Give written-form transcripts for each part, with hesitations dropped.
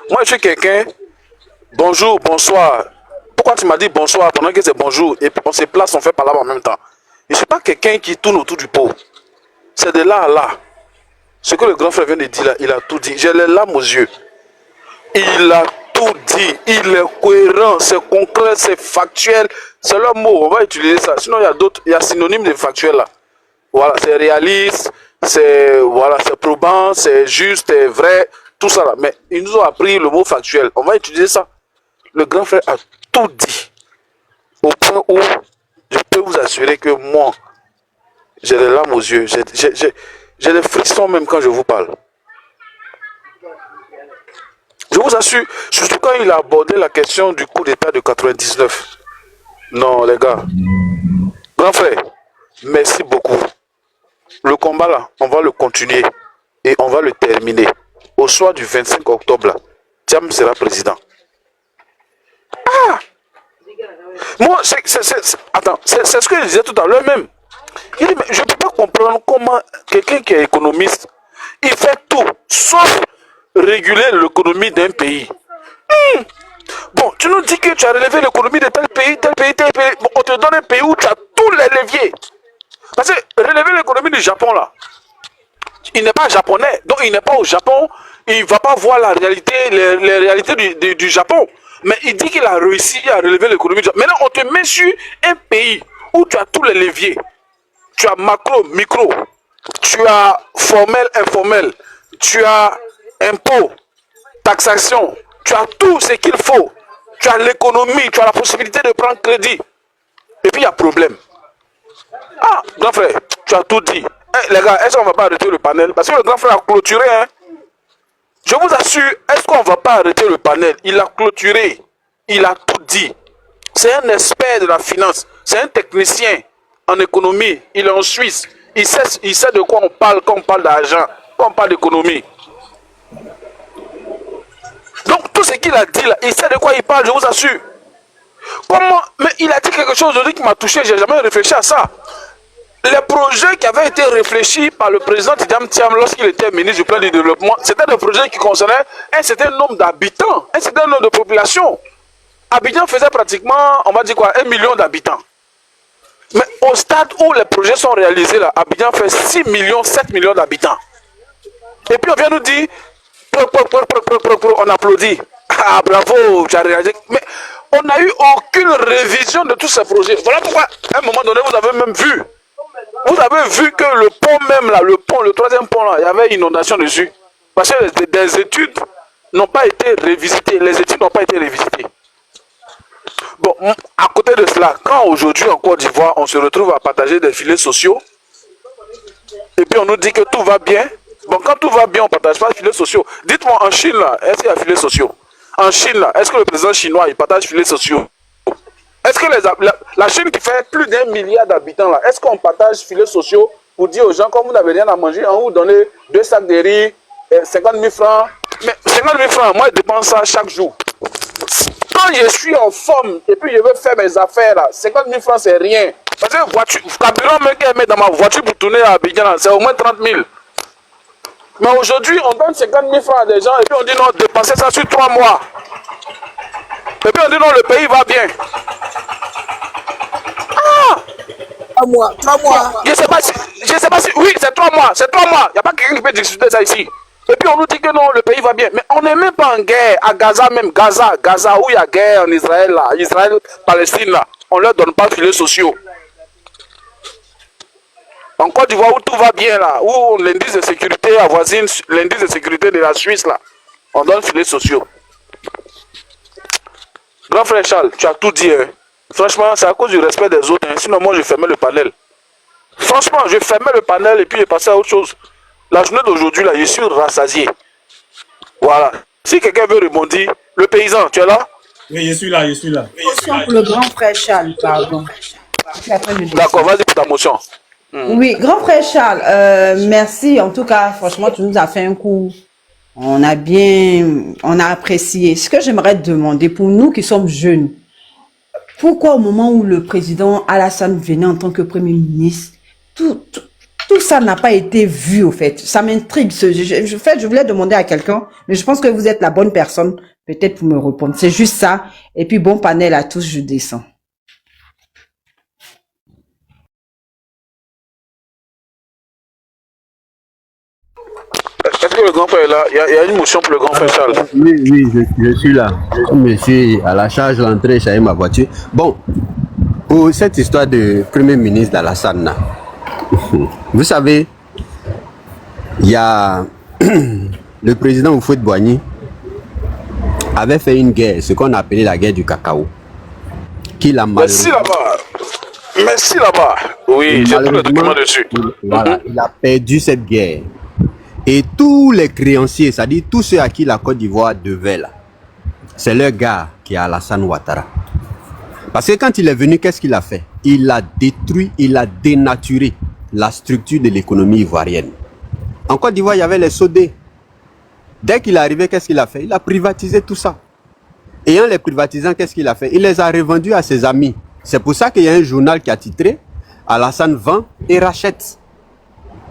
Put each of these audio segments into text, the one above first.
Moi, je suis quelqu'un, bonjour, bonsoir. Pourquoi tu m'as dit bonsoir pendant que c'est bonjour et puis on se place, on fait par là en même temps? Je ne suis pas quelqu'un qui tourne autour du pot. C'est de là à là. Ce que le grand frère vient de dire là, il a tout dit. J'ai les larmes aux yeux. Il a tout dit. Il est cohérent, c'est concret, c'est factuel. C'est leur mot, on va utiliser ça. Sinon, il y a d'autres, il y a synonyme de factuel là. Voilà, c'est réaliste, c'est voilà, c'est probant, c'est juste, c'est vrai, tout ça là. Mais ils nous ont appris le mot factuel. On va utiliser ça. Le grand frère a tout dit. Au point où je peux vous assurer que moi, j'ai les larmes aux yeux. J'ai des frissons même quand je vous parle. Je vous assure, surtout quand il a abordé la question du coup d'état de 99. Non, les gars. Grand frère, merci beaucoup. Le combat là, on va le continuer et on va le terminer. Au soir du 25 octobre, là, Thiam sera président. Ah! Moi, attends, c'est ce que je disais tout à l'heure même. Il dit, mais je ne peux pas comprendre comment quelqu'un qui est économiste, il fait tout, sauf réguler l'économie d'un pays. Bon, tu nous dis que tu as relevé l'économie de tel pays, tel pays, tel pays. Bon, on te donne un pays où tu as tous les leviers. Parce que relever l'économie du Japon, là, il n'est pas japonais, donc il n'est pas au Japon, il ne va pas voir la réalité, les réalités du Japon. Mais il dit qu'il a réussi à relever l'économie du Japon. Maintenant, on te met sur un pays où tu as tous les leviers. Tu as macro, micro, tu as formel, informel, tu as impôt, taxation, tu as tout ce qu'il faut. Tu as l'économie, tu as la possibilité de prendre crédit. Et puis il y a problème. Ah, grand frère, tu as tout dit. Hey, les gars, est-ce qu'on ne va pas arrêter le panel? Parce que le grand frère a clôturé. Hein? Je vous assure, est-ce qu'on ne va pas arrêter le panel? Il a clôturé. Il a tout dit. C'est un expert de la finance. C'est un technicien en économie. Il est en Suisse. Il sait de quoi on parle quand on parle d'argent, quand on parle d'économie. Donc tout ce qu'il a dit là, il sait de quoi il parle, je vous assure. Comment? Mais il a dit quelque chose aujourd'hui qui m'a touché, j'ai jamais réfléchi à ça. Les projets qui avaient été réfléchis par le président Tidjam Thiam lorsqu'il était ministre du plan du développement, c'était des projets qui concernaient un certain nombre d'habitants, un certain nombre de populations. Abidjan faisait pratiquement, on va dire quoi, 1 million d'habitants. Mais au stade où les projets sont réalisés là, Abidjan fait 6 millions, 7 millions d'habitants. Et puis on vient nous dire, on applaudit. Ah bravo, tu as réalisé. Mais on n'a eu aucune révision de tous ces projets. Voilà pourquoi, à un moment donné, vous avez même vu. Vous avez vu que le pont même là, le pont, le troisième pont là, il y avait inondation dessus. Parce que des études n'ont pas été révisitées. Les études n'ont pas été révisitées. Bon, à côté de cela, quand aujourd'hui en Côte d'Ivoire, on se retrouve à partager des filets sociaux, et puis on nous dit que tout va bien. Bon, quand tout va bien, on ne partage pas les filets sociaux. Dites-moi, en Chine, là, est-ce qu'il y a filets sociaux? En Chine, là, est-ce que le président chinois, il partage filets sociaux? Est-ce que la Chine qui fait plus d'1 milliard d'habitants, là, est-ce qu'on partage filets sociaux pour dire aux gens, comme vous n'avez rien à manger, on vous donne 2 sacs de riz, 50 000 francs? Mais 50 000 francs, moi, je dépense ça chaque jour. Quand je suis en forme et puis je veux faire mes affaires, là, 50 000 francs, c'est rien. Parce que voiture, carburant même qu'elle met dans ma voiture pour tourner à Abidjan, c'est au moins 30 000. Mais aujourd'hui, on donne 50 000 francs à des gens et puis on dit non, dépensez ça sur 3 mois. Et puis on dit non, le pays va bien. Ah! 3 mois, 3 mois. Je sais pas si, oui, c'est 3 mois, c'est 3 mois. Il n'y a pas quelqu'un qui peut discuter ça ici. Et puis on nous dit que non, le pays va bien. Mais on n'est même pas en guerre. À Gaza même, Gaza où il y a guerre en Israël, là, Israël, Palestine, là. On ne leur donne pas de filets sociaux. En Côte d'Ivoire où tout va bien, là, où l'indice de sécurité avoisine l'indice de sécurité de la Suisse, là, on donne filets sociaux. Grand frère Charles, tu as tout dit. Hein. Franchement, c'est à cause du respect des autres. Hein. Sinon, moi, je fermais le panel. Franchement, je fermais le panel et puis je passais à autre chose. La journée d'aujourd'hui, là, je suis rassasié. Voilà. Si quelqu'un veut rebondir, le paysan, tu es là? Oui, je suis là, je suis là. Motion pour le grand frère Charles, pardon. D'accord, vas-y pour ta motion. Oui, grand frère Charles, merci. En tout cas, franchement, tu nous as fait un coup. On a apprécié. Ce que j'aimerais te demander, pour nous qui sommes jeunes, pourquoi au moment où le président Alassane venait en tant que premier ministre, Tout ça n'a pas été vu, au fait. Ça m'intrigue. Je voulais demander à quelqu'un, mais je pense que vous êtes la bonne personne, peut-être pour me répondre. C'est juste ça. Et puis, bon panel à tous, je descends. Est-ce que le grand frère est là? Il y a une motion pour le grand frère Charles. Oui, oui, je suis là. Comme je suis à la charge d'entrée chez ma voiture. Bon, pour cette histoire de Premier ministre d'Alassane, vous savez, il y a le président Houphouët-Boigny avait fait une guerre, ce qu'on appelait la guerre du cacao. Qu'il a Merci là-bas. Merci là-bas. Oui, j'ai tous les documents dessus. Voilà, il a perdu cette guerre. Et tous les créanciers, c'est-à-dire tous ceux à qui la Côte d'Ivoire devait là, c'est leur gars qui est Alassane Ouattara. Parce que quand il est venu, qu'est-ce qu'il a fait? Il a détruit, il a dénaturé la structure de l'économie ivoirienne. En Côte d'Ivoire, il y avait les sodés. Dès qu'il est arrivé, qu'est-ce qu'il a fait? Il a privatisé tout ça. Et en les privatisant, qu'est-ce qu'il a fait? Il les a revendus à ses amis. C'est pour ça qu'il y a un journal qui a titré « Alassane vend et rachète ».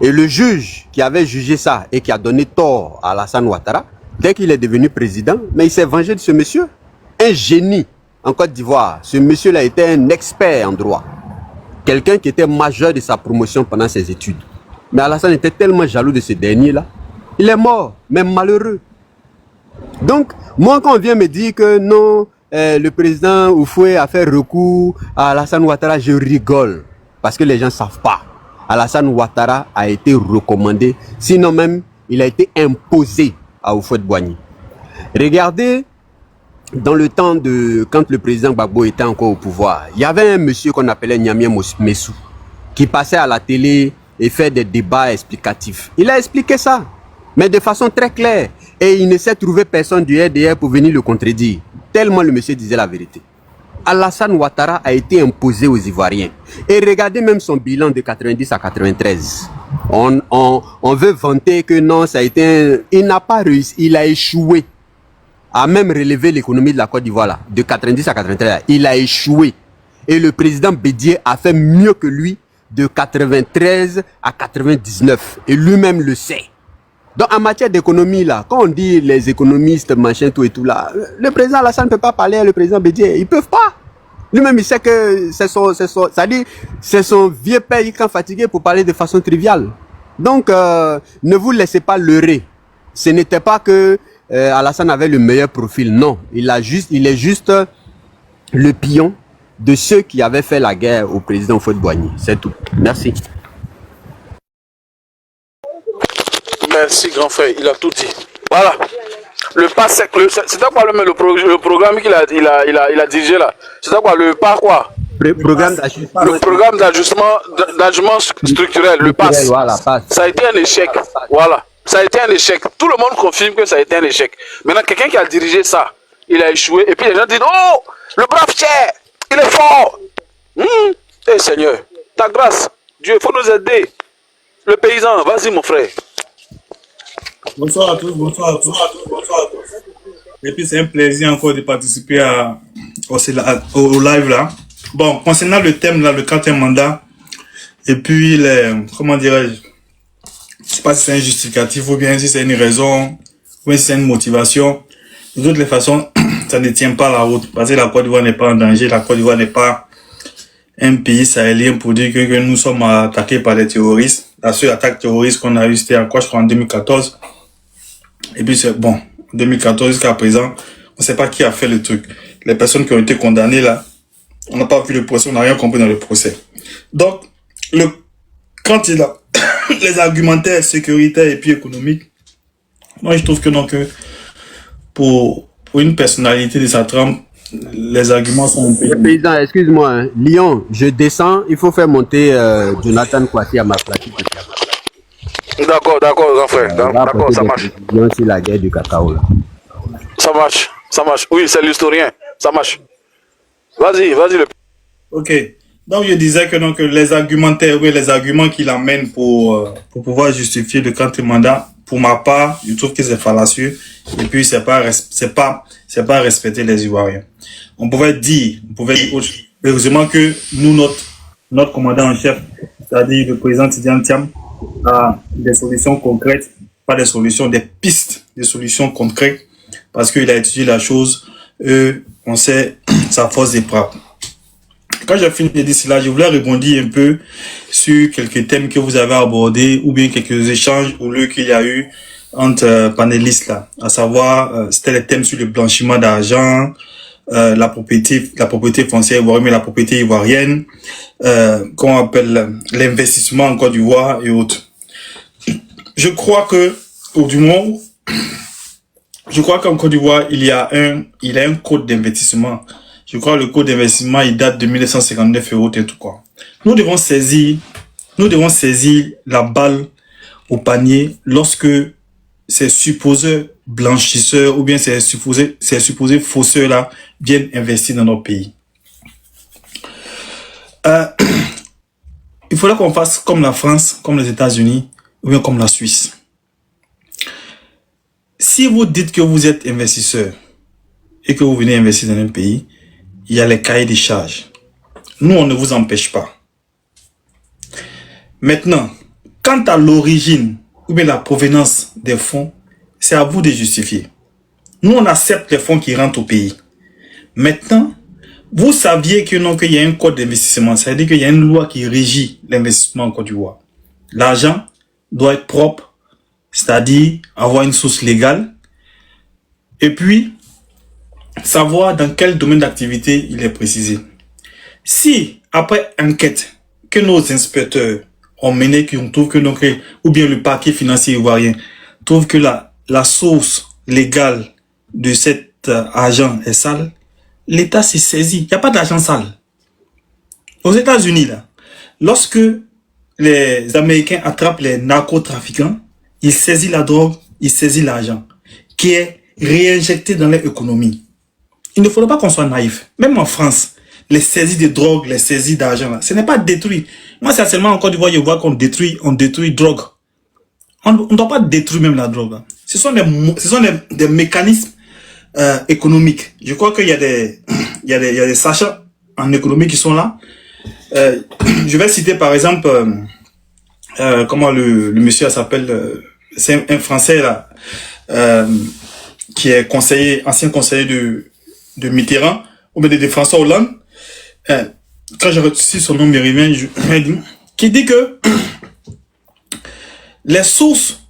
Et le juge qui avait jugé ça et qui a donné tort à Alassane Ouattara, dès qu'il est devenu président, mais il s'est vengé de ce monsieur. Un génie en Côte d'Ivoire. Ce monsieur-là était un expert en droit. Quelqu'un qui était majeur de sa promotion pendant ses études. Mais Alassane était tellement jaloux de ce dernier-là. Il est mort, même malheureux. Donc, moi, quand on vient me dire que non, le président Oufoué a fait recours à Alassane Ouattara, je rigole. Parce que les gens ne savent pas. Alassane Ouattara a été recommandé, sinon même, il a été imposé à Houphouët-Boigny. Regardez, dans le temps de quand le président Gbagbo était encore au pouvoir, il y avait un monsieur qu'on appelait Niamien Messou, qui passait à la télé et fait des débats explicatifs. Il a expliqué ça, mais de façon très claire. Et il ne s'est trouvé personne du RDR pour venir le contredire, tellement le monsieur disait la vérité. Alassane Ouattara a été imposé aux Ivoiriens. Et regardez même son bilan de 90 à 93. On veut vanter que non, ça a été... Il n'a pas réussi, il a échoué à même relever l'économie de la Côte d'Ivoire là, de 90 à 93. Il a échoué. Et le président Bédié a fait mieux que lui de 93 à 99. Et lui-même le sait. Donc en matière d'économie là, quand on dit les économistes, machin, tout et tout là, le président Alassane ne peut pas parler à le président Bédié. Ils peuvent pas. Lui-même il sait que c'est son vieux père quand fatigué pour parler de façon triviale. Donc ne vous laissez pas leurrer. Ce n'était pas que Alassane avait le meilleur profil. Non, il est juste le pion de ceux qui avaient fait la guerre au président Houphouët-Boigny. C'est tout. Merci. Merci, grand frère, il a tout dit. Voilà. Le pas sec, c'est quoi le programme qu'il a dirigé là? C'est quoi le pas quoi? Le programme d'ajustement structurel, le PAS. Voilà, ça a été un échec. Voilà. Ça a été un échec. Tout le monde confirme que ça a été un échec. Maintenant, quelqu'un qui a dirigé ça, il a échoué. Et puis les gens disent, oh, le brave cher, il est fort. Eh Seigneur, ta grâce, Dieu, il faut nous aider. Le paysan, vas-y mon frère. Bonsoir à tous, bonsoir à tous. Et puis c'est un plaisir encore de participer au live là. Bon, concernant le thème là, le quatrième mandat, et puis comment dirais-je, je sais pas si c'est un justificatif ou bien si c'est une raison, ou bien si c'est une motivation. De toutes les façons, ça ne tient pas la route, parce que la Côte d'Ivoire n'est pas en danger, la Côte d'Ivoire n'est pas un pays sahélien pour dire que nous sommes attaqués par des terroristes. La seule attaque terroriste qu'on a eue, c'était en quoi, je crois, en 2014. Et puis c'est bon, 2014 jusqu'à présent, on ne sait pas qui a fait le truc. Les personnes qui ont été condamnées là, on n'a pas vu le procès, on n'a rien compris dans le procès. Donc, quand il a les argumentaires sécuritaires et puis économiques, moi je trouve que non, que pour une personnalité de sa trempe, les arguments sont un peu... Le président, excuse-moi, hein. Lyon, je descends, il faut faire monter Jonathan Kouassi à ma place. D'accord, grand frère. D'accord, ça marche. C'est la guerre du cacao là. Ça marche. Oui, c'est l'historien. Ça marche. Vas-y. Ok. Donc je disais que donc les argumentaires, oui, les arguments qu'il amène pour pouvoir justifier le quatrième mandat, pour ma part, je trouve que c'est fallacieux. Et puis c'est pas respecter les Ivoiriens. On pouvait dire heureusement que nous, notre commandant en chef, c'est-à-dire le président Tidiane Thiam, à des solutions concrètes, pas des solutions, des pistes, des solutions concrètes, parce qu'il a étudié la chose, on sait sa force des frappes. Quand j'ai fini de dire cela, je voulais rebondir un peu sur quelques thèmes que vous avez abordés ou bien quelques échanges ou lieu qu'il y a eu entre panélistes là, à savoir c'était les thèmes sur le blanchiment d'argent, la propriété foncière ivoirienne, mais la propriété ivoirienne, qu'on appelle l'investissement en Côte d'Ivoire et autres. Je crois que, ou du moins, je crois qu'en Côte d'Ivoire, il y a un code d'investissement. Je crois que le code d'investissement, il date de 1959 et autres et tout quoi. Nous devons saisir la balle au panier lorsque ces supposés blanchisseurs ou bien ces supposés fausseurs là viennent investir dans notre pays. Il faudrait qu'on fasse comme la France, comme les États-Unis ou bien comme la Suisse. Si vous dites que vous êtes investisseur et que vous venez investir dans un pays, il y a les cahiers des charges. Nous, on ne vous empêche pas. Maintenant, quant à l'origine ou bien la provenance des fonds, c'est à vous de justifier. Nous, on accepte les fonds qui rentrent au pays. Maintenant, vous saviez que non, qu'il y a un code d'investissement. Ça veut dire qu'il y a une loi qui régit l'investissement en Côte d'Ivoire. L'argent doit être propre, c'est-à-dire avoir une source légale. Et puis, savoir dans quel domaine d'activité il est précisé. Si, après enquête, que nos inspecteurs ont mené, qu'on trouve que donc, ou bien le parquet financier ivoirien trouve que la source légale de cet argent est sale, l'État s'est saisi. Il n'y a pas d'argent sale. Aux États-Unis, là, lorsque les Américains attrapent les narcotrafiquants, ils saisissent la drogue, ils saisissent l'argent, qui est réinjecté dans l'économie. Il ne faudrait pas qu'on soit naïf. Même en France, les saisies de drogue, les saisies d'argent, ce n'est pas détruit. Moi, c'est seulement en Côte d'Ivoire, je vois qu'on détruit drogue. On ne doit pas détruire même la drogue. Ce sont des mécanismes économiques. Je crois qu'il y a des sachants en économie qui sont là. Je vais citer par exemple, comment le monsieur s'appelle, c'est un Français là, qui est ancien conseiller de Mitterrand, ou bien de François Hollande. Quand j'ai reçu son nom, qui dit que les sources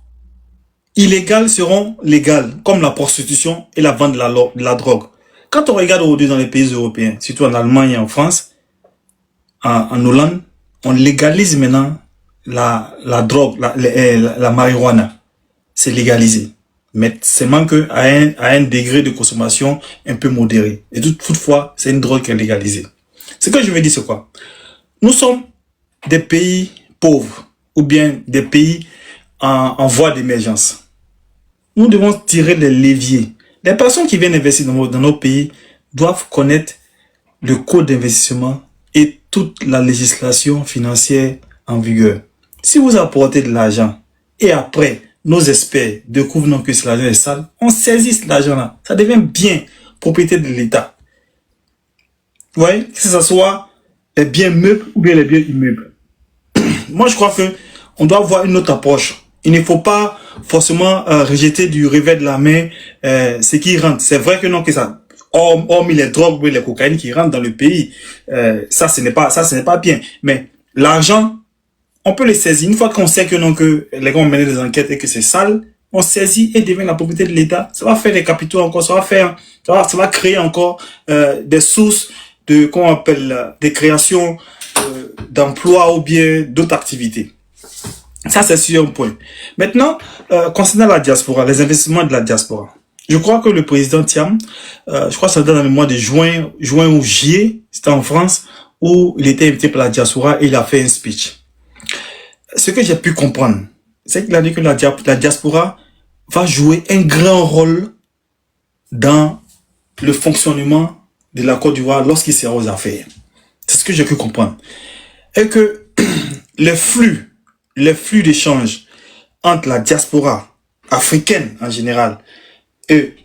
illégales seront légales, comme la prostitution et la vente de la drogue. Quand on regarde aujourd'hui dans les pays européens, surtout en Allemagne et en France, en Hollande, on légalise maintenant la drogue, la marijuana. C'est légalisé. Mais seulement à un degré de consommation un peu modéré. Et toutefois, c'est une drogue qui est légalisée. Ce que je veux dire, c'est quoi? Nous sommes des pays pauvres ou bien des pays en voie d'émergence. Nous devons tirer les leviers. Les personnes qui viennent investir dans nos pays doivent connaître le code d'investissement et toute la législation financière en vigueur. Si vous apportez de l'argent et après, nos experts découvrent que cet argent est sale, on saisit cet argent-là. Ça devient bien propriété de l'État. Vous voyez, que ce soit les biens meubles ou bien les biens immeubles. Moi, je crois que on doit avoir une autre approche. Il ne faut pas forcément rejeter du revers de la main ce qui rentre. C'est vrai que non, que ça, hormis les drogues ou les cocaïnes qui rentrent dans le pays, ça, ce n'est pas bien. Mais l'argent, on peut les saisir. Une fois qu'on sait que non, que les gars ont mené des enquêtes et que c'est sale, on saisit et devient la propriété de l'État. Ça va faire des capitaux encore, ça va créer encore des sources de, qu'on appelle, des créations d'emplois ou bien d'autres activités. Ça, c'est sur un point. Maintenant, concernant la diaspora, les investissements de la diaspora. Je crois que le président Thiam, je crois que ça date dans le mois de juin ou juillet, c'était en France, où il était invité par la diaspora et il a fait un speech. Ce que j'ai pu comprendre, c'est qu'il a dit que la diaspora va jouer un grand rôle dans le fonctionnement de la Côte d'Ivoire lorsqu'il sera aux affaires. C'est ce que j'ai pu comprendre. Et que les flux d'échange entre la diaspora africaine en général et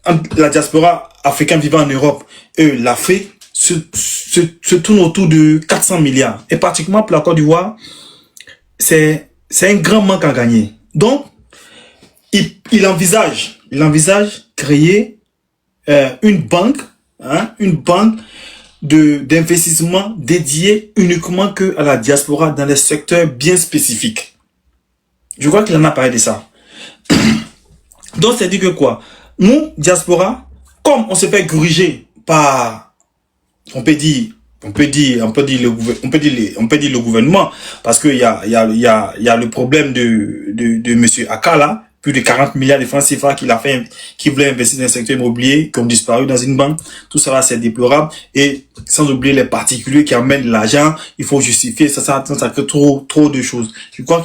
entre la diaspora africaine vivant en Europe et l'Afrique se tourne autour de 400 milliards. Et particulièrement pour la Côte d'Ivoire, c'est c'est un grand manque à gagner. Donc, il envisage créer une banque d'investissement dédiée uniquement que à la diaspora dans des secteurs bien spécifiques. Je crois qu'il en a parlé de ça. Donc, c'est dit que quoi? Nous, diaspora, comme on se fait gruger par, on peut dire le gouvernement, parce qu'il y a le problème de monsieur Akala, plus de 40 milliards de francs CFA qui voulait investir dans le secteur immobilier, qui ont disparu dans une banque. Tout ça là, c'est déplorable. Et sans oublier les particuliers qui amènent l'argent, il faut justifier, ça crée trop de choses. Je crois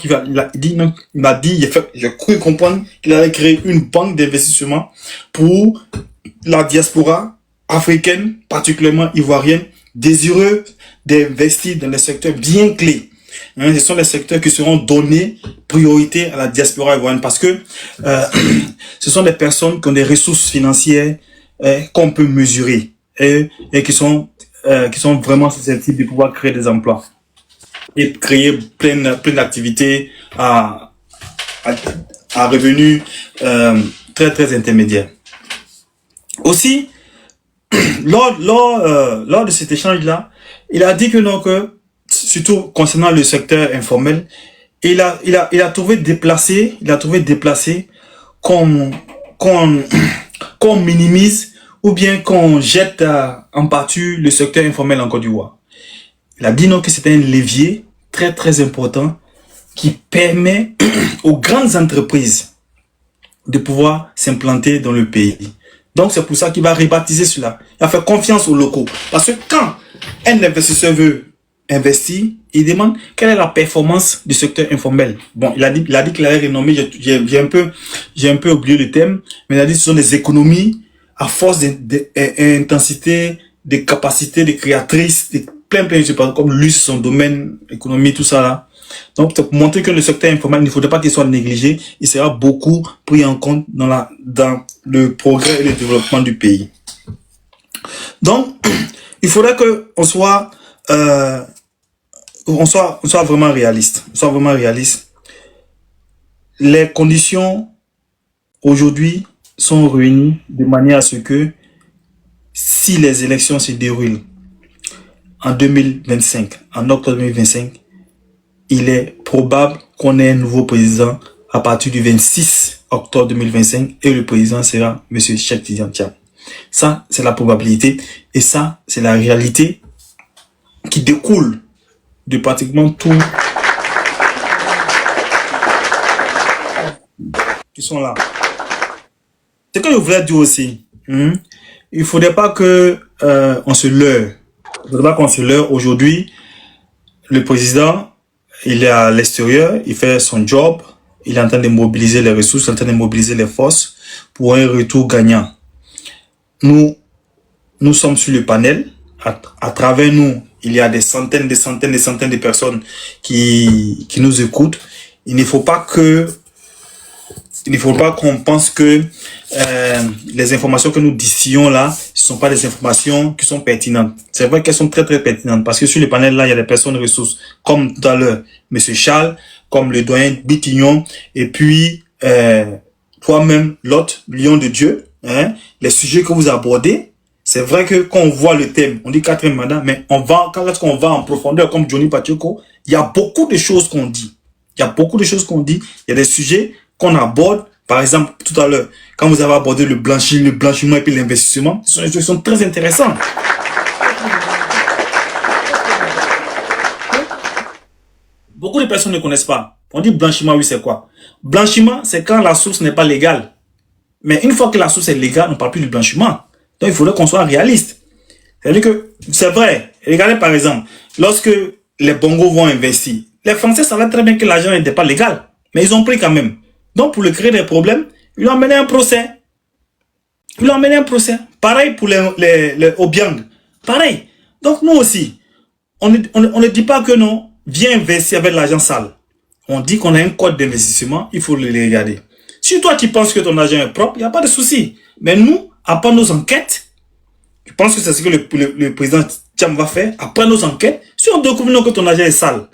j'ai cru comprendre qu'il allait créer une banque d'investissement pour la diaspora africaine, particulièrement ivoirienne, désireux d'investir dans les secteurs bien clés. Ce sont les secteurs qui seront donnés priorité à la diaspora ivoirienne parce que ce sont des personnes qui ont des ressources financières qu'on peut mesurer et qui sont vraiment susceptibles de pouvoir créer des emplois et créer plein d'activités à revenus très très intermédiaires. Aussi, lors de cet échange-là, il a dit que non, surtout concernant le secteur informel, il a trouvé déplacé qu'on minimise ou bien qu'on jette en pâture le secteur informel en Côte d'Ivoire. Il a dit non que c'était un levier très très important qui permet aux grandes entreprises de pouvoir s'implanter dans le pays. Donc c'est pour ça qu'il va rebaptiser cela. Il a fait confiance aux locaux. Parce que quand un investisseur veut investir, il demande quelle est la performance du secteur informel. Bon, il a dit qu'il allait renommer, j'ai un peu oublié le thème, mais il a dit que ce sont des économies à force d'intensité, de capacité, de créatrices, de plein, je sais pas, comme lui, son domaine, économie, tout ça là. Donc, pour montrer que le secteur informel, il ne faudrait pas qu'il soit négligé, il sera beaucoup pris en compte dans le progrès et le développement du pays. Donc, il faudrait que on soit vraiment réaliste. Les conditions aujourd'hui sont réunies de manière à ce que si les élections se déroulent en 2025, en octobre 2025, il est probable qu'on ait un nouveau président à partir du 26 octobre 2025 et le président sera M. Cheikh Tidiane Thiam. Ça, c'est la probabilité et ça, c'est la réalité qui découle de pratiquement tout qui sont là. Ce que je voulais dire aussi, il faudrait pas que on se leurre. Il faudrait pas qu'on se leurre. Aujourd'hui, le président, il est à l'extérieur, il fait son job, il est en train de mobiliser les ressources, il est en train de mobiliser les forces pour un retour gagnant. Nous sommes sur le panel. À travers nous, il y a des centaines de personnes qui nous écoutent. Il ne faut pas qu'on pense que les informations que nous dissions là, ce sont pas des informations qui sont pertinentes. C'est vrai qu'elles sont très très pertinentes parce que sur le panel là, il y a des personnes ressources comme tout à l'heure, Monsieur Charles, comme le doyen Bitignon, et puis toi-même, l'autre Lion de Dieu. Les sujets que vous abordez, c'est vrai que quand on voit le thème, on dit 4e mandat, mais lorsqu'on va en profondeur comme Johnny Pacheco, il y a beaucoup de choses qu'on dit. Il y a des sujets qu'on aborde. Par exemple, tout à l'heure, quand vous avez abordé le blanchiment et puis l'investissement, ce sont des choses qui sont très intéressantes. Beaucoup de personnes ne connaissent pas. On dit blanchiment, oui, c'est quoi? Blanchiment, c'est quand la source n'est pas légale. Mais une fois que la source est légale, on ne parle plus du blanchiment. Donc, il faudrait qu'on soit réaliste. C'est-à-dire que, c'est vrai. Regardez, par exemple, lorsque les Bongos vont investir, les Français savaient très bien que l'argent n'était pas légal. Mais ils ont pris quand même. Donc, pour le créer des problèmes, ils ont mené un procès. Pareil pour les Obiang. Pareil. Donc, nous aussi, on ne dit pas que non, viens investir avec l'argent sale. On dit qu'on a un code d'investissement, il faut le regarder. Si toi, tu penses que ton argent est propre, il n'y a pas de souci. Mais nous, après nos enquêtes, je pense que c'est ce que le président Thiam va faire. Après nos enquêtes, si on découvre que ton argent est sale,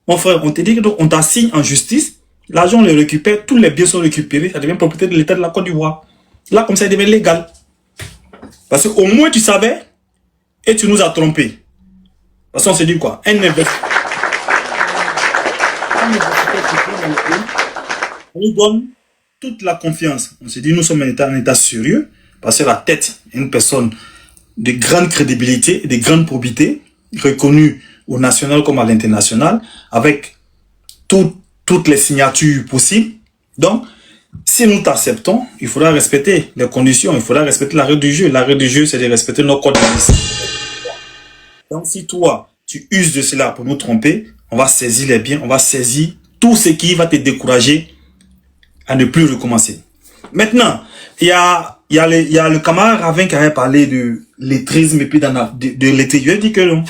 mon frère, on te dit qu'on t'assigne en justice, l'argent on le récupère, tous les biens sont récupérés, ça devient propriété de l'État de la Côte d'Ivoire. Là, comme ça, il devient légal. Parce qu'au moins, tu savais et tu nous as trompés. Parce qu'on s'est dit quoi? Un investisseur. On nous donne toute la confiance. On s'est dit, nous sommes un État sérieux, parce que la tête est une personne de grande crédibilité et de grande probité, reconnue au national comme à l'international, avec toutes les signatures possibles. Donc, si nous t'acceptons, il faudra respecter les conditions, il faudra respecter la règle du jeu. La règle du jeu, c'est de respecter nos codes. Donc, si toi, tu uses de cela pour nous tromper, on va saisir les biens, on va saisir tout ce qui va te décourager à ne plus recommencer. Maintenant, il y a le camarade Ravin qui avait parlé de lettrisme et puis de lettrisme. Je dis que non.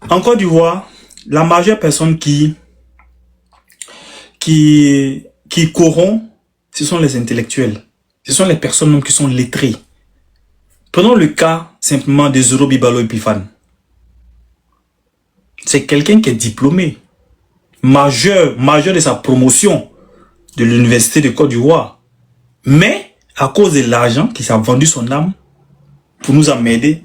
En Côte d'Ivoire, la majeure personne qui corrompt, ce sont les intellectuels. Ce sont les personnes même qui sont lettrées. Prenons le cas simplement de Zoro Bibalo Epifane. C'est quelqu'un qui est diplômé, majeur de sa promotion de l'université de Côte d'Ivoire. Mais, à cause de l'argent qui s'est vendu son âme pour nous emmerder,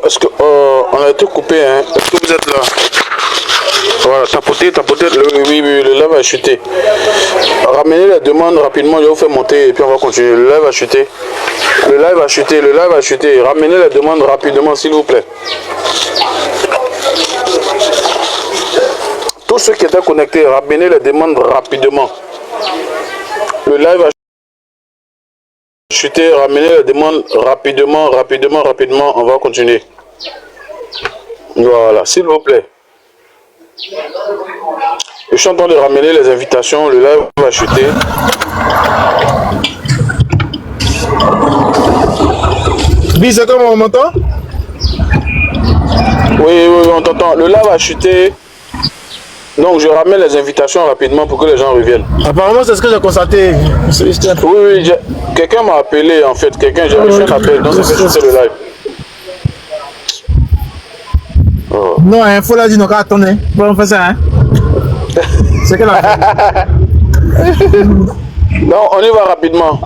Est-ce que on a été coupé, hein? Est-ce que vous êtes là? Voilà, tapotez, oui, le live va chuter. Ramenez la demande rapidement, je vais vous faire monter et puis on va continuer. Le live va chuter. Le live va chuter. Ramenez la demande rapidement, s'il vous plaît. Tous ceux qui étaient connectés, ramenez la demande rapidement. Le live va chuter, ramenez la demande rapidement, on va continuer. Voilà, s'il vous plaît. Je suis en train de ramener les invitations, le live va chuter. Bis, c'est comment on m'entend? Oui, on t'entend. Le live va chuter. Donc je ramène les invitations rapidement pour que les gens reviennent. Apparemment, c'est ce que j'ai constaté. Oui, quelqu'un m'a appelé en fait. J'ai reçu un appel, donc c'est chuter le live. Oh. Non, il faut la dire, donc attendez. Bon, on fait ça, hein. C'est quelle affaire? Non, on y va rapidement.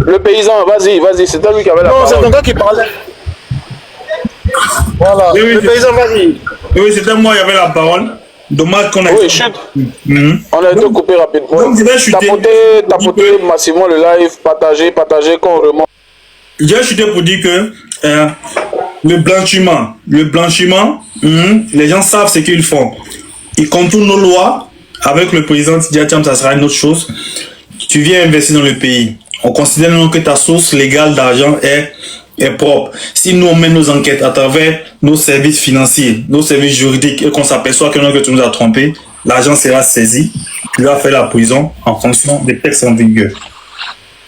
Le paysan, vas-y, c'est lui qui avait la parole. Non, c'est ton gars qui parlait. Voilà, oui, le paysan, vas-y. Oui, c'était moi qui avait la parole. Dommage qu'on a... Oui, chute. On a été coupé rapidement. Donc, je vais chuter. Tapotez massivement le live, partagez, qu'on remonte. J'ai chuté pour dire que le blanchiment, les gens savent ce qu'ils font. Ils contournent nos lois. Avec le président Tidjara Thiam, ça sera une autre chose. Tu viens investir dans le pays. On considère que ta source légale d'argent est propre. Si nous on met nos enquêtes à travers nos services financiers, nos services juridiques et qu'on s'aperçoit que tu nous as trompé, l'argent sera saisi. Tu vas faire la prison en fonction des textes en vigueur.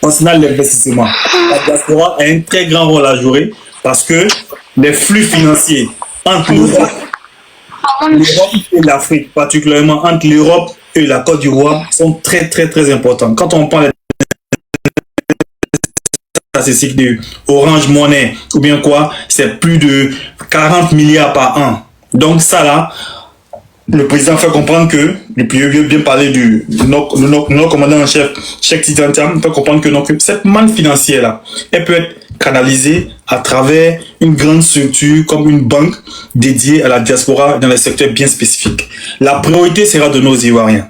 Concernant l'investissement, la diaspora a un très grand rôle à jouer parce que les flux financiers entre l'Europe et l'Afrique, particulièrement entre l'Europe et la Côte d'Ivoire, sont très très très importants. Quand on prend les statistique de Orange Money ou bien quoi, c'est plus de 40 milliards par an. Donc ça là, le président fait comprendre que, et puis il veut bien parler de notre commandant en chef, Cheikh Tidiane, fait comprendre que donc, cette manne financière là, elle peut être canalisée à travers une grande structure comme une banque dédiée à la diaspora dans les secteurs bien spécifiques. La priorité sera de nos Ivoiriens.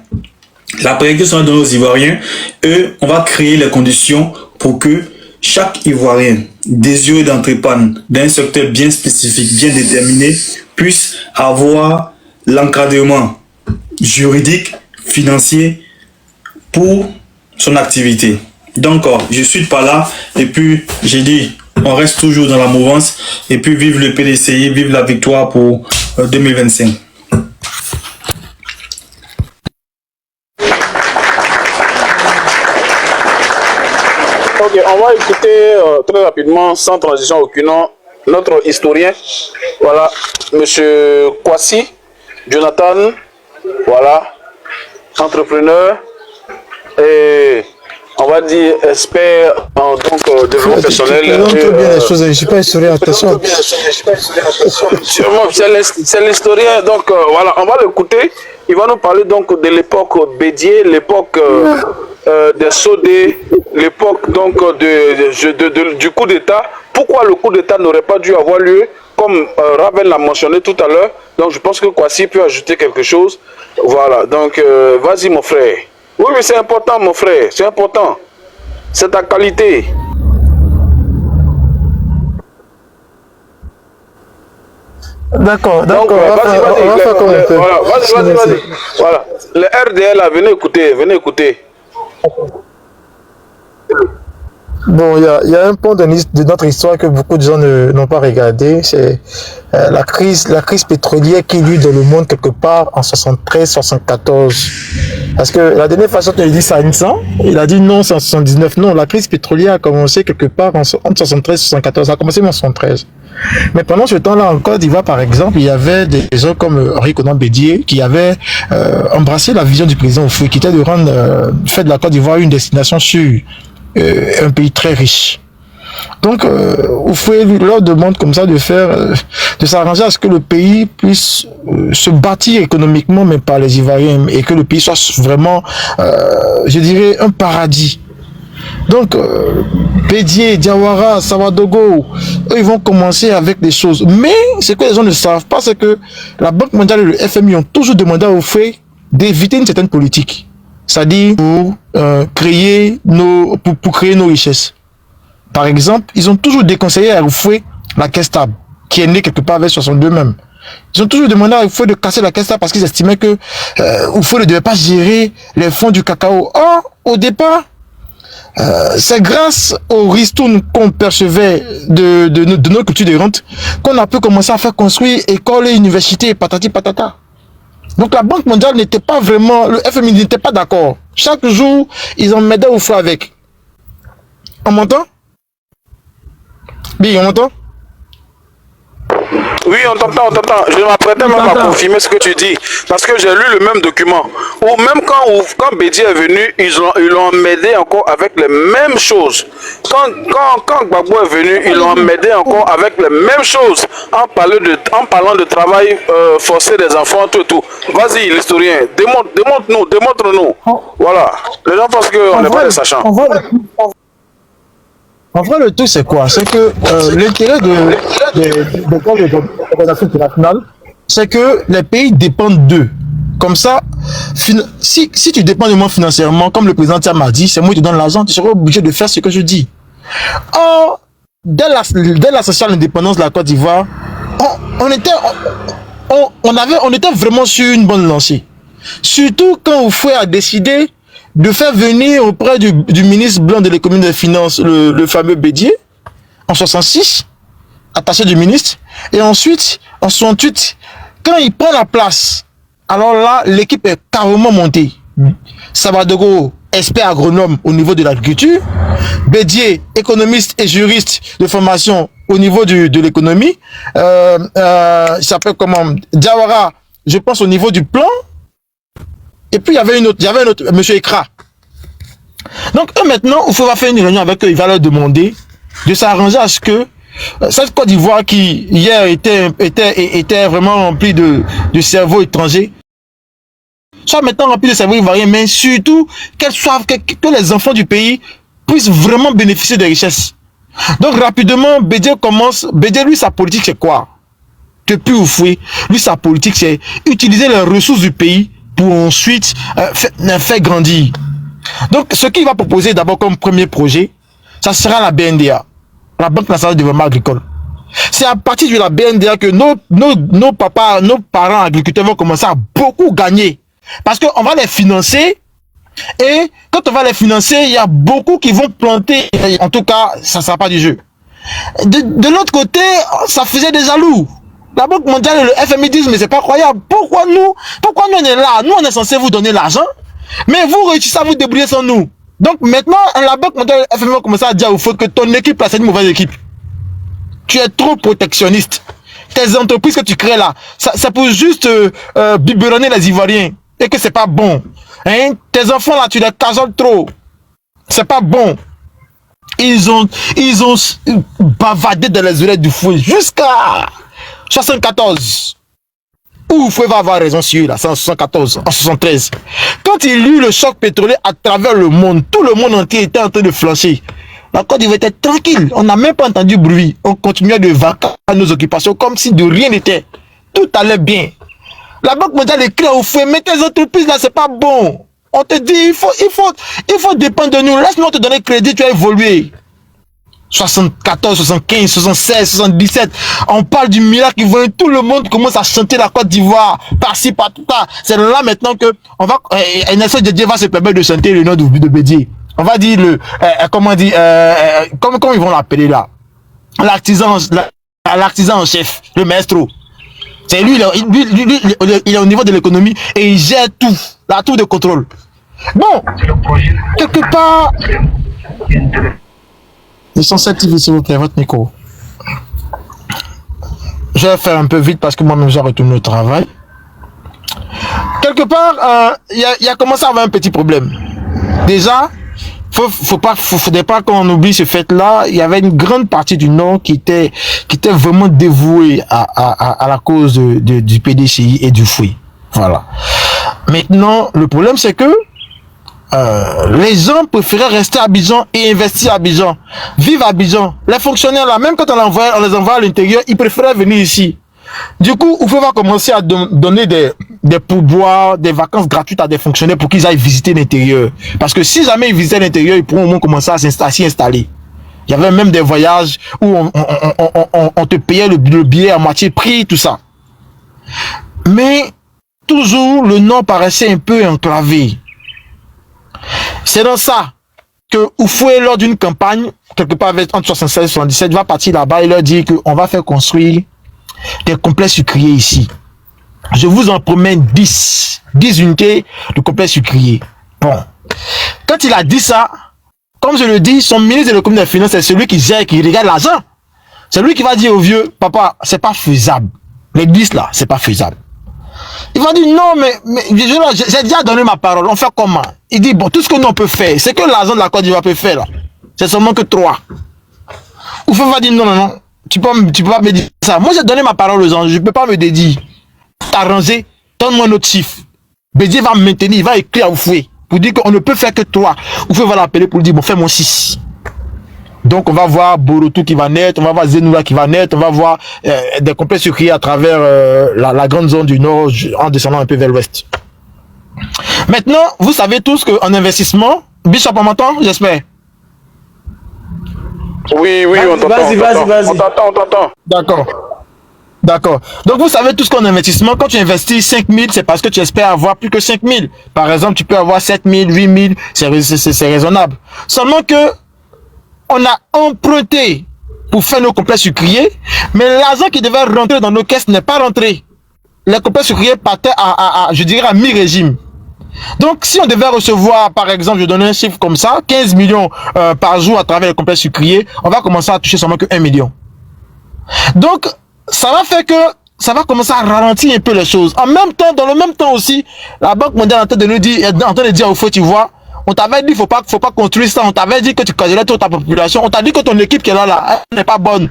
La priorité sera de nos Ivoiriens et on va créer les conditions pour que chaque Ivoirien désireux d'entreprendre dans un secteur bien spécifique, bien déterminé, puisse avoir l'encadrement juridique, financier pour son activité. Donc, je suis pas là et puis j'ai dit, on reste toujours dans la mouvance et puis vive le PDCI, vive la victoire pour 2025. Ok, on va écouter très rapidement, sans transition aucune, notre historien, voilà, monsieur Kwasi Jonathan, voilà, entrepreneur et on va dire expert en développement personnel. Tu bien les choses, je ne suis pas historien, attention. C'est l'historien, donc voilà, on va l'écouter. Il va nous parler donc de l'époque Bédié, l'époque des Sodé, l'époque donc du coup d'État. Pourquoi le coup d'État n'aurait pas dû avoir lieu, comme Ravel l'a mentionné tout à l'heure. Donc je pense que Kwasi peut ajouter quelque chose. Voilà, donc vas-y mon frère. Oui, mais c'est important mon frère, c'est important. C'est ta qualité. D'accord, Donc, on va faire comme un peu. Voilà, vas-y. Voilà. Le RDL, là, venez écouter. Bon, il y a un point de notre histoire que beaucoup de gens n'ont pas regardé, c'est la crise pétrolière qui eut dans le monde quelque part en 73-74. Parce que la dernière façon qu'il a dit ça à Nissan, il a dit non, c'est en 79. Non, la crise pétrolière a commencé quelque part entre 73 et 74. Ça a commencé en 73. Mais pendant ce temps-là, en Côte d'Ivoire, par exemple, il y avait des gens comme Henri Konan Bédié qui avaient embrassé la vision du président Oufoué, qui était de faire de la Côte d'Ivoire une destination sûre. Un pays très riche. Donc, Oufoué leur demande comme ça de s'arranger à ce que le pays puisse se bâtir économiquement, mais par les Ivoiriens, et que le pays soit vraiment, je dirais, un paradis. Donc, Bédié, Diawara, Savadogo, eux, ils vont commencer avec des choses. Mais, ce que les gens ne savent pas, c'est que la Banque mondiale et le FMI ont toujours demandé à Oufoué d'éviter une certaine politique. C'est-à-dire pour créer nos richesses. Par exemple, ils ont toujours déconseillé à Oufoué la caisse stable, qui est née quelque part avec 62 même. Ils ont toujours demandé à Oufoué de casser la caisse stable parce qu'ils estimaient que Oufoué ne devait pas gérer les fonds du cacao. Or, au départ, c'est grâce aux ristournes qu'on percevait de nos cultures de rente qu'on a pu commencer à faire construire écoles et universités, patati patata. Donc la Banque mondiale n'était pas vraiment, le FMI n'était pas d'accord. Chaque jour, ils en mettaient au feu avec. On m'entend? Oui, on m'entend? Oui, on t'entend. Je m'apprêtais même à confirmer ce que tu dis. Parce que j'ai lu le même document. Ou même quand Bédié est venu, ils l'ont emmêlé encore avec les mêmes choses. Quand Gbagbo est venu, ils l'ont emmêlé encore avec les mêmes choses. En parlant de travail forcé des enfants, tout. Vas-y, l'historien, démontre-nous. Voilà. Les gens pensent qu'on n'est pas des sachants. En vrai, le truc, c'est quoi? C'est que l'intérêt des corps de l'organisation internationale, c'est que les pays dépendent d'eux. Comme ça, si tu dépends de moi financièrement, comme le président Thiam m'a dit, c'est moi qui te donne l'argent, tu seras obligé de faire ce que je dis. Or, dès la sociale indépendance de la Côte d'Ivoire, on était vraiment sur une bonne lancée. Surtout quand Oufoué a décidé de faire venir auprès du ministre blanc de l'économie et des finances, le fameux Bédié, en 66, attaché du ministre, et ensuite, en 68, quand il prend la place, alors là, l'équipe est carrément montée. Savadogo, expert agronome au niveau de l'agriculture, Bédié, économiste et juriste de formation au niveau de l'économie, il s'appelle comment, Diawara, je pense au niveau du plan. Et puis il y avait un autre, monsieur Ekra. Donc eux maintenant, il faut faire une réunion avec eux, il va leur demander de s'arranger à ce que cette Côte d'Ivoire qui hier était vraiment remplie de cerveaux étrangers soit maintenant remplie de cerveaux ivoiriens, mais surtout que les enfants du pays puissent vraiment bénéficier des richesses. Donc rapidement, Bédié lui sa politique c'est quoi? Depuis Oufoué, lui sa politique c'est utiliser les ressources du pays pour ensuite faire grandir. Donc ce qu'il va proposer d'abord comme premier projet, ça sera la BNDA, la Banque nationale de développement agricole. C'est à partir de la BNDA que nos parents agriculteurs vont commencer à beaucoup gagner. Parce qu'on va les financer. Et quand on va les financer, il y a beaucoup qui vont planter. En tout cas, ça ne sera pas du jeu. De l'autre côté, ça faisait des jaloux. La Banque mondiale et le FMI disent, mais c'est pas croyable. Pourquoi nous on est là? Nous, on est censé vous donner l'argent. Mais vous réussissez à vous débrouiller sans nous. Donc maintenant, la Banque mondiale et le FMI vont commencer à dire au faut que ton équipe, là, c'est une mauvaise équipe. Tu es trop protectionniste. Tes entreprises que tu crées là, c'est pour juste biberonner les Ivoiriens. Et que c'est pas bon. Hein? Tes enfants là, tu les cajoles trop. C'est pas bon. Ils ont bavardé dans les oreilles du fouet jusqu'à 74. Où Fouet va avoir raison sur lui là, c'est en 74, en 73. Quand il y eut le choc pétrolier à travers le monde, tout le monde entier était en train de flancher. La Côte d'Ivoire était tranquille. On n'a même pas entendu bruit. On continuait de vaquer à nos occupations comme si de rien n'était. Tout allait bien. La Banque mondiale écrit au Fouet, mais tes entreprises là, c'est pas bon. On te dit, il faut dépendre de nous. Laisse-nous te donner crédit, tu as évolué. 74, 75, 76, 77. On parle du miracle qui vient. Tout le monde commence à chanter la Côte d'Ivoire. Par-ci, par-là. C'est là maintenant que on va, Nelson Didier va se permettre de chanter le nom de Bédié. On va dire comment ils vont l'appeler là. L'artisan en chef, le maestro. C'est lui, il est au niveau de l'économie et il gère tout, la tour de contrôle. Bon, quelque part, ils sont certifiés, s'il vous plaît, votre micro. Je vais faire un peu vite parce que moi-même, je retourne au travail. Quelque part, il y a commencé à avoir un petit problème. Déjà, faudrait pas qu'on oublie ce fait-là. Il y avait une grande partie du Nord qui était vraiment dévouée à la cause du PDCI et du Fouet. Voilà. Maintenant, le problème c'est que les gens préféraient rester à Abidjan et investir à Abidjan, vivre à Abidjan. Les fonctionnaires là, même quand on les envoie à l'intérieur, ils préféraient venir ici. Du coup, Oufoué va commencer à donner des pourboires, des vacances gratuites à des fonctionnaires pour qu'ils aillent visiter l'intérieur. Parce que si jamais ils visitaient l'intérieur, ils pourront au moins commencer à s'y installer. Il y avait même des voyages où on te payait le billet à moitié prix, tout ça. Mais toujours, le Nord paraissait un peu enclavé. C'est dans ça que Oufoué, lors d'une campagne, quelque part entre 76 et 77, va partir là-bas et leur dire qu'on va faire construire des complexes sucriers ici. Je vous en promets 10 unités de complexes sucriers. Bon. Quand il a dit ça, comme je le dis, son ministre de l'économie et des finances, c'est celui qui gère, qui regarde l'argent. C'est lui qui va dire au vieux, papa, c'est pas faisable. Les 10 là, c'est pas faisable. Il va dire non, mais j'ai déjà donné ma parole, on fait comment? Il dit, bon, tout ce que nous on peut faire, c'est que l'argent de la Côte d'Ivoire peut faire là. C'est seulement que 3. Oufoué va dire non. Tu peux pas me dire ça. Moi, j'ai donné ma parole aux gens. Je ne peux pas me dédier. T'arranger, donne-moi un autre chiffre. Bédié va me maintenir, il va écrire à Oufoué pour dire qu'on ne peut faire que 3. Oufoué va l'appeler pour lui dire, bon, fais-moi 6. Donc, on va voir Borotou qui va naître, on va voir Zenoula qui va naître, on va voir des complexes sucriers à travers la grande zone du Nord en descendant un peu vers l'Ouest. Maintenant, vous savez tous qu'en investissement, Bishop, on m'entend, j'espère. Oui, on t'entend. Vas-y. On t'entend. D'accord. Donc, vous savez tous qu'en investissement, quand tu investis 5 000, c'est parce que tu espères avoir plus que 5 000. Par exemple, tu peux avoir 7 000, 8 000, c'est raisonnable. Seulement que, on a emprunté pour faire nos complexes sucriers, mais l'argent qui devait rentrer dans nos caisses n'est pas rentré. Les complexes sucriers partaient je dirais, à mi-régime. Donc, si on devait recevoir, par exemple, je donne un chiffre comme ça, 15 millions par jour à travers les complexes sucriers, on va commencer à toucher seulement que 1 million. Donc, ça va faire que ça va commencer à ralentir un peu les choses. En même temps, dans le même temps aussi, la Banque mondiale est en train de nous dire, en train de dire au feu, tu vois, On t'avait dit, faut pas construire ça. On t'avait dit que tu caserais toute ta population. On t'a dit que ton équipe qui est là, elle n'est pas bonne.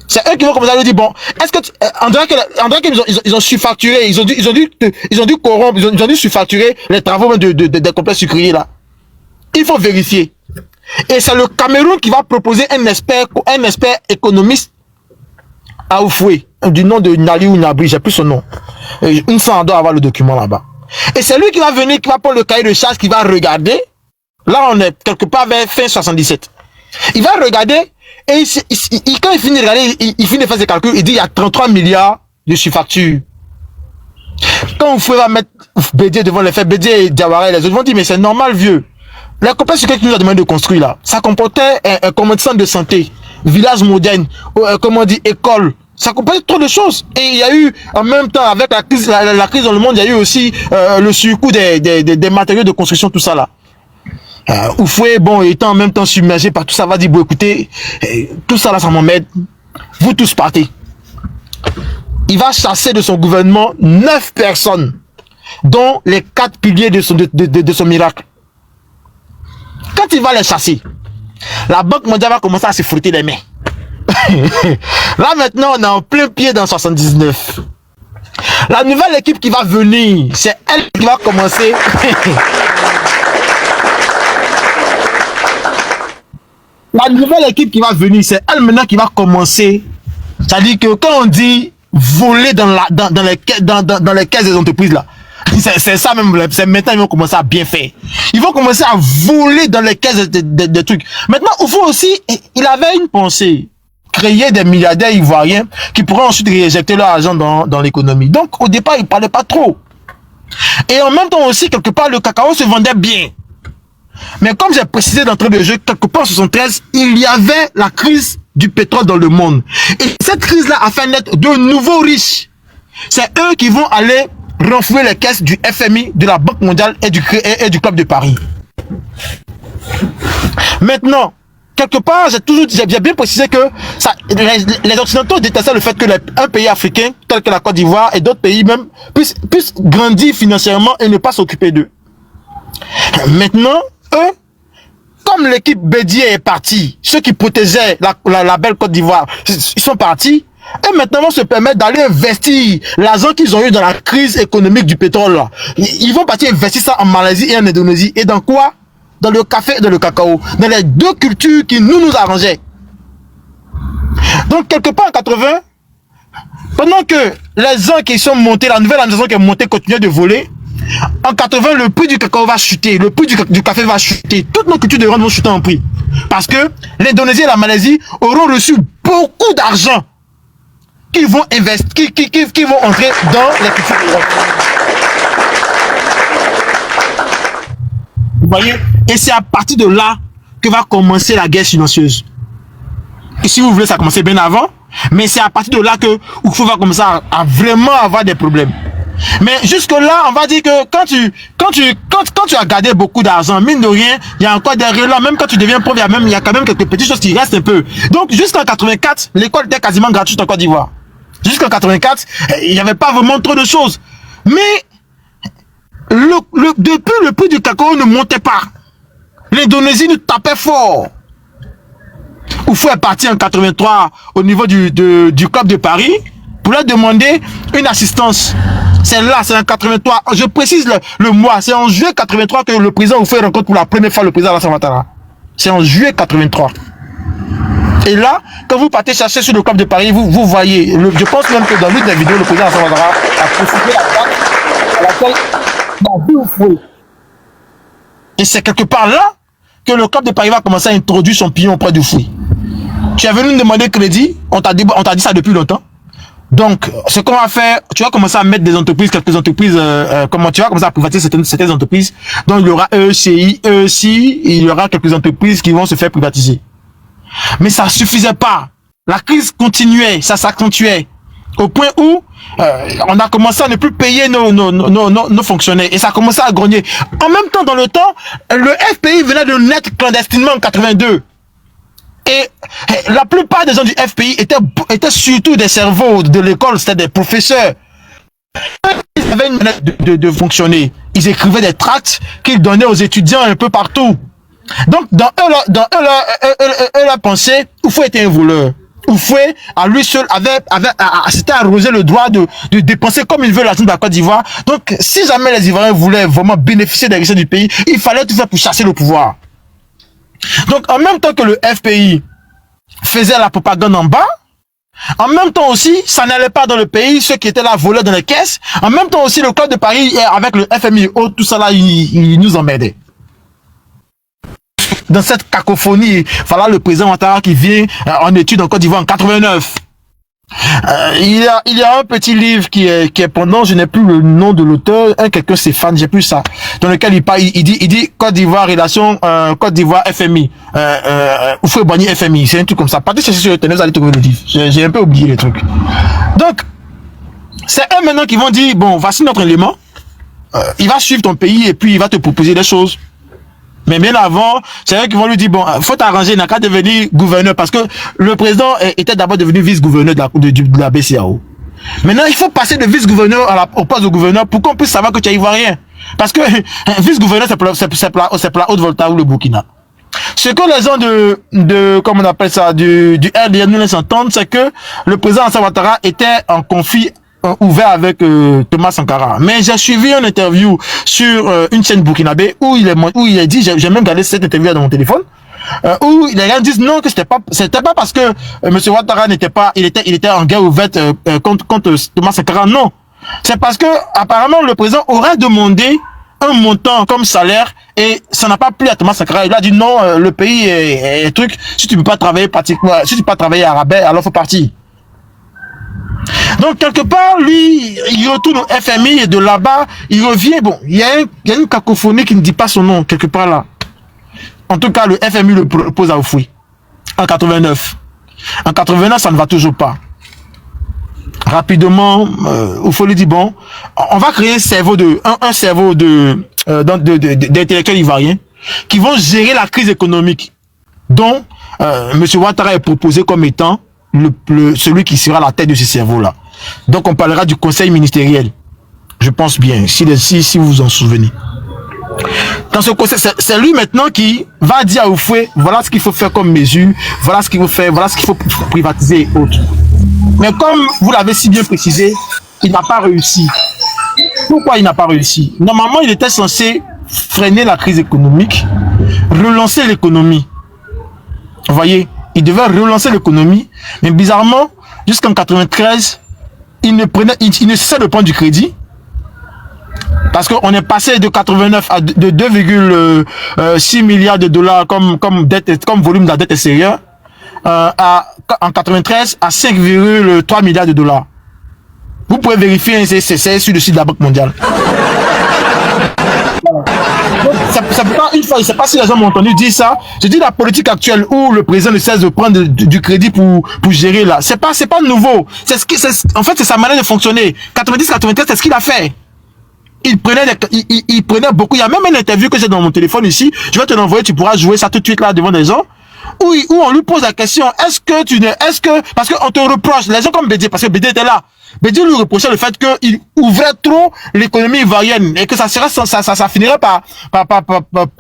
C'est eux qui vont commencer à lui dire, bon, est-ce que on dirait qu'ils ont surfacturé, ils ont dû corrompre, ils ont dû surfacturer les travaux même des complexes sucriers là. Il faut vérifier. Et c'est le Cameroun qui va proposer un expert économiste à Oufoué, du nom de Nali ou Nabri, j'ai plus son nom. Une fois, on doit avoir le document là-bas. Et c'est lui qui va venir, qui va prendre le cahier de charge, qui va regarder. Là, on est quelque part vers fin 77. Il va regarder, et quand il finit de regarder, il finit de faire ses calculs, il dit il y a 33 milliards de surfactures. Quand Oufoué va mettre Bédié devant les faits, Bédié et Diawara, les autres vont dire, mais c'est normal, vieux. La compagnie qui nous a demandé de construire là, ça comportait un centre de santé, village moderne, comment on dit, école. Ça comportait trop de choses. Et il y a eu, en même temps, avec la crise dans le monde, il y a eu aussi le surcoût des matériaux de construction, tout ça là. Oufoué, bon, étant en même temps submergé par tout ça, va dire, bon, écoutez, tout ça là, ça m'emmène. Vous tous partez. Il va chasser de son gouvernement 9 personnes, dont les 4 piliers de son miracle. Quand il va les chasser, la Banque mondiale va commencer à se frotter les mains. Là maintenant, on est en plein pied dans 79. La nouvelle équipe qui va venir, c'est elle qui va commencer. La nouvelle équipe qui va venir, c'est elle maintenant qui va commencer. C'est-à-dire que quand on dit voler dans les caisses des entreprises là, c'est ça même, c'est maintenant ils vont commencer à bien faire. Ils vont commencer à voler dans les caisses des trucs. Maintenant, Oufou aussi, il avait une pensée. Créer des milliardaires ivoiriens qui pourraient ensuite réinjecter leur argent dans l'économie. Donc, au départ, il parlait pas trop. Et en même temps aussi, quelque part, le cacao se vendait bien. Mais comme j'ai précisé d'entrée de jeu, quelque part en 73, il y avait la crise du pétrole dans le monde. Et cette crise-là a fait naître de nouveaux riches. C'est eux qui vont aller renflouer les caisses du FMI, de la Banque mondiale et du Club de Paris. Maintenant, quelque part, j'ai bien précisé que les Occidentaux détestaient le fait que un pays africain, tel que la Côte d'Ivoire et d'autres pays même, puissent grandir financièrement et ne pas s'occuper d'eux. Maintenant, eux, comme l'équipe Bédié est partie, ceux qui protégeaient la belle Côte d'Ivoire, ils sont partis. Et maintenant, vont se permettre d'aller investir l'argent qu'ils ont eu dans la crise économique du pétrole. Là. Ils vont partir investir ça en Malaisie et en Indonésie. Et dans quoi? Dans le café et dans le cacao. Dans les deux cultures qui nous arrangeaient. Donc, quelque part en 80, pendant que les gens qui sont montés, la nouvelle administration qui est montée continuait de voler, en 80, le prix du cacao va chuter, le prix du café va chuter. Toutes nos cultures de rente vont chuter en prix. Parce que l'Indonésie et la Malaisie auront reçu beaucoup d'argent qui vont investir, qui vont entrer dans les cultures de rente. Vous voyez? Et c'est à partir de là que va commencer la guerre silencieuse. Et si vous voulez, ça a commencé bien avant, mais c'est à partir de là que Oufou va commencer à vraiment avoir des problèmes. Mais jusque là, on va dire que quand tu as gardé beaucoup d'argent, mine de rien, il y a encore des relents, même quand tu deviens pauvre, il y a quand même quelques petites choses qui restent un peu. Donc jusqu'en 84, l'école était quasiment gratuite en Côte d'Ivoire. Jusqu'en 84, il n'y avait pas vraiment trop de choses. Mais depuis le prix du cacao ne montait pas. L'Indonésie nous tapait fort. Oufou est parti en 83 au niveau du Club de Paris pour leur demander une assistance. C'est là, c'est en 83. Je précise le mois. C'est en juillet 83 que le président Oufou rencontre pour la première fois le président Alassane Ouattara. C'est en juillet 83. Et là, quand vous partez chercher sur le Club de Paris, vous voyez, je pense même que dans l'une des vidéos, le président Alassane Ouattara a précisé la date à laquelle il a vu Oufou. Et c'est quelque part là que le Club de Paris va commencer à introduire son pion auprès d'Oufou. Tu es venu nous demander crédit, on t'a dit ça depuis longtemps. Donc, ce qu'on va faire, tu vas commencer à mettre des entreprises, quelques entreprises, comment tu vas commencer à privatiser certaines entreprises. Donc, il y aura ECI, il y aura quelques entreprises qui vont se faire privatiser. Mais ça suffisait pas. La crise continuait, ça s'accentuait. Au point où on a commencé à ne plus payer nos fonctionnaires. Et ça a commencé à grogner. En même temps, dans le temps, le FPI venait de naître clandestinement en 82. Et la plupart des gens du FPI étaient surtout des cerveaux de l'école, c'était des professeurs. Ils avaient une manière de fonctionner. Ils écrivaient des tracts qu'ils donnaient aux étudiants un peu partout. Donc, dans eux, la pensée, Oufoué était un voleur. Oufoué, à lui seul, s'était arrosé le droit de dépenser comme il veut l'argent de la Côte d'Ivoire. Donc, si jamais les Ivoiriens voulaient vraiment bénéficier des richesses du pays, il fallait tout faire pour chasser le pouvoir. Donc, en même temps que le FPI faisait la propagande en bas, en même temps aussi, ça n'allait pas dans le pays, ceux qui étaient là volaient dans les caisses. En même temps aussi, le Club de Paris, avec le FMI et autres, tout ça là, il nous emmerdait. Dans cette cacophonie, voilà le président Ouattara qui vient en études en Côte d'Ivoire en 89. Il y a un petit livre qui est pendant, je n'ai plus le nom de l'auteur, quelqu'un Stéphane, j'ai plus ça, dans lequel il dit Côte d'Ivoire, relation Côte d'Ivoire FMI, Oufoué Boigny FMI, c'est un truc comme ça. Partez chercher sur le tennis, vous allez trouver le livre. J'ai un peu oublié les trucs. Donc, c'est eux maintenant qui vont dire, bon, voici notre élément, il va suivre ton pays et puis il va te proposer des choses. Mais bien avant, c'est eux qui vont lui dire, bon, faut t'arranger, il n'a qu'à devenir gouverneur, parce que le président était d'abord devenu vice-gouverneur de la BCAO. Maintenant, il faut passer de vice-gouverneur au poste de gouverneur pour qu'on puisse savoir que tu es ivoirien. Parce que vice-gouverneur, c'est pour la Haute-Volta ou le Burkina. Ce que les gens comment on appelle ça, du RDN nous laissent entendre, c'est que le président Alassane Ouattara était en conflit ouvert avec Thomas Sankara. Mais j'ai suivi une interview sur une chaîne burkinabé où il a dit, j'ai même gardé cette interview dans mon téléphone, où les gens disent non, que c'était pas parce que monsieur Ouattara il était en guerre ouverte contre Thomas Sankara, non. C'est parce que apparemment le président aurait demandé un montant comme salaire et ça n'a pas plu à Thomas Sankara. Il a dit non, le pays est truc, si tu peux pas travailler pratiquement, si tu peux pas travailler à rabais, alors faut partir. Donc, quelque part, lui, il retourne au FMI et de là-bas, il revient. Bon, il y a une cacophonie qui ne dit pas son nom, quelque part là. En tout cas, le FMI le propose à Oufoué. En 89. En 89, ça ne va toujours pas. Rapidement, Oufoué lui dit, bon, on va créer un cerveau d'intellectuels ivoiriens qui vont gérer la crise économique dont M. Ouattara est proposé comme étant celui qui sera à la tête de ce cerveau-là. Donc, on parlera du conseil ministériel. Je pense bien, si vous vous en souvenez. Dans ce conseil, c'est lui maintenant qui va dire à Oufoué, voilà ce qu'il faut faire comme mesure, voilà ce qu'il faut faire, voilà ce qu'il faut privatiser et autres. Mais comme vous l'avez si bien précisé, il n'a pas réussi. Pourquoi il n'a pas réussi? Normalement, il était censé freiner la crise économique, relancer l'économie. Vous voyez, il devait relancer l'économie, mais bizarrement, jusqu'en 93, il ne cessait de prendre du crédit, parce qu'on est passé de 89 à de 2,6 milliards de dollars comme volume de la dette extérieure, en 93 à 5,3 milliards de dollars. Vous pouvez vérifier, c'est sur le site de la Banque mondiale. C'est pourquoi une fois, je ne sais pas si les gens m'ont entendu dire ça, je dis la politique actuelle où le président ne cesse de prendre du crédit pour gérer là. C'est pas nouveau. En fait, c'est sa manière de fonctionner. 90-93, c'est ce qu'il a fait. Il prenait beaucoup. Il y a même une interview que j'ai dans mon téléphone ici. Je vais te l'envoyer, tu pourras jouer ça tout de suite là devant les gens. Où on lui pose la question, parce qu'on te reproche, les gens comme Bédié, parce que Bédié était là. Bédié lui reprochait le fait qu'il ouvrait trop l'économie ivoirienne et que ça finirait par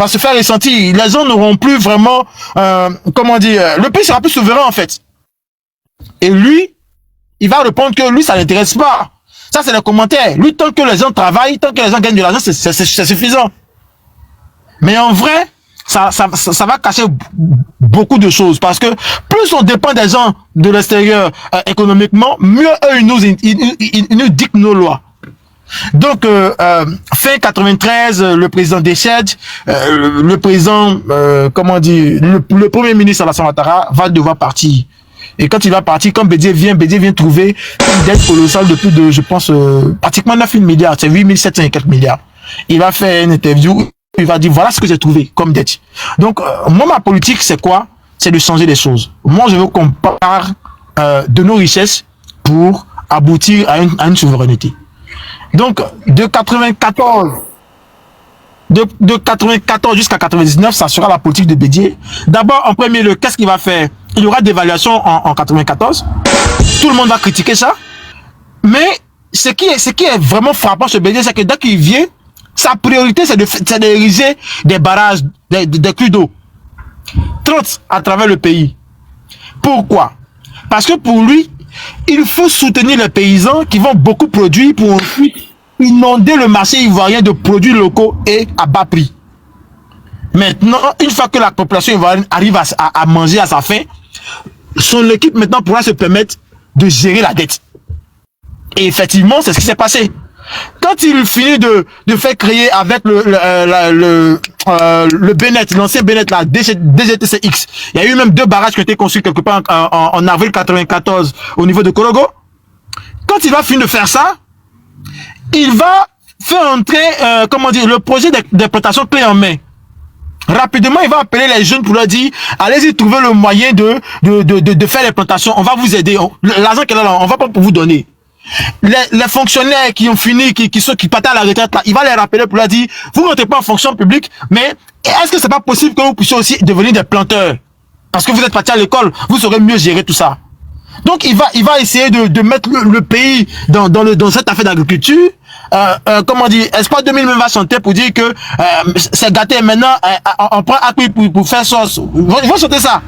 se faire ressentir. Les gens n'auront plus vraiment, le pays sera plus souverain en fait. Et lui, il va répondre que lui, ça l'intéresse pas. Ça, c'est le commentaire. Lui, tant que les gens travaillent, tant que les gens gagnent de l'argent, c'est suffisant. Mais en vrai, ça va cacher beaucoup de choses parce que plus on dépend des gens de l'extérieur économiquement, mieux eux ils nous dictent nos lois. Donc fin 93, le président décède, le président le premier ministre Alassane Ouattara va devoir partir. Et quand il va partir, quand Bédié vient trouver une dette colossale de plus de, je pense, pratiquement 9 000 milliards, c'est 8 700 et quelques milliards. Il va faire une interview. Il va dire, voilà ce que j'ai trouvé comme dette. Donc, moi, ma politique, c'est quoi? C'est de changer les choses. Moi, je veux qu'on parle de nos richesses pour aboutir à une souveraineté. Donc, de 94 jusqu'à 99, ça sera la politique de Bédié. D'abord, en premier lieu, qu'est-ce qu'il va faire? Il y aura des évaluations en 94. Tout le monde va critiquer ça. Mais ce qui est vraiment frappant chez Bédié, c'est que dès qu'il vient, sa priorité, c'est d'ériger des barrages, des crues d'eau. 30 à travers le pays. Pourquoi? Parce que pour lui, il faut soutenir les paysans qui vont beaucoup produire pour ensuite inonder le marché ivoirien de produits locaux et à bas prix. Maintenant, une fois que la population ivoirienne arrive à manger à sa faim, son équipe maintenant pourra se permettre de gérer la dette. Et effectivement, c'est ce qui s'est passé. Quand il finit de faire créer avec le Benet, l'ancien Benet, la DGTCX, il y a eu même 2 barrages qui ont été construits quelque part en avril 94 au niveau de Korogo. Quand il va finir de faire ça, il va faire entrer, comment dire, le projet d'exploitation clé en main. Rapidement, il va appeler les jeunes pour leur dire, allez-y trouver le moyen de faire les plantations. On va vous aider. L'argent qu'elle a là, on va pas vous donner. Les fonctionnaires qui ont fini, qui partent à la retraite là, il va les rappeler pour leur dire, vous ne rentrez pas en fonction publique, mais est-ce que c'est pas possible que vous puissiez aussi devenir des planteurs? Parce que vous êtes partis à l'école, vous saurez mieux gérer tout ça. Donc il va essayer de mettre le pays dans cette affaire d'agriculture. Comment dire, Espoir 2000 va chanter pour dire que c'est gâté. Maintenant on prend appui pour faire sauce. Ils vont chanter ça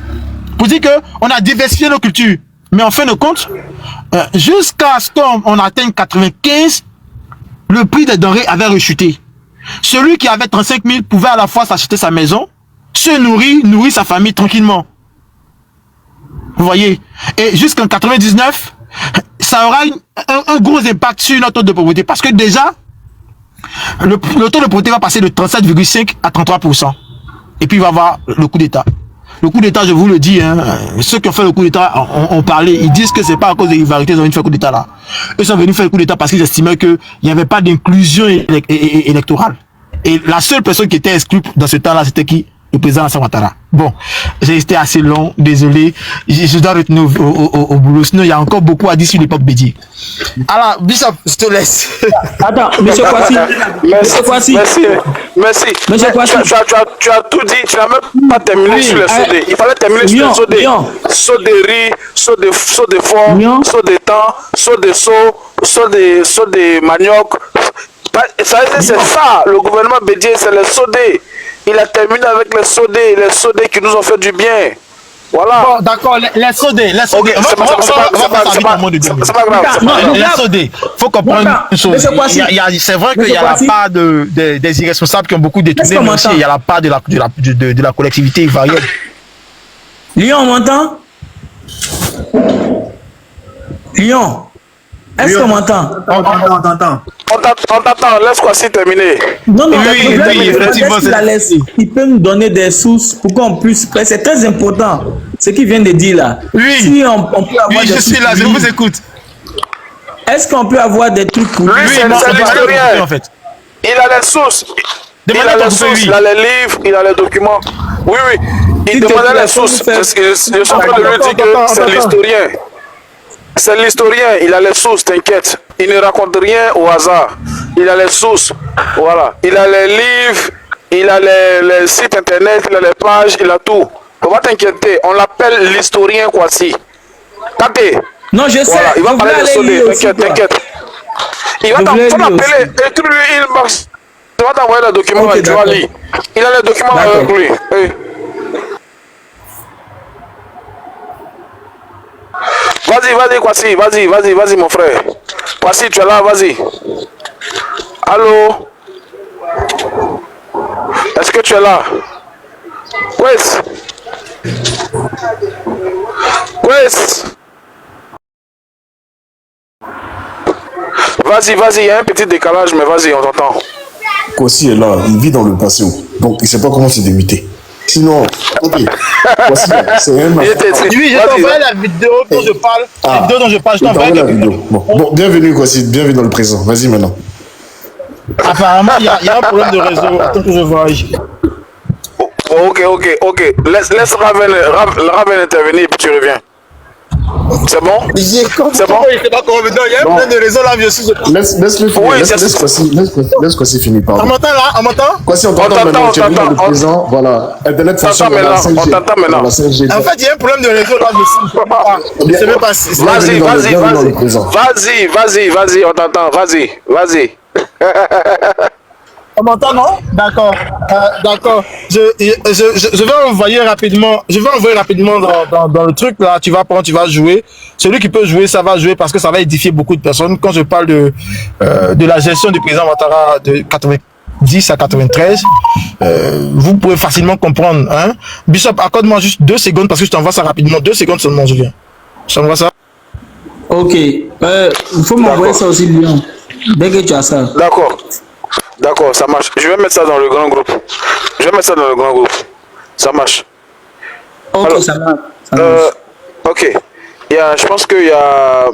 pour dire que on a diversifié nos cultures. Mais en fin de compte, jusqu'à ce qu'on atteigne 95, le prix des denrées avait rechuté. Celui qui avait 35 000 pouvait à la fois s'acheter sa maison, se nourrir sa famille tranquillement. Vous voyez? Et jusqu'en 99, ça aura un gros impact sur notre taux de pauvreté. Parce que déjà, le taux de pauvreté va passer de 37,5 à 33%. Et puis il va y avoir le coup d'État. Le coup d'État, je vous le dis, hein, ceux qui ont fait le coup d'État ont parlé. Ils disent que c'est pas à cause des rivalités qu'ils ont fait le coup d'État là. Ils sont venus faire le coup d'État parce qu'ils estimaient qu'il n'y avait pas d'inclusion électorale. Et la seule personne qui était exclue dans ce temps-là, c'était qui? Le président Alassane Ouattara. Bon, j'ai été assez long, désolé. Je dois retenir au boulot. Sinon, il y a encore beaucoup à dire sur l'époque Bédié. Alors, Bishop, je te laisse. Attends, monsieur Kwasi. Monsieur Kwasi. Merci. Monsieur Kwasi. Tu as tout dit, tu n'as même pas terminé sur les sodés. Il fallait terminer sur les sodés. Saut de riz, saut de fort, saut de temps, saut de saut de manioc. C'est ça, le gouvernement Bédié, c'est les sodés. Il a terminé avec les sodés qui nous ont fait du bien. Voilà. Bon, d'accord, les sodés. Okay, c'est pas grave. Les sodés. Faut comprendre une chose. C'est vrai qu'il y a la part des irresponsables qui ont beaucoup détourné, mais aussi il y a la part de la collectivité ivoirienne. Lyon, on m'entend? Lyon, est-ce qu'on m'entend? On t'entend. On t'attend, laisse Kwasi terminer. Non, oui, effectivement. Il peut nous donner des sources pour qu'on puisse. C'est très important ce qu'il vient de dire là. Oui, si on peut avoir je suis là, je vous écoute. Est-ce qu'on peut avoir des trucs pour lui? C'est l'historien en fait. Il a les sources. Il a les sources, il a les livres, il a les documents. Oui. Il demandait les sources. Je suis en train de lui dire que c'est l'historien. C'est l'historien, il a les sources, t'inquiète. Il ne raconte rien au hasard. Il a les sources, voilà. Il a les livres, il a les sites internet, il a les pages, il a tout. Faut pas t'inquiéter, on l'appelle l'historien Kwasi. Tate. Non, je sais. Voilà, il va parler de Sodé, t'inquiète. Il va l'appeler, et tout lui, il marche. Il va t'envoyer le document, okay, tu vas lire. Il a les documents avec lui. Oui. Vas-y, Kwasi, vas-y, mon frère. Kwasi, tu es là, vas-y. Allô? Est-ce que tu es là? Wes? Vas-y, il y a un petit décalage, mais vas-y, on t'entend. Kwasi est là, il vit dans le passé, donc il ne sait pas comment se démuter. Sinon, ok. Voici, c'est un oui, je t'envoie la vidéo dont je parle. La vidéo dont je parle, je t'envoie la vidéo. Bon, bienvenue, Kwasi, bienvenue dans le présent. Vas-y maintenant. Apparemment, il y a un problème de réseau. Attends que je vois. Ok. Laisse Raven intervenir et puis tu reviens. C'est bon? C'est bon? Il était pas convaincant. Il y a un problème de réseau là, je suis. Laisse-le finir. Oui, Laisse Kwasi finir, On pardon. m'entend là? On m'entend? Kwasi, on t'entend maintenant. Tu es venu dans le présent. Voilà. Internet fonctionne. On t'entend maintenant. En fait, il y a un problème de réseau là, je sais même pas si. Vas-y, on t'entend, vas-y. On m'entend, non? D'accord. D'accord. Je vais envoyer rapidement. Je vais envoyer rapidement dans le truc là. Tu vas prendre, tu vas jouer. Celui qui peut jouer, ça va jouer parce que ça va édifier beaucoup de personnes. Quand je parle de la gestion du président Ouattara de 90 à 93, vous pouvez facilement comprendre. Hein? Bishop, accorde-moi juste 2 secondes parce que je t'envoie ça rapidement. 2 secondes seulement, je viens. Je t'envoie ça. Ok. Il faut m'envoyer ça aussi, Lyon. Dès que tu as ça. D'accord, ça marche. Je vais mettre ça dans le grand groupe. Ça marche. Ok, alors, ça marche. Ok. Je pense qu'il y a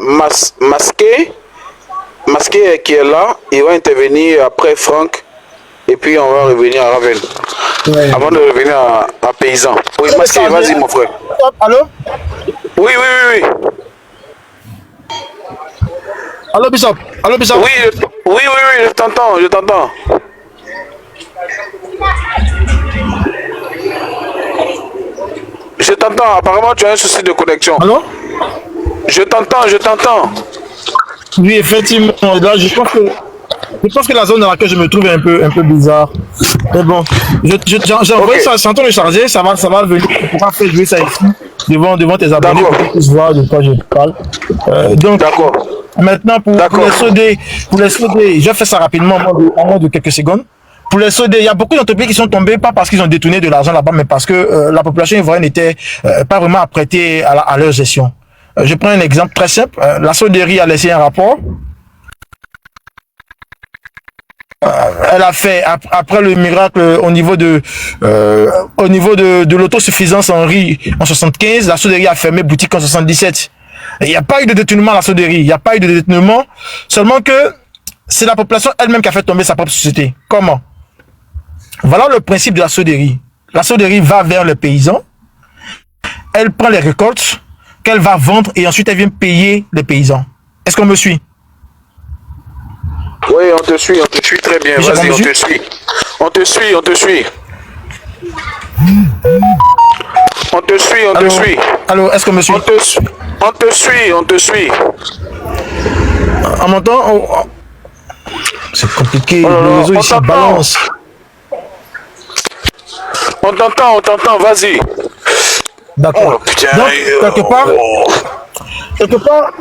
Masqué qui est là. Il va intervenir après Franck. Et puis on va revenir à Ravel. Ouais. Avant de revenir à Paysan. Oui, Masqué, vas-y mon frère. Allô? Oui. Allô, Bishop? Oui, je t'entends. Je t'entends, apparemment tu as un souci de connexion. Allô? Je t'entends. Oui, effectivement, là je pense que la zone dans laquelle je me trouve est un peu bizarre. Mais bon, j'ai envoyé ça, je suis en train de charger, ça va venir. Tu pourras faire jouer ça ici, devant tes abonnés pour qu'ils puissent voir de quoi je parle. Donc, maintenant pour les soder, je fais ça rapidement en moins de quelques secondes. Pour les soder, il y a beaucoup d'entreprises qui sont tombées, pas parce qu'ils ont détourné de l'argent là-bas, mais parce que la population ivoirienne n'était pas vraiment apprêtée à leur gestion. Je prends un exemple très simple. La soderie a laissé un rapport. Elle a fait, après le miracle au niveau de l'autosuffisance en riz en 75, la soderie a fermé boutique en 77. Il n'y a pas eu de détournement à la soderie. Il n'y a pas eu de détournement. Seulement que c'est la population elle-même qui a fait tomber sa propre société. Comment? Voilà le principe de la soderie. La soderie va vers le paysan. Elle prend les récoltes qu'elle va vendre et ensuite elle vient payer les paysans. Est-ce qu'on me suit? Oui, on te suit très bien. Vas-y, on te suit. Allô, est-ce qu'on me suit? On te suit. On m'entend? C'est compliqué, le réseau ici balance. On t'entend, vas-y. D'accord. Oh, putain, donc, quelque part,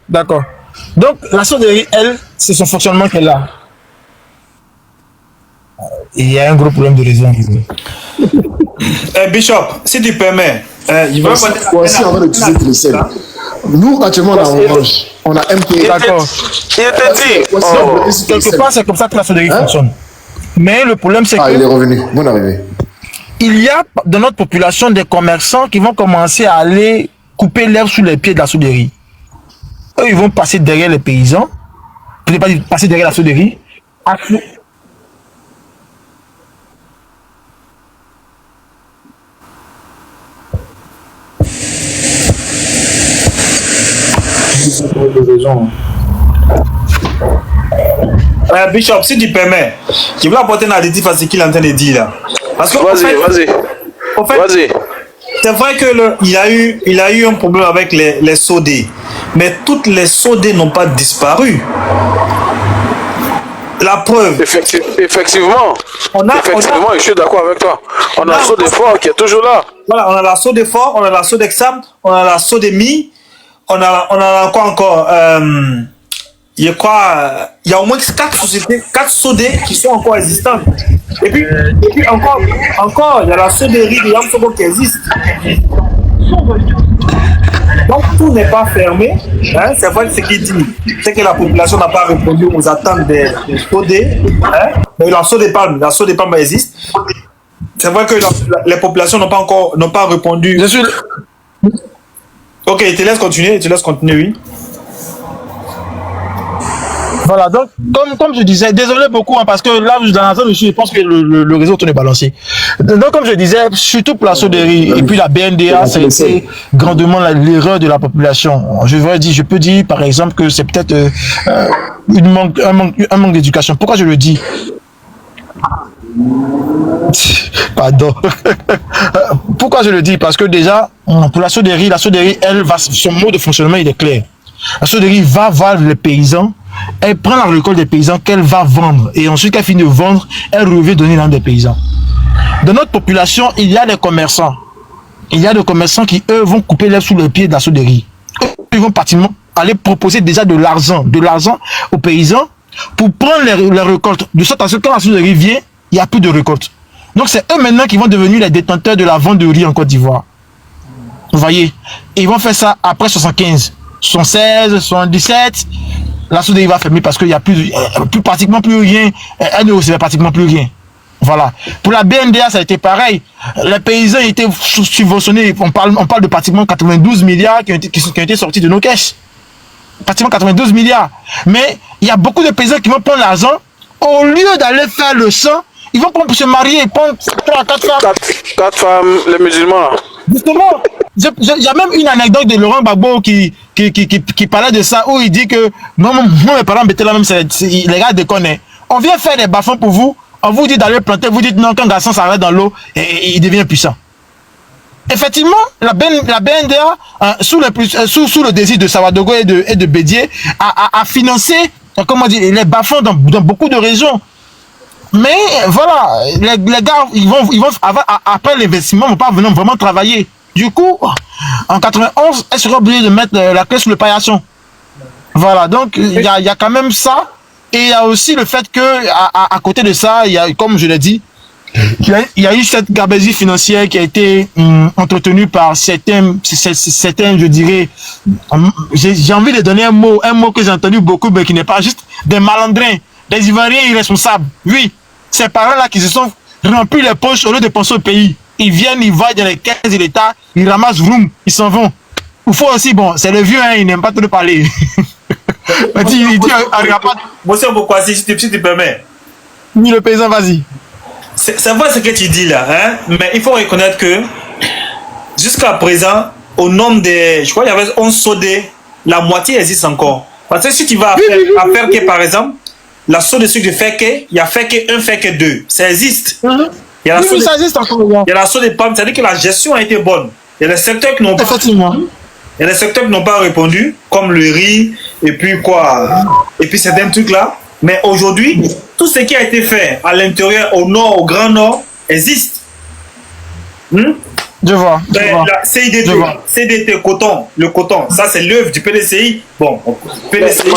d'accord. Donc, la soderie, elle, c'est son fonctionnement qu'elle a. Il y a un gros problème de réseau. Bishop, si tu permets, il va Voici avant d'utiliser Télécell. Nous, actuellement, on a Orange. On a MP. D'accord. Il était dit. Donc, quelque part, c'est comme ça que la soderie fonctionne. Mais le problème, c'est que... il est revenu. Bonne arrivée. Il y a dans notre population des commerçants qui vont commencer à aller couper l'herbe sous les pieds de la soderie. Eux, ils vont passer derrière les paysans. Je ne vais pas dire passer derrière la soderie. Bishop, si tu permets, je veux apporter un additif à ce qu'il est en train de dire là. Parce que vas-y. C'est vrai qu'il a eu un problème avec les sodés, mais toutes les sodés n'ont pas disparu. La preuve. Effectivement. Je suis d'accord avec toi. On a Sodefort qui est toujours là. Voilà, on a la Sodefort, on a la Sodexam, on a la Sodemi, on a quoi encore? Je crois, il y a au moins 4 sociétés, 4 sodés qui sont encore existantes. Et puis encore, il y a la soderie de Yamsogo qui existe. Donc tout n'est pas fermé. Hein, c'est vrai ce qu'il dit. C'est que la population n'a pas répondu aux attentes des sodés. Hein, mais la sodépalme existe. C'est vrai que les populations n'ont pas répondu. Ok, je te laisse continuer, oui. Voilà, donc, comme je disais, désolé beaucoup, hein, parce que là, dans la zone, je pense que le réseau tourne balancé. Donc, comme je disais, surtout pour la Soderie et puis la BNDA, ça a été grandement l'erreur de la population. Je peux dire, par exemple, que c'est peut-être un manque d'éducation. Pourquoi je le dis? Pardon. Pourquoi je le dis? Parce que déjà, pour la Soderie, elle va, son mode de fonctionnement, il est clair. La Soderie va voir les paysans, elle prend la récolte des paysans qu'elle va vendre. Et ensuite, qu'elle finit de vendre, elle revient donner l'âme des paysans. Dans notre population, il y a des commerçants. Il y a des commerçants qui, eux, vont couper l'herbe sous les pieds de la Soderie. Ils vont pratiquement aller proposer déjà de l'argent aux paysans pour prendre les récoltes. De sorte à ce que quand la Soderie vient, il n'y a plus de récolte. Donc, c'est eux maintenant qui vont devenir les détenteurs de la vente de riz en Côte d'Ivoire. Vous voyez? Et ils vont faire ça après 75. 76, 77, la Soderie va fermer parce qu'il n'y a pratiquement plus rien. Elle ne recevait pratiquement plus rien. Voilà. Pour la BNDA, ça a été pareil. Les paysans étaient subventionnés. On parle de pratiquement 92 milliards qui ont été sortis de nos caisses. Pratiquement 92 milliards. Mais il y a beaucoup de paysans qui vont prendre l'argent. Au lieu d'aller faire le sang, ils vont se marier et prendre 3 à 4 femmes. 4 femmes, les musulmans là. Justement, il y a même une anecdote de Laurent Gbagbo qui parlait de ça, où il dit que moi mes parents mettaient là même, les gars déconnent. On vient faire des bas-fonds pour vous, on vous dit d'aller planter, vous dites non, quand un garçon s'arrête dans l'eau, et il devient puissant. Effectivement, la BNDA, sous le désir de Sawadogo et de Bédier, a financé, comment dire, les bas-fonds dans beaucoup de régions. Mais voilà, les gars, ils vont après l'investissement, ils ne vont pas vraiment travailler. Du coup, en 91, elle sera obligée de mettre la clé sous le paillasson. Voilà, donc il y a quand même ça. Et il y a aussi le fait que à côté de ça, il y a, comme je l'ai dit, il y a eu cette gabegie financière qui a été entretenue par certains, je dirais, j'ai envie de donner un mot que j'ai entendu beaucoup, mais qui n'est pas juste des malandrins, des Ivoiriens irresponsables. Oui, ces parents-là qui se sont remplis les poches au lieu de penser au pays. Ils viennent, ils vont dans les caisses de l'État, ils ramassent vroom, ils s'en vont. Il faut aussi, bon, c'est le vieux, hein, il n'aime pas trop parler. Il dit, Monsieur Bokwasi, si tu permets. Ni le paysan, vas-y. C'est vrai ce que tu dis là, hein? Mais il faut reconnaître que jusqu'à présent, au nombre de, je crois qu'il y avait 11 sodés, la moitié existe encore. Parce que si tu vas à Ferke, par exemple, la sauce de sucre de Ferke, il y a Ferke 1, Ferke 2. Ça existe. Il y a la sauce ça existe encore. Il y a la sauce de pommes, c'est-à-dire que la gestion a été bonne. Il y a des secteurs qui n'ont pas. Effectivement. Il y a des secteurs qui n'ont pas répondu, comme le riz, et puis quoi, et puis certains trucs là. Mais aujourd'hui, tout ce qui a été fait à l'intérieur, au nord, au grand nord, existe. Je vois. La CDT coton, le coton, ça c'est l'œuvre du PDCI. Bon, PDCI.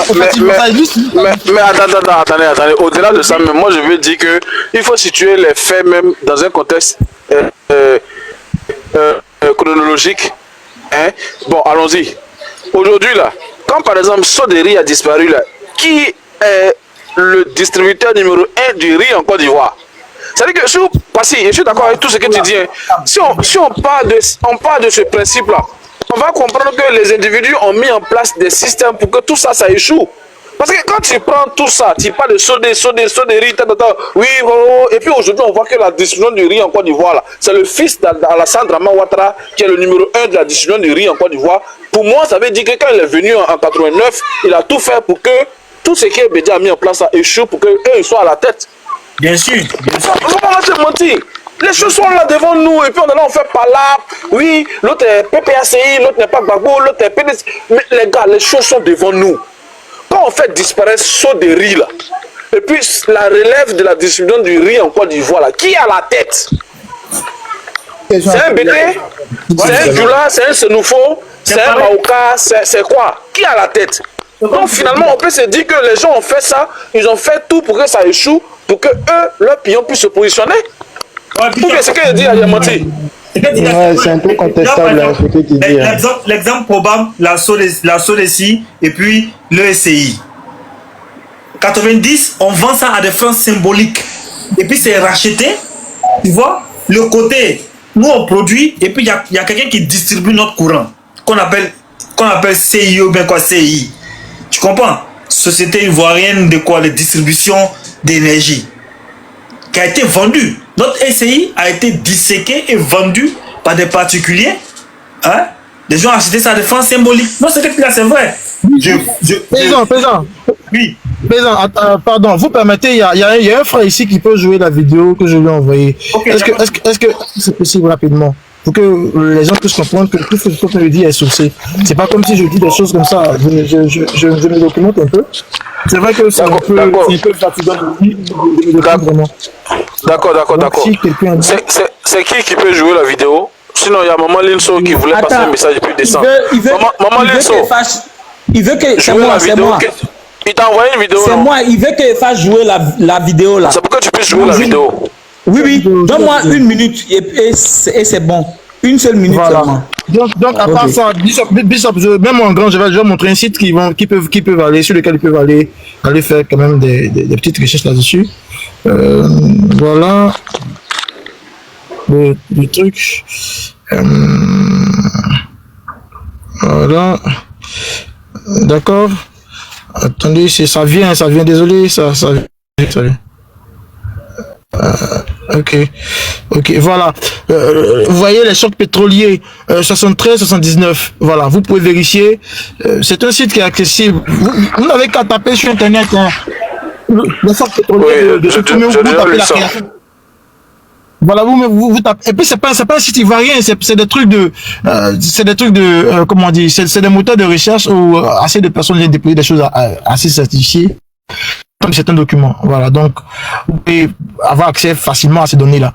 Mais attendez. Au-delà de ça, mais moi je veux dire que il faut situer les faits même dans un contexte chronologique. Hein? Bon, allons-y. Aujourd'hui là, quand par exemple Soderie a disparu là, qui est le distributeur numéro 1 du riz en Côte d'Ivoire? C'est-à-dire que je suis d'accord avec tout ce que tu dis. Hein. Si on part de ce principe-là, on va comprendre que les individus ont mis en place des systèmes pour que tout ça, ça échoue. Parce que quand tu prends tout ça, tu parles de Soderie, oui, et puis aujourd'hui, on voit que la distribution du riz en Côte d'Ivoire, c'est le fils d'Alassane Draman Ouattara qui est le numéro 1 de la distribution du riz en Côte d'Ivoire. Pour moi, ça veut dire que quand il est venu en 89, il a tout fait pour que tout ce qui est Bédia a mis en place, ça échoue pour qu'eux, ils soient à la tête. Bien sûr. On va se mentir. Les choses sont là devant nous et puis on est là, on fait pas là. Oui, l'autre est PPACI, l'autre n'est pas Gbagbo, l'autre est PDC. Mais les gars, les choses sont devant nous. Quand on fait disparaître Soderie là, et puis la relève de la distribution du riz en Côte d'Ivoire là, qui est à la tête? C'est un BT, c'est un Djoula, c'est un Senoufo, c'est un Maouka, c'est quoi? Qui est à la tête? Donc finalement, on peut se dire que les gens ont fait ça, ils ont fait tout pour que ça échoue, pour que eux, leur pion puisse se positionner. Ou bien ce que je dis à Diamanti. C'est un peu contestable ce que tu dis. L'exemple probable, la SODECI et puis le SCI. 90, on vend ça à des francs symboliques. Et puis c'est racheté. Tu vois, le côté, nous on produit et puis il y a quelqu'un qui distribue notre courant, qu'on appelle CI ou bien quoi CI. Tu comprends? société ivoirienne de quoi? De distribution d'énergie qui a été vendue. Notre SCI a été disséqué et vendu par des particuliers. Des gens ont acheté ça de fins symboliques. Non, c'est que là, c'est vrai. Président. Oui. Président, pardon, vous permettez, il y a un frère ici qui peut jouer la vidéo que je lui ai envoyée. Okay, Est-ce que c'est possible rapidement? Pour que les gens puissent comprendre que tout ce que je dis est sourcé. C'est pas comme si je dis des choses comme ça. Je me documente un peu. C'est vrai que c'est un peu fatigant de vraiment. D'accord. Si quelqu'un dit... C'est qui peut jouer la vidéo? Sinon, il y a Maman Linso qui voulait passer un message depuis décembre. Maman Linso, il veut que c'est moi. il t'a envoyé une vidéo. C'est moi, il veut que fasse jouer la vidéo là. C'est pour que tu puisses jouer la vidéo. Oui, donne-moi 1 minute et c'est bon. 1 seule minute seulement. Donc à part ça, Bishop, même en grand, je vais montrer un site qui peuvent aller, sur lequel ils peuvent aller faire quand même des petites recherches là-dessus. Voilà le truc. Voilà. D'accord. Attendez, ça vient, désolé, ça vient. Ok, voilà. Vous voyez les chocs pétroliers 73-79. Voilà, vous pouvez vérifier. C'est un site qui est accessible. Vous n'avez qu'à taper sur internet les chocs pétroliers de ce vous tapez la création. Voilà, vous tapez. Et puis c'est pas un site ivoirien, c'est des trucs de comment on dit, c'est des moteurs de recherche où assez de personnes viennent déployer des choses assez certifiées comme certains documents. Voilà, donc vous pouvez avoir accès facilement à ces données-là.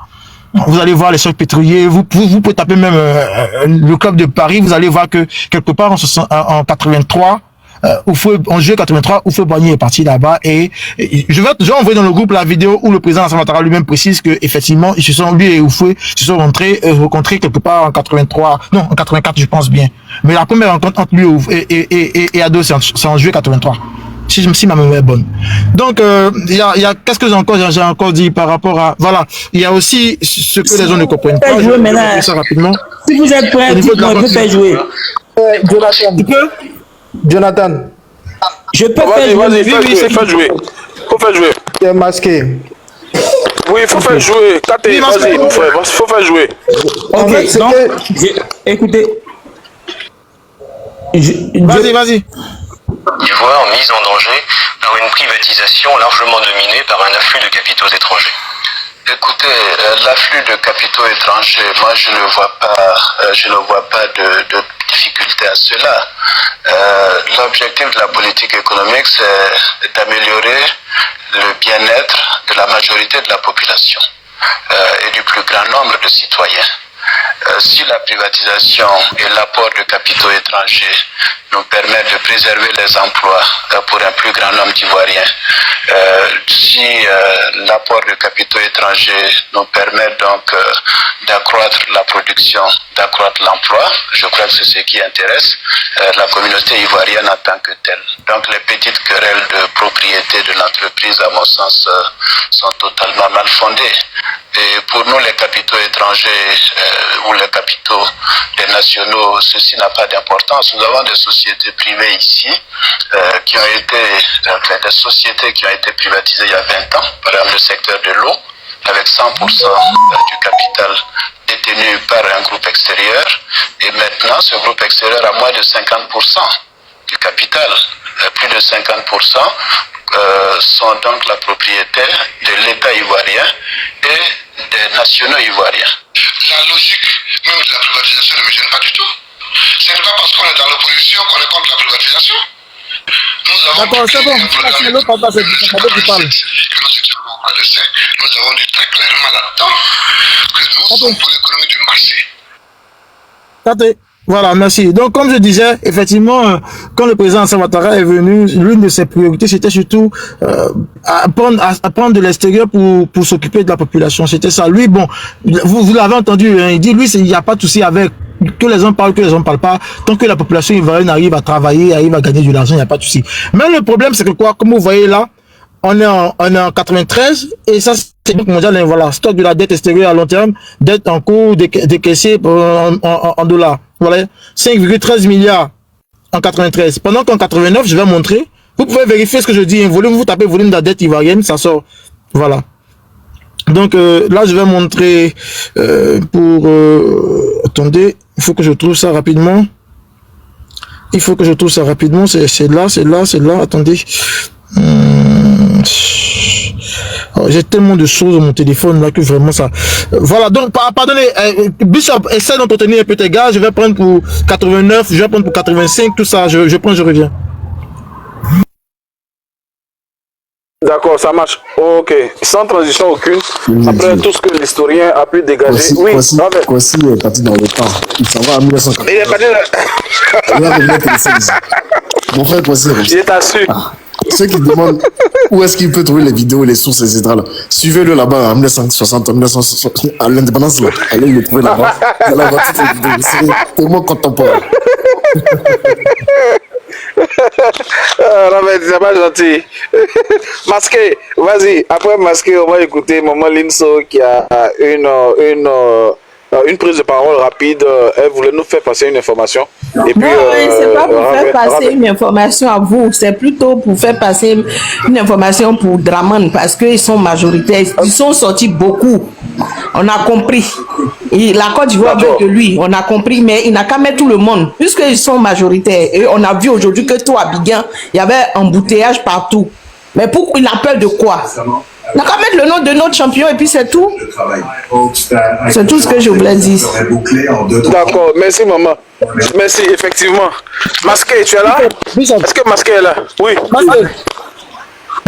Vous allez voir les chocs pétroliers, vous pouvez taper même le club de Paris, vous allez voir que quelque part en 83, en juillet 83, Oufoué-Boigny est parti là-bas et je vais envoyer dans le groupe la vidéo où le président Alassane Ouattara lui-même précise que effectivement lui et Oufoué se sont rencontrés quelque part en 84 je pense bien. Mais la première rencontre entre lui et Ado c'est en juillet 83. Si ma mémoire est bonne. Donc il y a qu'est-ce que j'ai encore dit par rapport à voilà, il y a aussi ce que les gens ne comprennent pas. Je vais faire ça rapidement. Si vous êtes prêts, dites-moi, je peux faire jouer. Jonathan, tu peux? Jonathan. Je peux faire jouer. Vas-y, fais jouer. Faut faire jouer. Tu es masqué. Oui, il faut faire jouer. Vas-y, mon frère, il faut faire jouer. Ok, donc, écoutez. Vas-y. Ivoire mise en danger par une privatisation largement dominée par un afflux de capitaux étrangers. Écoutez, l'afflux de capitaux étrangers, moi je ne vois pas de difficulté à cela. L'objectif de la politique économique, c'est d'améliorer le bien-être de la majorité de la population et du plus grand nombre de citoyens. Si la privatisation et l'apport de capitaux étrangers nous permettent de préserver les emplois pour un plus grand nombre d'Ivoiriens, si l'apport de capitaux étrangers nous permet donc d'accroître la production, d'accroître l'emploi, je crois que c'est ce qui intéresse la communauté ivoirienne en tant que telle. Donc les petites querelles de propriété de l'entreprise, à mon sens, sont totalement mal fondées. Et pour nous, les capitaux étrangers ou les capitaux des nationaux, ceci n'a pas d'importance. Nous avons des sociétés privées ici qui ont été, des sociétés qui ont été privatisées il y a 20 ans, par exemple le secteur de l'eau, avec 100% du capital détenu par un groupe extérieur. Et maintenant, ce groupe extérieur a moins de 50% du capital. Plus de 50% sont donc la propriété de l'État ivoirien et des nationaux ivoiriens. La logique même de la privatisation ne me gêne pas du tout. Ce n'est pas parce qu'on est dans l'opposition qu'on est contre la privatisation. Nous avons dit très clairement là-dedans que nous sommes pour l'économie du marché. Voilà, merci. Donc, comme je disais, effectivement, quand le président Alassane Ouattara est venu, l'une de ses priorités, c'était surtout apprendre de l'extérieur pour s'occuper de la population. C'était ça. Lui, bon, vous l'avez entendu, hein, il dit, lui, il n'y a pas de souci avec que les gens parlent, que les gens ne parlent pas. Tant que la population ivoirienne arrive à travailler, arrive à gagner de l'argent, il n'y a pas de souci. Mais le problème, c'est que quoi, comme vous voyez là, on est en 93 et ça c'est le Banque mondiale, voilà, stock de la dette extérieure à long terme, dette en cours décaissée en dollars. Voilà, 5,13 milliards en 93. Pendant qu'en 89, je vais montrer, Vous pouvez vérifier ce que je dis. Un volume, vous tapez volume de la dette ivoirienne, ça sort. Voilà. Donc là, je vais montrer attendez, il faut que je trouve ça rapidement. C'est là. Attendez. Oh, j'ai tellement de choses sur mon téléphone là que vraiment ça. Voilà, donc pardonnez, Bishop, essaie d'entretenir un peu tes gars. Je vais prendre pour 89, je vais prendre pour 85, tout ça. Je prends, je reviens. D'accord, ça marche. Ok, sans transition aucune. Après tout ce que l'historien a pu dégager. Kwasi est parti dans le temps. Il s'en va en 1940. Il est parti Mon frère Kwasi est comme ça. Je t'assure. Ceux qui demandent où est-ce qu'il peut trouver les vidéos, les sources, etc. Là. Suivez-le là-bas en 1960, en 1960, à l'indépendance, là. Allez le trouver là-bas. Vous allez voir toutes les vidéos. C'est tellement contemporain. C'est pas gentil. Masqué, vas-y. Après Masqué, on va écouter Maman Linso qui a une prise de parole rapide. Elle voulait nous faire passer une information. Et puis, c'est pas pour faire passer une information à vous, c'est plutôt pour faire passer une information pour Draman parce qu'ils sont majoritaires. Ils sont sortis beaucoup. On a compris. Et la Côte d'Ivoire veut de lui, on a compris, mais il n'a qu'à mettre tout le monde, puisqu'ils sont majoritaires. Et on a vu aujourd'hui que toi, Abidjan, il y avait un embouteillage partout. Mais pourquoi il a peur de quoi? Il n'a qu'à mettre le nom de notre champion et puis c'est tout. C'est tout ce que je voulais dire. D'accord, merci maman. Merci, effectivement. Masqué, tu es là? Est-ce que Masqué est là? Oui.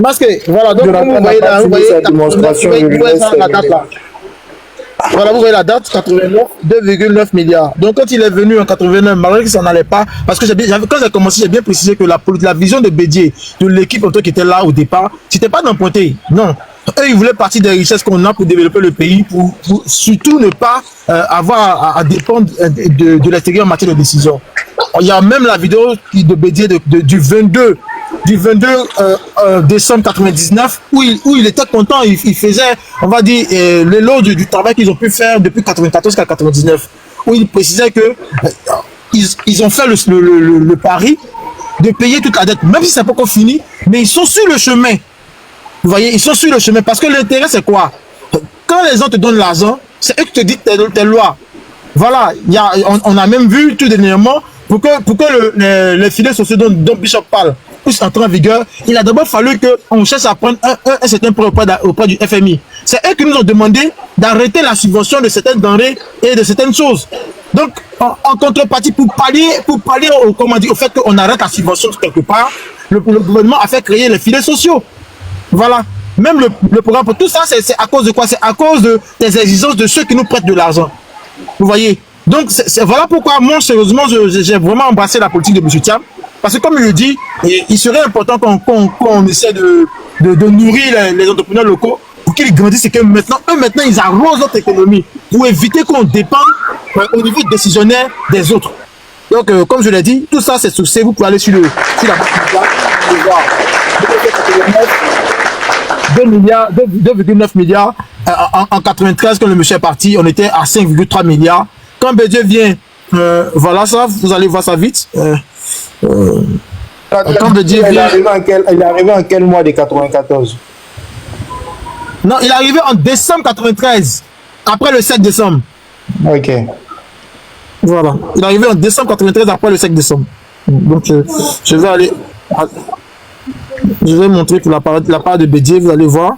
Masqué, voilà, donc vous voyez la démonstration, la date là. Voilà, vous voyez la date, 89, 2,9 milliards. Donc quand il est venu en 89, malgré qu'il s'en allait pas, parce que quand j'ai commencé, j'ai bien précisé que la vision de Bédié, de l'équipe qui était là au départ, c'était pas d'emprunter, non. Eux, ils voulaient partir des richesses qu'on a pour développer le pays, pour surtout ne pas avoir à dépendre de l'extérieur en matière de décision. Il y a même la vidéo de Bédié du 22 décembre 99 où il était content, il faisait, on va dire, l'éloge du travail qu'ils ont pu faire depuis 94 jusqu'à 99, où il précisait que ils ont fait le pari de payer toute la dette, même si c'est pas encore fini, mais ils sont sur le chemin. Vous voyez, ils sont sur le chemin parce que l'intérêt c'est quoi? Quand les gens te donnent l'argent, c'est eux qui te disent tes lois. Voilà, on a même vu tout dernièrement pour que les filets sociaux dont Bishop parle puissent entrer en vigueur, il a d'abord fallu qu'on cherche à prendre un certain prêt auprès du FMI. C'est eux qui nous ont demandé d'arrêter la subvention de certaines denrées et de certaines choses. Donc, en contrepartie, pour pallier au fait qu'on arrête la subvention quelque part, le gouvernement a fait créer les filets sociaux. Voilà. Même le programme, pour tout ça, c'est à cause de quoi? C'est à cause des exigences de ceux qui nous prêtent de l'argent. Vous voyez? Donc, voilà pourquoi, moi, sérieusement, j'ai vraiment embrassé la politique de M. Thiam. Parce que, comme il le dit, il serait important qu'on essaie de nourrir les entrepreneurs locaux pour qu'ils grandissent et que maintenant, ils arrosent notre économie pour éviter qu'on dépende au niveau décisionnaire des autres. Donc, comme je l'ai dit, tout ça, c'est succès. Vous pouvez aller sur la page pour voir. 2,9 milliards. En 93, quand le monsieur est parti, on était à 5,3 milliards. Quand Bédié vient, voilà ça, vous allez voir ça vite. Quand Bédié vient, il est arrivé en quel mois de 94? Non, il est arrivé en décembre 93, après le 7 décembre. Ok. Voilà, il est arrivé en décembre 93, après le 7 décembre. Donc, je vais aller... Je vais montrer pour la part de Bédié, vous allez voir.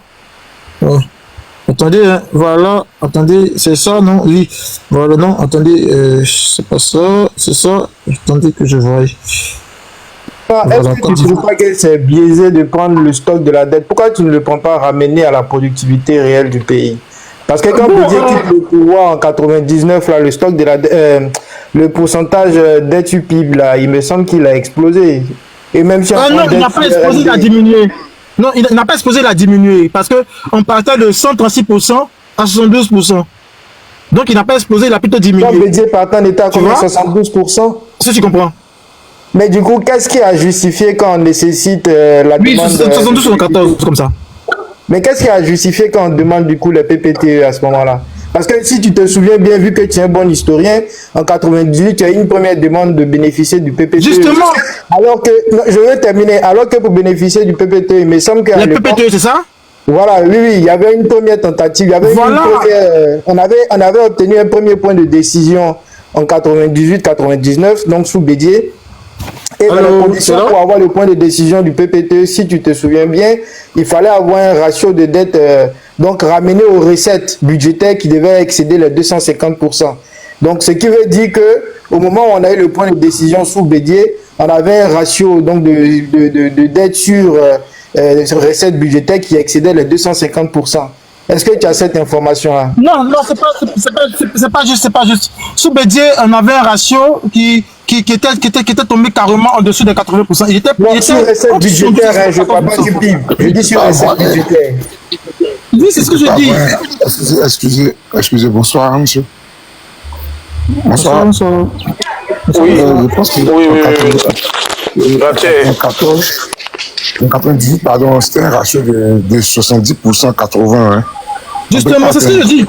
Attendez, hein, voilà, attendez, c'est ça, non? Oui, voilà, non, attendez, c'est pas ça, c'est ça, attendez que je vois. Est-ce que tu ne trouves pas que c'est biaisé de prendre le stock de la dette? Pourquoi tu ne le prends pas ramener à la productivité réelle du pays? Parce que quand Bédié quitte le pouvoir en 99, là, le stock de la le pourcentage dette du PIB, là, il me semble qu'il a explosé. Et même si non, il n'a pas explosé, il a diminué. Non, il n'a pas explosé, il a diminué. Parce qu'on partait de 136% à 72%. Donc, il n'a pas explosé, il a plutôt diminué. Quand Bédié partant était à combien? 72%? Si tu comprends. Mais du coup, qu'est-ce qui a justifié quand on nécessite la demande... Oui, 72 ou 14, comme ça. Mais qu'est-ce qui a justifié quand on demande du coup le PPTE à ce moment-là? Parce que si tu te souviens bien, vu que tu es un bon historien, en 98, tu as eu une première demande de bénéficier du PPTE. Justement. Alors que, non, je vais terminer, alors que pour bénéficier du PPTE, il me semble qu'à l'époque... Le PPTE, c'est ça? Voilà, oui, il y avait une première tentative, il y avait on avait obtenu un premier point de décision en 98-99, donc sous Bédier. Et dans les conditions pour avoir le point de décision du PPTE, si tu te souviens bien, il fallait avoir un ratio de dette donc ramené aux recettes budgétaires qui devait excéder les 250%. Donc ce qui veut dire que au moment où on a eu le point de décision sous Bédier, on avait un ratio donc de dette sur recettes budgétaires qui excédait les 250%. Est-ce que tu as cette information-là? Non, c'est pas juste. Sous Bédier, on avait un ratio qui était tombé carrément en dessous des 80%. Il était sur recettes budgétaires, je ne parle pas du PIB. Je dis sur recettes budgétaires. Oui, c'est ce que je dis. Excusez, bonsoir, monsieur. Bonsoir. Oui, je pense que en 98, pardon, c'était un ratio de 70%, 80%. Hein. Justement, c'est ce que je dis.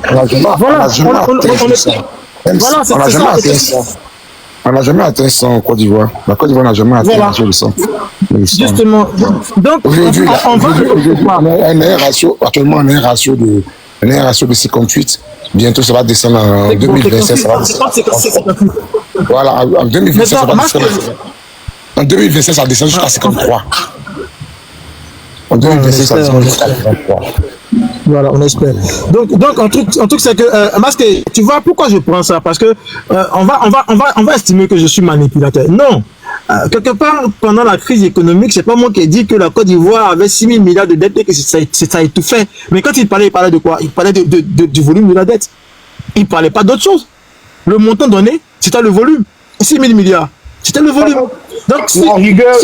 On n'a jamais atteint ça en Côte d'Ivoire. La Côte d'Ivoire n'a jamais atteint un ratio de 100. Justement. Donc, aujourd'hui, on a un ratio, actuellement, on a un ratio de 58. Bientôt, ça va descendre en 2027. Ça va descendre. Voilà, en 2027, ça va descendre. En 2027, ça descend jusqu'à 53. En 2027, ça descend jusqu'à 53. Voilà, on espère. Donc un truc c'est que Masque, tu vois pourquoi je prends ça? Parce que on va estimer que je suis manipulateur. Non. Quelque part, pendant la crise économique, c'est pas moi qui ai dit que la Côte d'Ivoire avait 6 000 milliards de dettes et que ça a étouffé. Mais quand il parlait de quoi? Il parlait du volume de la dette. Il parlait pas d'autre chose. Le montant donné, c'était le volume. 6 000 milliards. C'était le volume. Donc, en rigueur,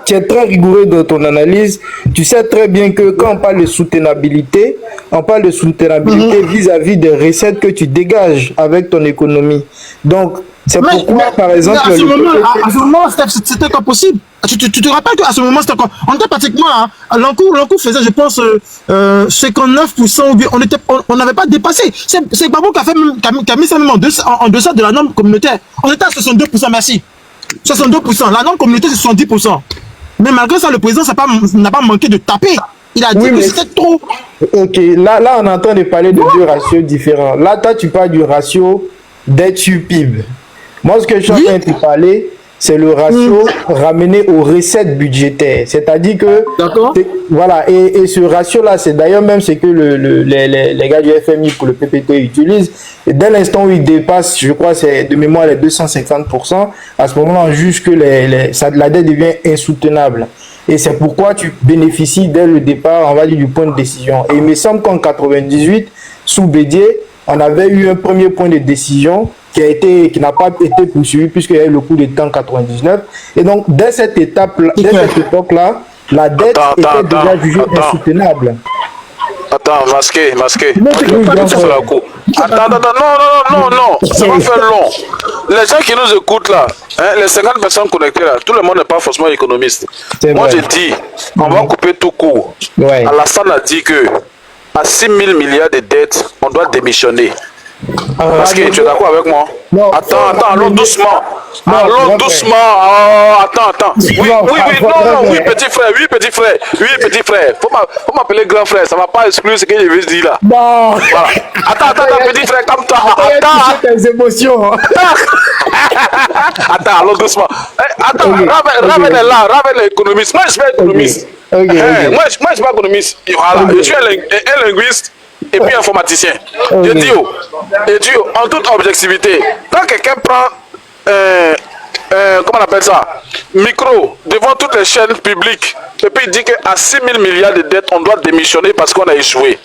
tu es très rigoureux dans ton analyse. Tu sais très bien que quand on parle de soutenabilité, on parle de soutenabilité vis-à-vis des recettes que tu dégages avec ton économie. Donc, c'est pourquoi, par exemple... À ce moment, c'était pas possible. Tu te rappelles qu'à ce moment, c'était quoi? On était pratiquement... L'encours faisait, je pense, 59%, ou bien on n'avait pas dépassé. C'est Gbagbo qui a mis ça même en deçà de la norme communautaire. On était à 62%, merci. 62%. La norme communautaire, c'est 70%. Mais malgré ça, le président n'a pas manqué de taper. Il a dit que c'était trop. Ok, là, on est en train de parler de deux ratios différents. Là, toi, tu parles du ratio dette sur PIB. Moi, ce que je suis en train de te parler, c'est le ratio ramené aux recettes budgétaires. C'est-à-dire que... D'accord. Voilà, et ce ratio-là, c'est d'ailleurs même ce que les gars du FMI pour le PPT utilisent. Et dès l'instant où il dépasse, je crois, c'est de mémoire les 250%, à ce moment-là, on juge que la dette devient insoutenable. Et c'est pourquoi tu bénéficies dès le départ, on va dire, du point de décision. Et il me semble qu'en 98, sous Bédier, on avait eu un premier point de décision qui n'a pas été poursuivi puisqu'il y a eu le coup d'État en 99. Et donc, dès cette étape-là, époque-là, la dette était déjà jugée insoutenable. Attends, masqué. Attends, non, ça va faire long. Les gens qui nous écoutent là, les 50 personnes connectées là, tout le monde n'est pas forcément économiste. Moi, je dis, on va couper tout court. Alassane a dit que à 6 000 milliards de dettes, on doit démissionner. Parce que tu es d'accord avec moi? Non, attends, allons doucement. Allons doucement. Attends. Oui, petit frère. Faut m'appeler grand frère. Ça va pas exclure ce que je veux dire là. Non. Voilà. Attends, petit frère, comme toi. Attends. Tes émotions. Attends, allons doucement. Attends, Raven est là. Raven est économiste. Moi, je suis économiste. Moi, je suis pas économiste. Voilà. Je suis un linguiste. Et puis informaticien. Je dis, en toute objectivité, quand quelqu'un prend, comment on appelle ça, micro devant toutes les chaînes publiques, et puis il dit qu'à 6 000 milliards de dettes, on doit démissionner parce qu'on a échoué.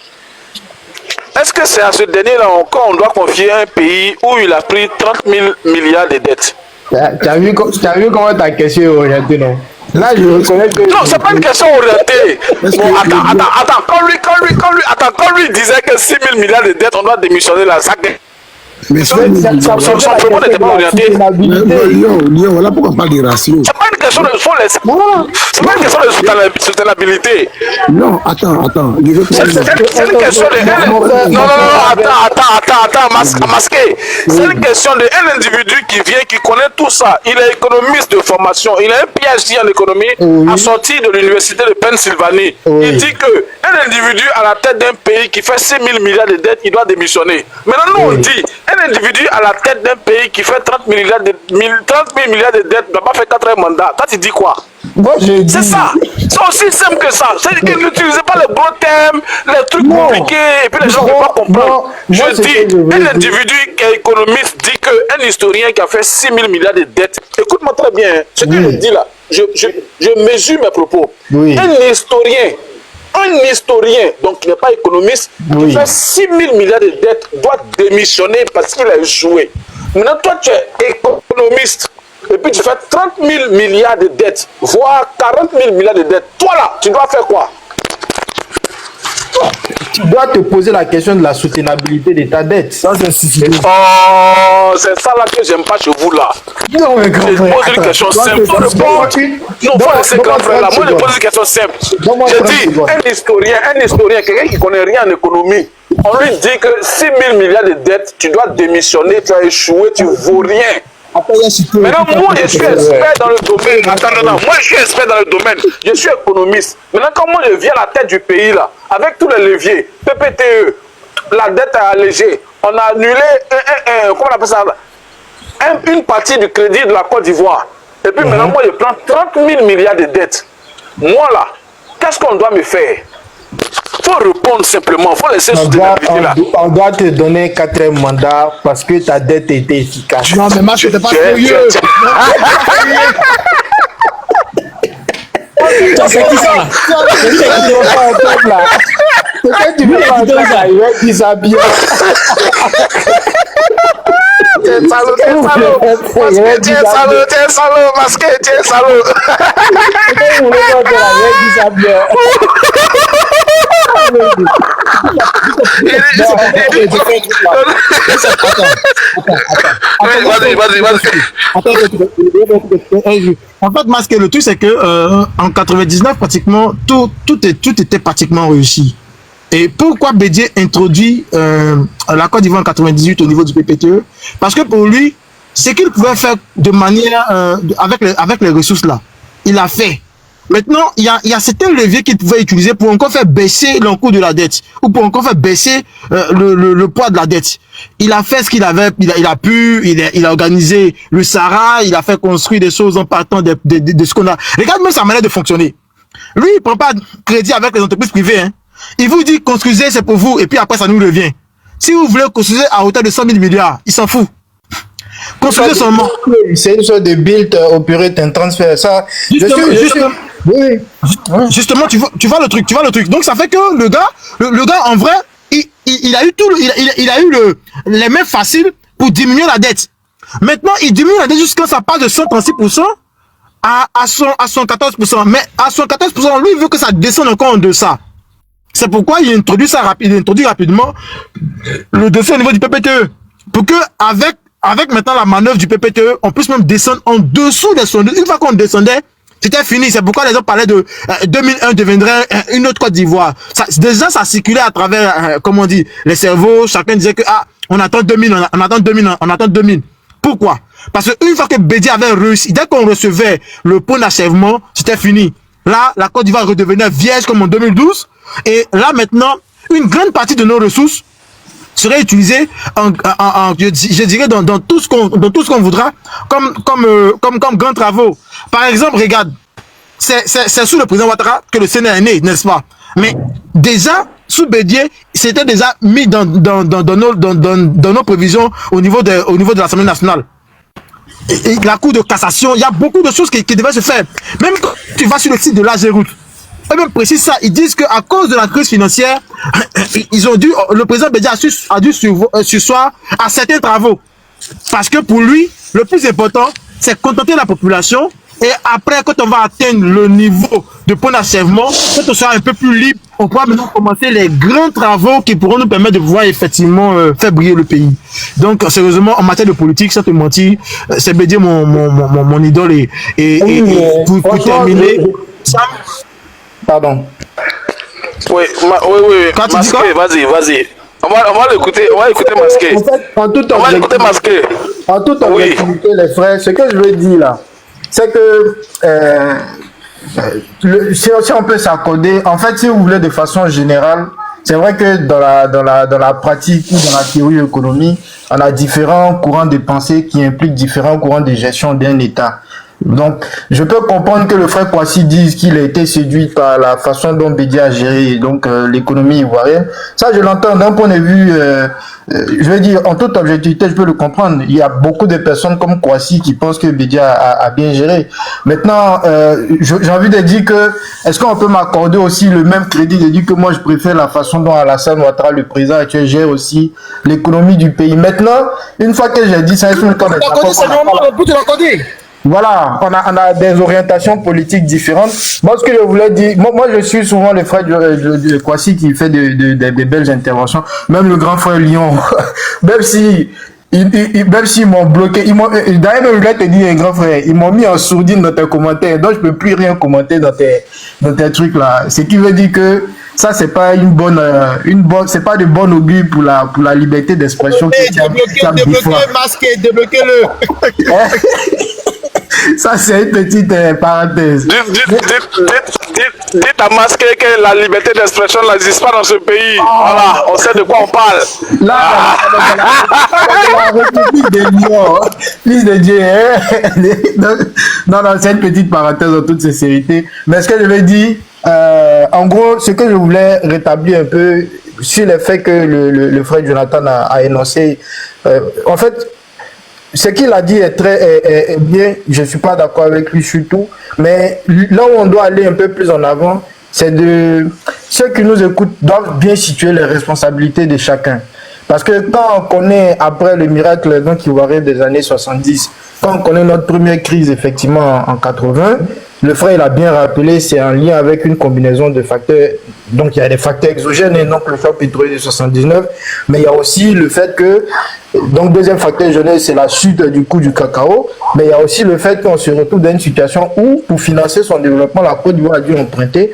Est-ce que c'est à ce dernier-là encore on doit confier un pays où il a pris 30 000 milliards de dettes? Tu as vu comment ta question est orientée, non? Là, je reconnais que... Non, c'est pas une question orientée. Bon, attends, quand lui disait que 6 000 milliards de dettes, on doit démissionner la SAC. Mais son propos n'était pas orienté. Léon, voilà pourquoi on parle des ratios. C'est pas une question de... C'est pas une question de soutenabilité. Non, attends. C'est une question de... Non, attends, masqué. C'est une question d'un individu qui vient, qui connaît tout ça. Il est économiste de formation. Il a un PhD en économie assorti de l'université de Pennsylvanie. Il dit que un individu à la tête d'un pays qui fait 6 000 milliards de dettes, il doit démissionner. Maintenant, nous, on dit, un individu à la tête d'un pays qui fait 30 000 milliards de dettes ne doit pas faire 4 mandats. Toi, tu dis quoi? C'est ça. C'est aussi simple que ça. C'est-à-dire que n'utilisez pas les gros thèmes, les trucs compliqués, et puis les gens ne vont pas comprendre. Je dis, un individu qui est économiste dit qu'un historien qui a fait 6 000 milliards de dettes, écoute-moi très bien, ce que je dis là, je mesure mes propos. Un historien, donc qui n'est pas économiste, qui fait 6 000 milliards de dettes, doit démissionner parce qu'il a échoué. Maintenant, toi, tu es économiste, et puis tu fais 30 000 milliards de dettes, voire 40 000 milliards de dettes. Toi là, tu dois faire quoi? Tu dois te poser la question de la soutenabilité de ta dette. Ça, c'est oh, c'est ça là que j'aime pas chez vous là. Non, mais je pose une question simple. Faut répondre. Non, faut laisser grand frère là. Moi, je pose une question simple. Je dis, un historien, quelqu'un qui connaît rien en économie, on lui dit que 6 000 milliards de dettes, tu dois démissionner, tu as échoué, tu vaux rien. Maintenant, moi, je suis expert dans le domaine. Attends, moi, je suis expert dans le domaine. Je suis économiste. Maintenant, quand moi, je viens à la tête du pays, là, avec tous les leviers, PPTE, la dette est allégée, on a annulé, comment on appelle ça, une partie du crédit de la Côte d'Ivoire. Et puis maintenant, moi, je prends 30 000 milliards de dettes. Moi, là, qu'est-ce qu'on doit me faire? Il faut répondre simplement, il faut laisser soutenabilité là. On doit te donner 4e mandat parce que ta dette était efficace. Non, mais moi, je n'étais pas sérieux. C'est qui ça là? Tu veux pas entendre ça? Il va dishabiller. T'es salaud, masqué, t'es salaud. En fait, masqué, le truc c'est que en 99 pratiquement tout était pratiquement réussi. Et pourquoi Bédié introduit la Côte d'Ivoire en 98 au niveau du PPTE? Parce que pour lui, ce qu'il pouvait faire de manière avec les ressources là, il a fait. Maintenant, il y a certains leviers qu'il pouvait utiliser pour encore faire baisser l'encours de la dette ou pour encore faire baisser le poids de la dette. Il a fait ce qu'il avait, il a organisé le Sahara, il a fait construire des choses en partant de ce qu'on a. Regarde même sa manière de fonctionner. Lui, il prend pas de crédit avec les entreprises privées, hein. Il vous dit construisez, c'est pour vous, et puis après ça nous revient. Si vous voulez construire à hauteur de 100 000 milliards, il s'en fout. Construisez seulement. C'est une sorte de build operate and transfer. Ça, justement, tu vois le truc. Donc ça fait que le gars en vrai, il a eu les mains faciles pour diminuer la dette. Maintenant, il diminue la dette jusqu'à ça passe de 136% à 114%. Mais à 114%, lui, il veut que ça descende encore en deçà. C'est pourquoi il introduit rapidement le dossier au niveau du PPTE. Pour que, avec maintenant la manœuvre du PPTE, on puisse même descendre en dessous des sondages. Une fois qu'on descendait, c'était fini. C'est pourquoi les gens parlaient de 2001 deviendrait une autre Côte d'Ivoire. Déjà, ça circulait à travers, comment on dit, les cerveaux. Chacun disait que, on attend 2000, on attend 2000. Pourquoi? Parce que une fois que Bédié avait réussi, dès qu'on recevait le point d'achèvement, c'était fini. Là, la Côte d'Ivoire redevenait vierge comme en 2012. Et là, maintenant, une grande partie de nos ressources serait utilisée je dirais, dans tout ce qu'on voudra comme grands travaux. Par exemple, regarde, c'est sous le président Ouattara que le Sénat est né, n'est-ce pas? Mais déjà, sous Bédié, c'était déjà mis dans nos prévisions au niveau de l'Assemblée nationale. Et la Cour de cassation, il y a beaucoup de choses qui devaient se faire. Même quand tu vas sur le site de l'AGEROUTE, eux-mêmes précisent ça. Ils disent qu'à cause de la crise financière, le président Bédié a dû surseoir à certains travaux. Parce que pour lui, le plus important, c'est contenter la population. Et après, quand on va atteindre le niveau de point d'achèvement, quand on sera un peu plus libre, on pourra maintenant commencer les grands travaux qui pourront nous permettre de pouvoir effectivement faire briller le pays. Donc, sérieusement, en matière de politique, sans te mentir, c'est Bédié mon idole. Et pour terminer, pardon. Oui. Masqué, vas-y. On va l'écouter Masqué. En fait, on va l'écouter Masqué. En toute objectivité, les frères, ce que je veux dire là, c'est que si on peut s'accorder, en fait, si vous voulez de façon générale, c'est vrai que dans la pratique ou dans la théorie économique, on a différents courants de pensée qui impliquent différents courants de gestion d'un État. Donc, je peux comprendre que le frère Kwasi dise qu'il a été séduit par la façon dont Bédié a géré donc l'économie ivoirienne. Ça, je l'entends d'un point de vue, je veux dire, en toute objectivité, je peux le comprendre. Il y a beaucoup de personnes comme Kwasi qui pensent que Bédié a bien géré. Maintenant, j'ai envie de dire que, est-ce qu'on peut m'accorder aussi le même crédit de dire que moi, je préfère la façon dont Alassane Ouattara, le président actuel, gère aussi l'économie du pays. Maintenant, une fois que j'ai dit ça, est-ce qu'on voilà, on a des orientations politiques différentes. Moi, ce que je voulais dire, moi je suis souvent le frère de Kwasi qui fait des belles interventions. Même le grand frère Lyon, même si ils m'ont bloqué, d'ailleurs, je voulais te dire, grand frère, ils m'ont mis en sourdine dans tes commentaires, donc je peux plus rien commenter dans tes trucs là. Ce qui veut dire que ça, c'est pas c'est pas de bon augure pour la liberté d'expression. Débloquez-le. Ça, c'est une petite parenthèse. Dites à Masqué que la liberté d'expression n'existe pas dans ce pays. Voilà, on sait de quoi on parle. Là, la République des Lions, fils de Dieu. Non, c'est une petite parenthèse en toute sincérité. Mais ce que je veux dire, en gros, ce que je voulais rétablir un peu sur le fait que le frère Jonathan a énoncé, en fait, ce qu'il a dit est très bien, je ne suis pas d'accord avec lui surtout, mais là où on doit aller un peu plus en avant, c'est de ceux qui nous écoutent doivent bien situer les responsabilités de chacun. Parce que quand on connaît, après le miracle donc ivoirien des années 70, quand on connaît notre première crise effectivement en 80, le frère il a bien rappelé, c'est en lien avec une combinaison de facteurs. Donc il y a des facteurs exogènes et donc le choc pétrolier de 79, mais il y a aussi le fait que, donc deuxième facteur exogène, c'est la chute du coût du cacao, mais il y a aussi le fait qu'on se retrouve dans une situation où pour financer son développement, la Côte d'Ivoire a dû emprunter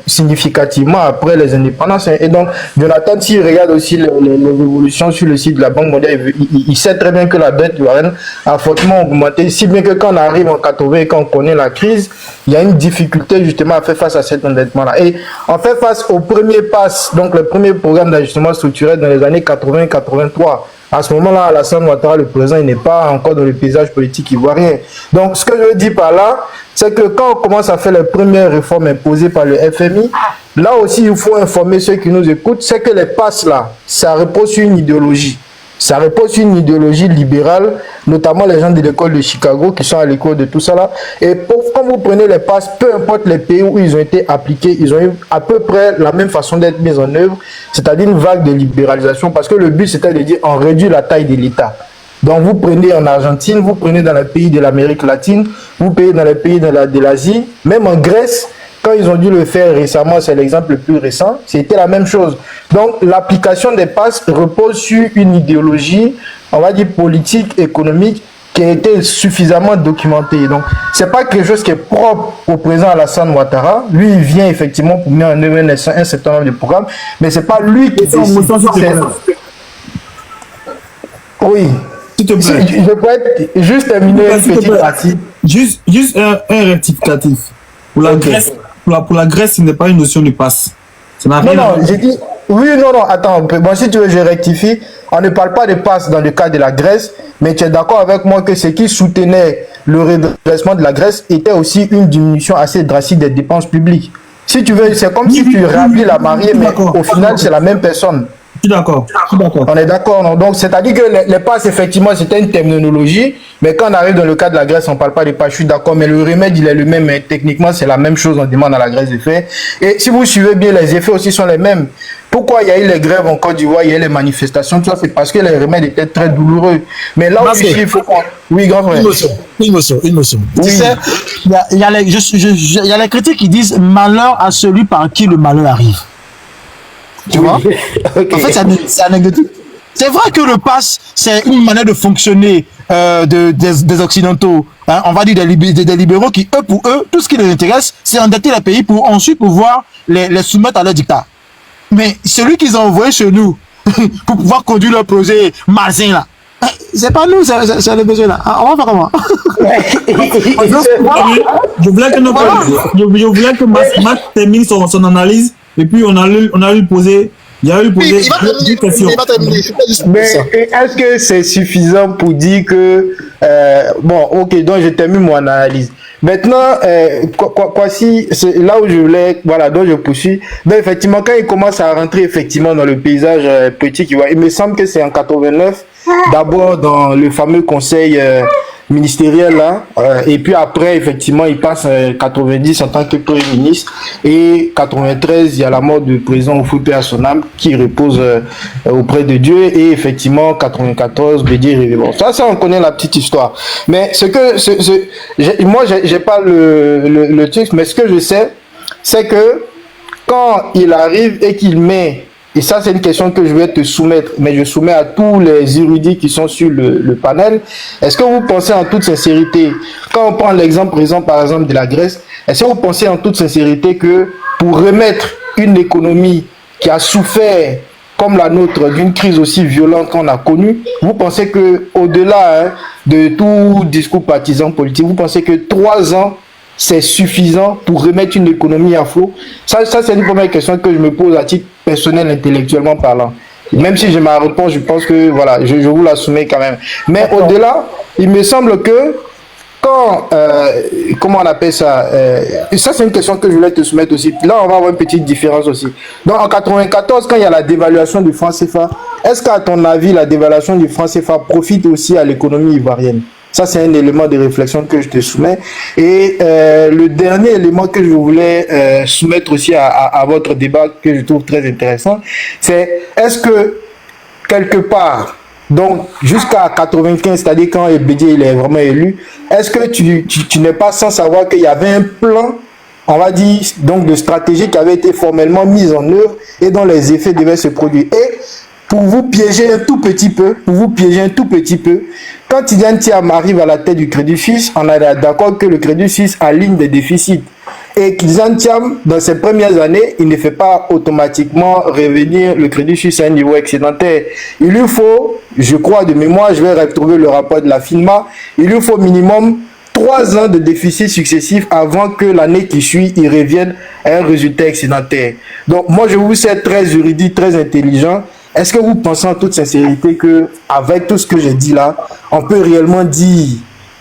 significativement après les indépendances. Et donc Jonathan, s'il regarde aussi les évolutions sur le site de la Banque mondiale, il sait très bien que la dette ivoirienne a fortement augmenté, si bien que quand on arrive en 80 et qu'on connaît la crise, il y a une difficulté justement à faire face à cet endettement-là. Et on fait face au premier pass, donc le premier programme d'ajustement structurel dans les années 80-83. À ce moment-là, Alassane Ouattara, le président, il n'est pas encore dans le paysage politique ivoirien. Donc, ce que je veux dire par là, c'est que quand on commence à faire les premières réformes imposées par le FMI, là aussi, il faut informer ceux qui nous écoutent, c'est que les passes là, ça repose sur une idéologie. Ça repose sur une idéologie libérale, notamment les gens de l'école de Chicago qui sont à l'école de tout ça là. Et quand vous prenez les passes, peu importe les pays où ils ont été appliqués, ils ont eu à peu près la même façon d'être mis en œuvre, c'est-à-dire une vague de libéralisation, parce que le but c'était de dire on réduit la taille de l'État. Donc vous prenez en Argentine, vous prenez dans les pays de l'Amérique latine, vous prenez dans les pays de l'Asie, même en Grèce. Quand ils ont dû le faire récemment, c'est l'exemple le plus récent, c'était la même chose. Donc l'application des passes repose sur une idéologie, on va dire politique, économique, qui a été suffisamment documentée. Donc c'est pas quelque chose qui est propre au président Alassane Ouattara. Lui, il vient effectivement pour mettre en œuvre un certain nombre de programmes, mais c'est pas lui qui décide. Oui. S'il te plaît. Je peux être juste terminer une petite partie. Juste un rectificatif. Pour la Grèce. Pour la Grèce, ce n'est pas une notion de passe. Non, j'ai dit... Oui, non, attends. Bon, si tu veux, je rectifie. On ne parle pas de passe dans le cas de la Grèce, mais tu es d'accord avec moi que ce qui soutenait le redressement de la Grèce était aussi une diminution assez drastique des dépenses publiques. Si tu veux, c'est comme si tu réhablis la mariée, mais au final, c'est la même personne. Je suis d'accord. On est d'accord, non? Donc, c'est-à-dire que les passes, effectivement, c'était une terminologie, mais quand on arrive dans le cas de la Grèce, on ne parle pas des passes, je suis d'accord, mais le remède, il est le même, mais techniquement, c'est la même chose, on demande à la Grèce de faire. Et si vous suivez bien, les effets aussi sont les mêmes. Pourquoi il y a eu les grèves en Côte d'Ivoire, il y a eu les manifestations, tout ça, c'est parce que les remèdes étaient très douloureux. Mais là aussi, il faut qu'on... Oui, grand frère. Une notion. Oui. Tu sais, il y a les critiques qui disent malheur à celui par qui le malheur arrive. Tu vois? Okay. En fait, c'est anecdotique. C'est vrai que le pass, c'est une manière de fonctionner des Occidentaux. Hein, on va dire des libéraux qui, pour eux, tout ce qui les intéresse, c'est endetter les pays pour ensuite pouvoir les soumettre à leur dictat. Mais celui qu'ils ont envoyé chez nous pour pouvoir conduire leur projet malsain là, c'est pas nous, c'est le besoin là. On va faire comment? Je voulais que Max termine son analyse et puis on a lui poser. Il a eu posé deux questions. Mais est-ce que c'est suffisant pour dire que bon, ok, donc je termine mon analyse. Maintenant, si c'est là où je voulais, voilà, donc je poursuis. Ben effectivement, quand il commence à rentrer effectivement dans le paysage politique, il me semble que c'est en 89, d'abord dans le fameux conseil ministériel là, et puis après effectivement il passe 90 en tant que premier ministre, et 93 il y a la mort du président Oufoué à son âme qui repose auprès de Dieu, et effectivement 94 Bédié Révé. Bon, ça on connaît la petite histoire, mais moi j'ai pas le truc, mais ce que je sais c'est que quand il arrive et qu'il met, et ça c'est une question que je vais te soumettre, mais je soumets à tous les érudits qui sont sur le panel, est-ce que vous pensez en toute sincérité, quand on prend l'exemple présent par exemple de la Grèce, est-ce que vous pensez en toute sincérité que pour remettre une économie qui a souffert comme la nôtre d'une crise aussi violente qu'on a connue, vous pensez que au-delà de tout discours partisan politique, vous pensez que 3 ans c'est suffisant pour remettre une économie à flot? Ça c'est une première question que je me pose à titre personnel, intellectuellement parlant. Même si j'ai ma réponse, je pense que voilà, je vous la soumets quand même. Mais au-delà, il me semble que quand, comment on appelle ça, ça c'est une question que je voulais te soumettre aussi. Là, on va avoir une petite différence aussi. Donc en 94, quand il y a la dévaluation du franc CFA, est-ce qu'à ton avis, la dévaluation du franc CFA profite aussi à l'économie ivoirienne? Ça, c'est un élément de réflexion que je te soumets. Et le dernier élément que je voulais soumettre aussi à votre débat, que je trouve très intéressant, c'est est-ce que, quelque part, donc jusqu'à 95, c'est-à-dire quand Bédié il est vraiment élu, est-ce que tu n'es pas sans savoir qu'il y avait un plan, on va dire, donc de stratégie qui avait été formellement mise en œuvre et dont les effets devaient se produire? Et pour vous piéger un tout petit peu, quand Tidjane Thiam arrive à la tête du Crédit Suisse, on est d'accord que le Crédit Suisse aligne des déficits. Et Tidjane Thiam, dans ses premières années, il ne fait pas automatiquement revenir le Crédit Suisse à un niveau excédentaire. Il lui faut, je crois de mémoire, je vais retrouver le rapport de la FINMA, il lui faut minimum 3 ans de déficit successifs avant que l'année qui suit, il revienne à un résultat excédentaire. Donc moi, je vous sais très juridique, très intelligent. Est-ce que vous pensez en toute sincérité que, avec tout ce que j'ai dit là, on peut réellement dire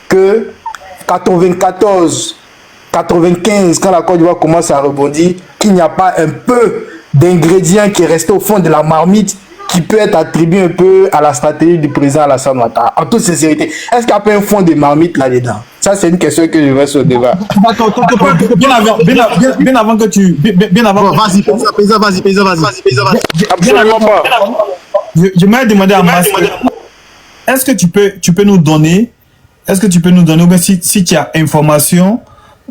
que 94, 95, quand la Côte d'Ivoire commence à rebondir, qu'il n'y a pas un peu d'ingrédients qui est resté au fond de la marmite qui peut être attribué un peu à la stratégie du président Alassane Ouattara? En toute sincérité, est-ce qu'il n'y a pas un fond de marmite là-dedans? Ça, c'est une question que je vais sur le débat. Bien avant que tu... Bien avant... Bon, vas-y. Absolument pas. Je m'ai demandé à Mas, est-ce que tu peux nous donner, ou bien si tu as information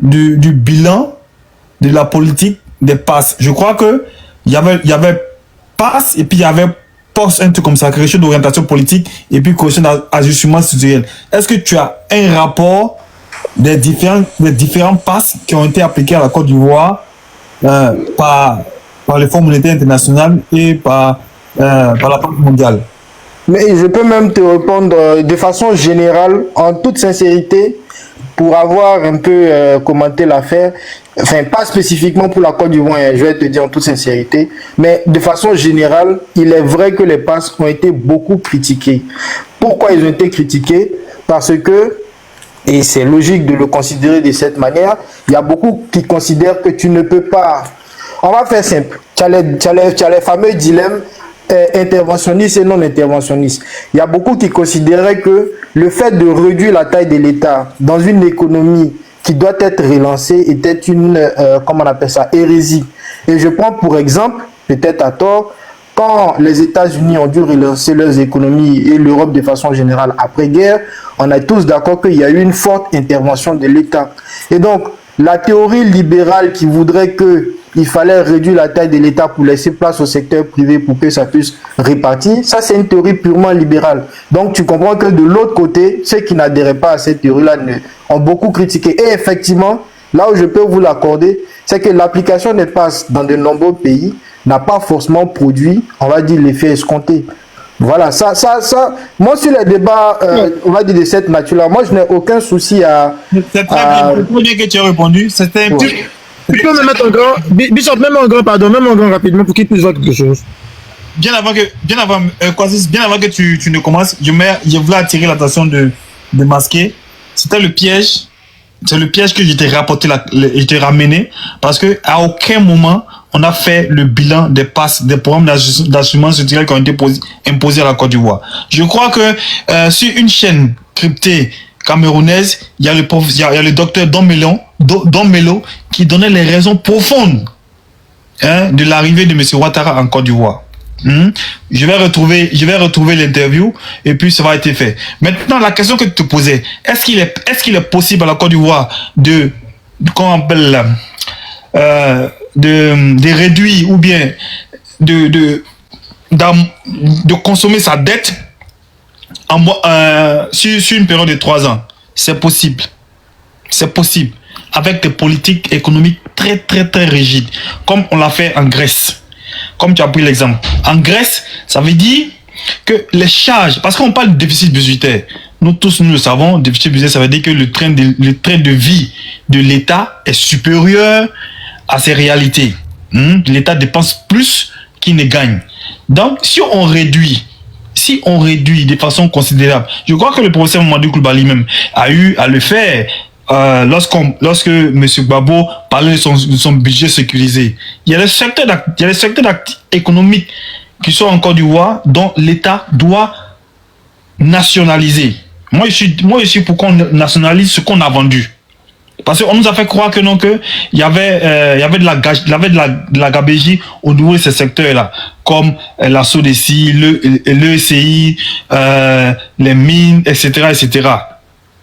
du bilan de la politique des passes? Je crois que il y avait passe et puis il y avait poste, un truc comme ça, correction d'orientation politique et puis correction d'ajustement structurel. Est-ce que tu as un rapport des différents passes qui ont été appliqués à la Côte d'Ivoire par le Fonds monétaire international et par la Banque mondiale? Mais je peux même te répondre de façon générale, en toute sincérité, pour avoir un peu commenté l'affaire, enfin pas spécifiquement pour la Côte d'Ivoire, je vais te dire en toute sincérité, mais de façon générale, il est vrai que les passes ont été beaucoup critiqués. Pourquoi ils ont été critiqués? Parce que, et c'est logique de le considérer de cette manière, il y a beaucoup qui considèrent que tu ne peux pas... On va faire simple. Tu as les fameux dilemmes. interventionnistes et non interventionnistes. Il y a beaucoup qui considéraient que le fait de réduire la taille de l'État dans une économie qui doit être relancée était une, comment on appelle ça, hérésie. Et je prends pour exemple, peut-être à tort, quand les États-Unis ont dû relancer leurs économies et l'Europe de façon générale après-guerre, on est tous d'accord qu'il y a eu une forte intervention de l'État. Et donc, la théorie libérale qui voudrait qu'il fallait réduire la taille de l'État pour laisser place au secteur privé pour que ça puisse répartir, ça c'est une théorie purement libérale. Donc tu comprends que de l'autre côté, ceux qui n'adhéraient pas à cette théorie-là ont beaucoup critiqué. Et effectivement, là où je peux vous l'accorder, c'est que l'application des passes dans de nombreux pays n'a pas forcément produit, on va dire, l'effet escompté. Voilà, ça, moi sur les débats, on va dire de cette nature-là, moi je n'ai aucun souci à... C'est très bien que tu as répondu, c'était un petit... Tu peux me mettre en grand, Bishop, même en grand rapidement pour qu'il puisse voir quelque chose. Bien avant que tu ne commences, je voulais attirer l'attention de Masqué. C'était le piège. C'est le piège que je t'ai rapporté, je t'ai ramené, parce que à aucun moment on a fait le bilan des passes, des programmes d'assurance structurel qui ont été imposés à la Côte d'Ivoire. Je crois que sur une chaîne cryptée camerounaise, il y a le docteur Don Melo qui donnait les raisons profondes de l'arrivée de M. Ouattara en Côte d'Ivoire. Je vais retrouver l'interview et puis ça va être fait. Maintenant, la question que tu te posais, est-ce qu'il est possible à la Côte d'Ivoire de réduire ou bien de consommer sa dette sur une période de 3 ans? C'est possible. C'est possible. Avec des politiques économiques très très très rigides, comme on l'a fait en Grèce. Comme tu as pris l'exemple. En Grèce, ça veut dire que les charges, parce qu'on parle de déficit budgétaire, nous tous nous le savons, déficit budgétaire, ça veut dire que le train de vie de l'État est supérieur à ses réalités. L'État dépense plus qu'il ne gagne. Donc, si on réduit de façon considérable, je crois que le professeur Mamadou Koulibaly même a eu à le faire lorsque M. Gbagbo parlait de son budget sécurisé. Il y a des secteurs économiques qui sont en Côte d'Ivoire dont l'État doit nationaliser. Moi, je suis pour qu'on nationalise ce qu'on a vendu. Parce qu'on nous a fait croire que non, que il y avait de la gabégie au niveau de ces secteurs-là, comme la SODECI, l'ECI, les mines, etc., etc.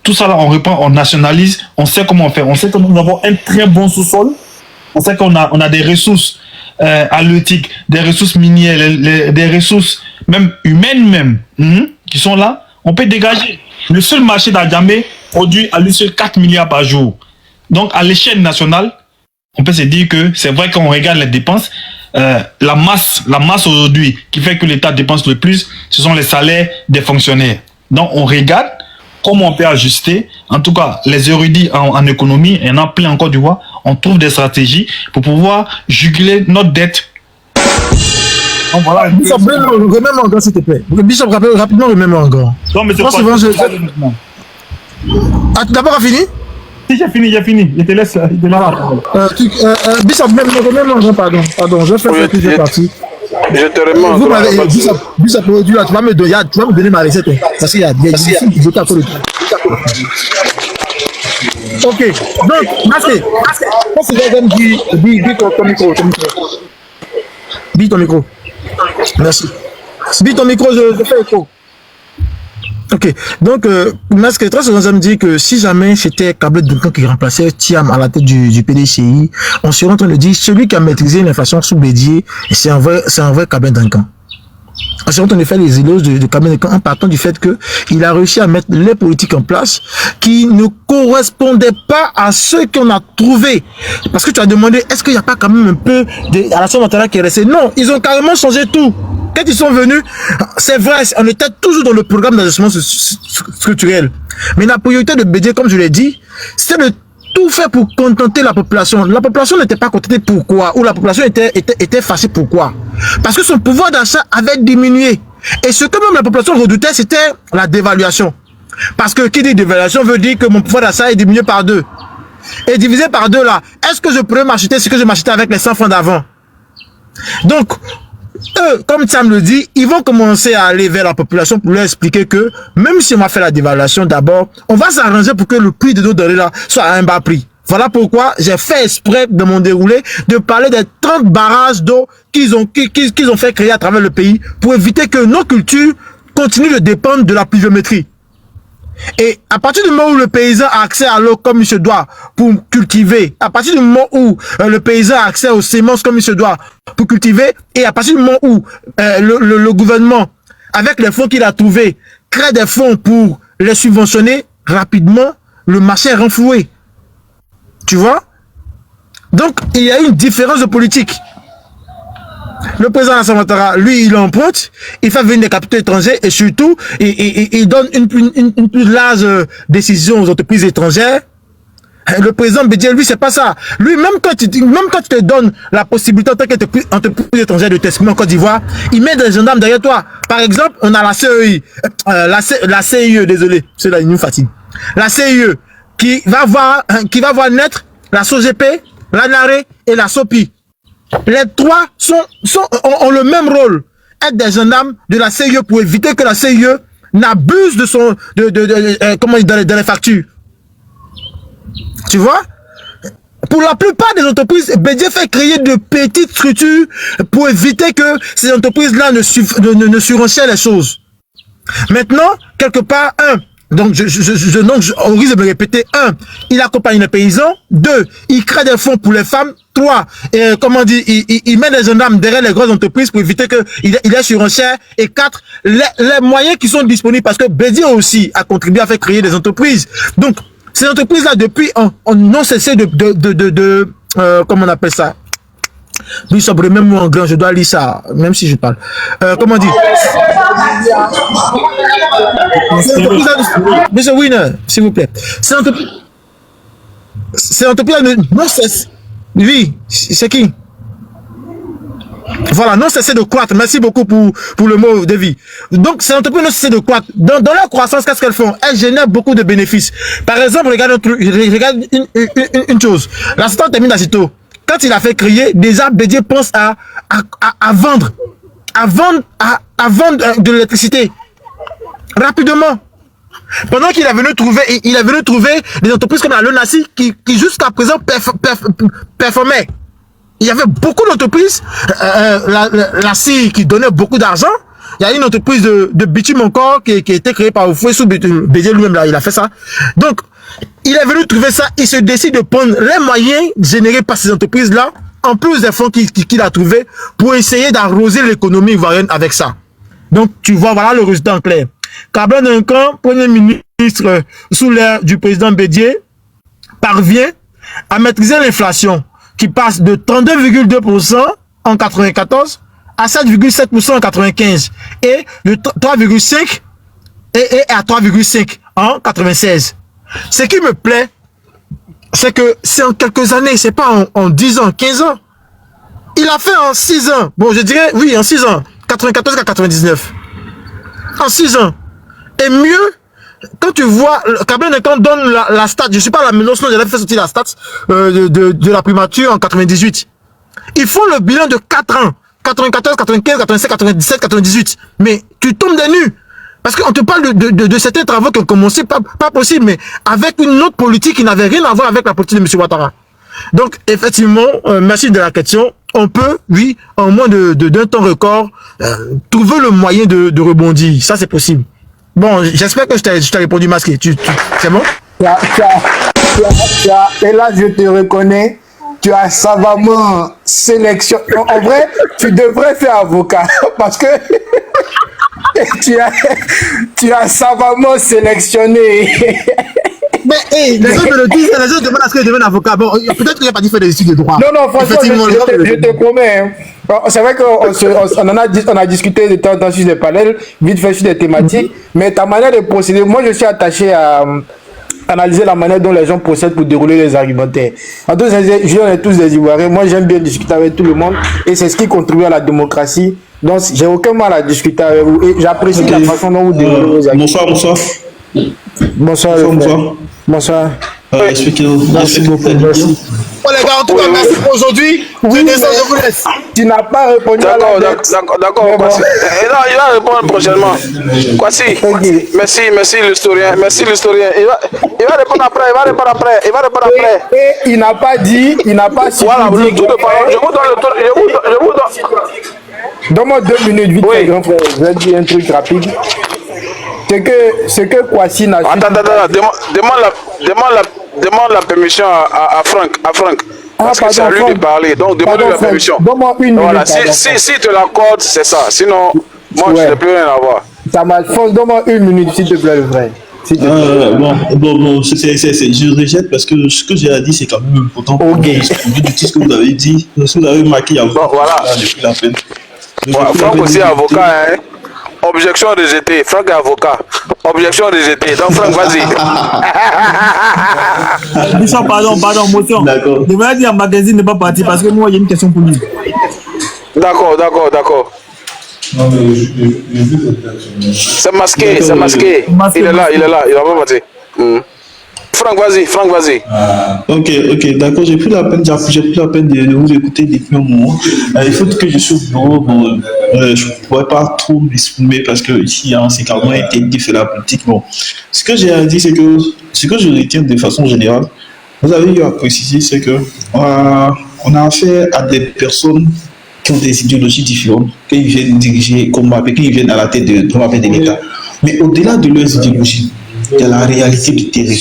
Tout ça là, on reprend, on nationalise, on sait comment faire. On sait que nous avons un très bon sous-sol. On sait qu'on a des ressources halieutiques, des ressources minières, des ressources même humaines qui sont là. On peut dégager. Le seul marché d'Adjamé produit à lui seul 4 milliards par jour. Donc à l'échelle nationale, on peut se dire que c'est vrai qu'on regarde les dépenses. La masse aujourd'hui qui fait que l'État dépense le plus, ce sont les salaires des fonctionnaires. Donc on regarde comment on peut ajuster. En tout cas, les érudits en économie, et en plein en Côte d'Ivoire, on trouve des stratégies pour pouvoir juguler notre dette. Donc, voilà, Bishop, remets-moi encore s'il te plaît. Bishop, rapidement, remets-moi encore. Non, mais c'est pas... D'abord, fini? Si, j'ai fini. Je te laisse. Bishop, remets-moi encore, pardon. Je fais plusieurs parties. Je te remercie. Bishop, tu vas me donner ma recette. Parce qu'il y a des ok, donc, merci. Dis ton micro. Merci. Dis ton micro, je fais écho. Ok, donc, Masque, très souvent, ça me dit que si jamais c'était Kablé Duncan qui remplaçait Thiam à la tête du PDCI, on serait en train de dire celui qui a maîtrisé l'inflation sous Bédier, c'est un vrai Kablé Duncan. On serait en train de faire les éloges de Kablé Duncan en partant du fait qu'il a réussi à mettre les politiques en place qui ne correspondaient pas à ceux qu'on a trouvés. Parce que tu as demandé, est-ce qu'il n'y a pas quand même un peu à la Somme qui est restée? Non, ils ont carrément changé tout. Quand ils sont venus, c'est vrai, on était toujours dans le programme d'ajustement structurel. Mais la priorité de Bédier, comme je l'ai dit, c'est de tout faire pour contenter la population. La population n'était pas contentée pourquoi? Ou la population était fâchée pourquoi? Parce que son pouvoir d'achat avait diminué. Et ce que même la population redoutait, c'était la dévaluation. Parce que qui dit dévaluation veut dire que mon pouvoir d'achat est diminué par 2. Et divisé par 2 là, est-ce que je pourrais m'acheter ce que je m'achetais avec les 100 francs d'avant? Donc, eux, comme Sam le dit, ils vont commencer à aller vers la population pour leur expliquer que même si on va faire la dévaluation d'abord, on va s'arranger pour que le prix de nos denrées là soit à un bas prix. Voilà pourquoi j'ai fait exprès de mon déroulé de parler des 30 barrages d'eau qu'ils ont fait créer à travers le pays pour éviter que nos cultures continuent de dépendre de la pluviométrie. Et à partir du moment où le paysan a accès à l'eau comme il se doit pour cultiver, à partir du moment où le paysan a accès aux semences comme il se doit pour cultiver, et à partir du moment où le gouvernement, avec les fonds qu'il a trouvés, crée des fonds pour les subventionner, rapidement, le marché est renfloué. Tu vois? Donc, il y a une différence de politique. Le président Alassane Ouattara, lui, il emprunte, il fait venir des capitaux étrangers et surtout, il donne une plus large décision aux entreprises étrangères. Le président Bédié, lui, c'est pas ça. Lui, même quand tu te donnes la possibilité en tant qu'entreprise étrangère de t'exprimer en Côte d'Ivoire, il met des gendarmes derrière toi. Par exemple, on a la CEI, la CIE, désolé, c'est là, il nous fatigue. La CIE, qui va voir naître la SOGP, la NARE et la SOPI. Les trois ont le même rôle. Être des gendarmes de la CIE pour éviter que la CIE n'abuse de les factures. Tu vois? Pour la plupart des entreprises, Bédié fait créer de petites structures pour éviter que ces entreprises-là ne surenchèrent les choses. Maintenant, quelque part, donc, au risque de me répéter, 1, il accompagne les paysans. 2, il crée des fonds pour les femmes. 3, il met des gendarmes derrière les grosses entreprises pour éviter qu'il ait surenchère. Et 4, les moyens qui sont disponibles, parce que Bédié aussi a contribué à faire créer des entreprises. Donc, ces entreprises-là, depuis, n'ont cessé comment on appelle ça? Oui, sobre même moi en grand, je dois lire ça, même si je parle. Comment dire? Monsieur Winner, s'il vous plaît. C'est entreprise non cesse. Oui, c'est qui? Voilà, non cessé de croître. Merci beaucoup pour le mot de vie. Donc, c'est l'entreprise non cessé de croître. Dans leur croissance, qu'est-ce qu'elles font? Elles génèrent beaucoup de bénéfices. Par exemple, regarde une chose. L'assistant termine d'Acito. Quand il a fait créer, déjà Bédié pense à vendre de l'électricité rapidement. Pendant qu'il est venu trouver des entreprises comme la Lonassi qui jusqu'à présent performaient. Il y avait beaucoup d'entreprises, la CI qui donnait beaucoup d'argent. Il y a une entreprise de bitume encore qui a été créée par Oufouessou Bédié lui-même, là, il a fait ça. Donc, il est venu trouver ça, il se décide de prendre les moyens générés par ces entreprises-là, en plus des fonds qu'il a trouvés, pour essayer d'arroser l'économie ivoirienne avec ça. Donc, tu vois, voilà le résultat en clair. Kabla Nuncan, Premier ministre sous l'ère du président Bédié, parvient à maîtriser l'inflation, qui passe de 32,2% en 94 à 7,7% en 95 et de 3,5 et à 3,5 en 96. Ce qui me plaît, c'est que c'est en quelques années, c'est pas en 10 ans, 15 ans. Il a fait en 6 ans. Bon, je dirais, oui, en 6 ans. 94 à 99. En 6 ans. Et mieux, quand tu vois, Kabla Nuncan donne la stat, je suis pas à la menace, non, j'avais fait sortir la stat de la primature en 98. Ils font le bilan de 4 ans. 94, 95, 96, 97, 98. Mais tu tombes des nues. Parce qu'on te parle de certains travaux qui ont commencé, pas possible, mais avec une autre politique qui n'avait rien à voir avec la politique de M. Ouattara. Donc, effectivement, merci de la question. On peut, oui, en moins d'un temps record, trouver le moyen de rebondir. Ça, c'est possible. Bon, j'espère que je t'ai répondu masqué. C'est bon? Et là, je te reconnais. Tu as savamment sélectionné. En vrai, tu devrais faire avocat parce que tu as savamment sélectionné. Mais hey, les gens me le disent, les gens demandent à ce que je devienne avocat. Bon, peut-être qu'il n'a pas dit faire des études de droit. Non, franchement, je te promets. Hein. C'est vrai qu'on a discuté de temps en temps sur des panels, vite fait sur des thématiques, mais ta manière de procéder, moi je suis attaché à analyser la manière dont les gens procèdent pour dérouler les argumentaires. En tout cas, on est tous des Ivoiriens. Moi, j'aime bien discuter avec tout le monde et c'est ce qui contribue à la démocratie. Donc, j'ai aucun mal à discuter avec vous et j'apprécie la façon dont vous déroulez vos arguments. Bonsoir. Bonsoir. Expliquez-vous. Merci beaucoup. Bon, les gars, en tout cas, merci pour aujourd'hui. Oui, Je descends, je vous laisse. Tu n'as pas répondu à la dette. D'accord. Il va répondre prochainement. Kwasi, merci l'historien. Il va répondre après. Et il n'a pas dit, Voilà, le tour de parole. Je vous donne. Donne-moi 2 minutes, vite, fait, grand frère. Je vais dire un truc rapide. Ce que Kwasi n'a Attends, demande la permission à Franck. Parce que c'est à lui de parler, donc demande la permission. Donne-moi 1 minute. Voilà, si te l'accorde, c'est ça. Sinon, moi, je n'ai plus rien à voir. Ça m'a fait. Donne-moi 1 minute, s'il te plaît, le frère. Bon, je rejette parce que ce que j'ai à dire, c'est quand même important. Ok. Ce que vous avez dit, ce que vous avez marqué avant. Voilà. Depuis la peine. Franck aussi est avocat, hein. Objection rejetée. Franck est avocat. Objection rejetée. Donc, Franck, vas-y. Bishop, pardon, motion. D'accord. Je vais dire à magazine n'est pas parti parce que moi, il y a une question pour lui. D'accord. C'est masqué. Il est là. Il va pas partir. Franck, vas-y. Ok, d'accord. J'ai pris la peine de vous écouter depuis un moment. Il faut que je sois au bureau. Je ne pourrais pas trop m'exprimer parce que ici, c'est carrément interdit de la politique. Bon, ce que j'ai à dire, c'est que ce que je retiens de façon générale, vous avez eu à préciser, c'est que on a affaire à des personnes qui ont des idéologies différentes, qui viennent diriger, qui viennent à la tête de l'État. Mais au-delà de leurs idéologies, il y a la réalité du terrain.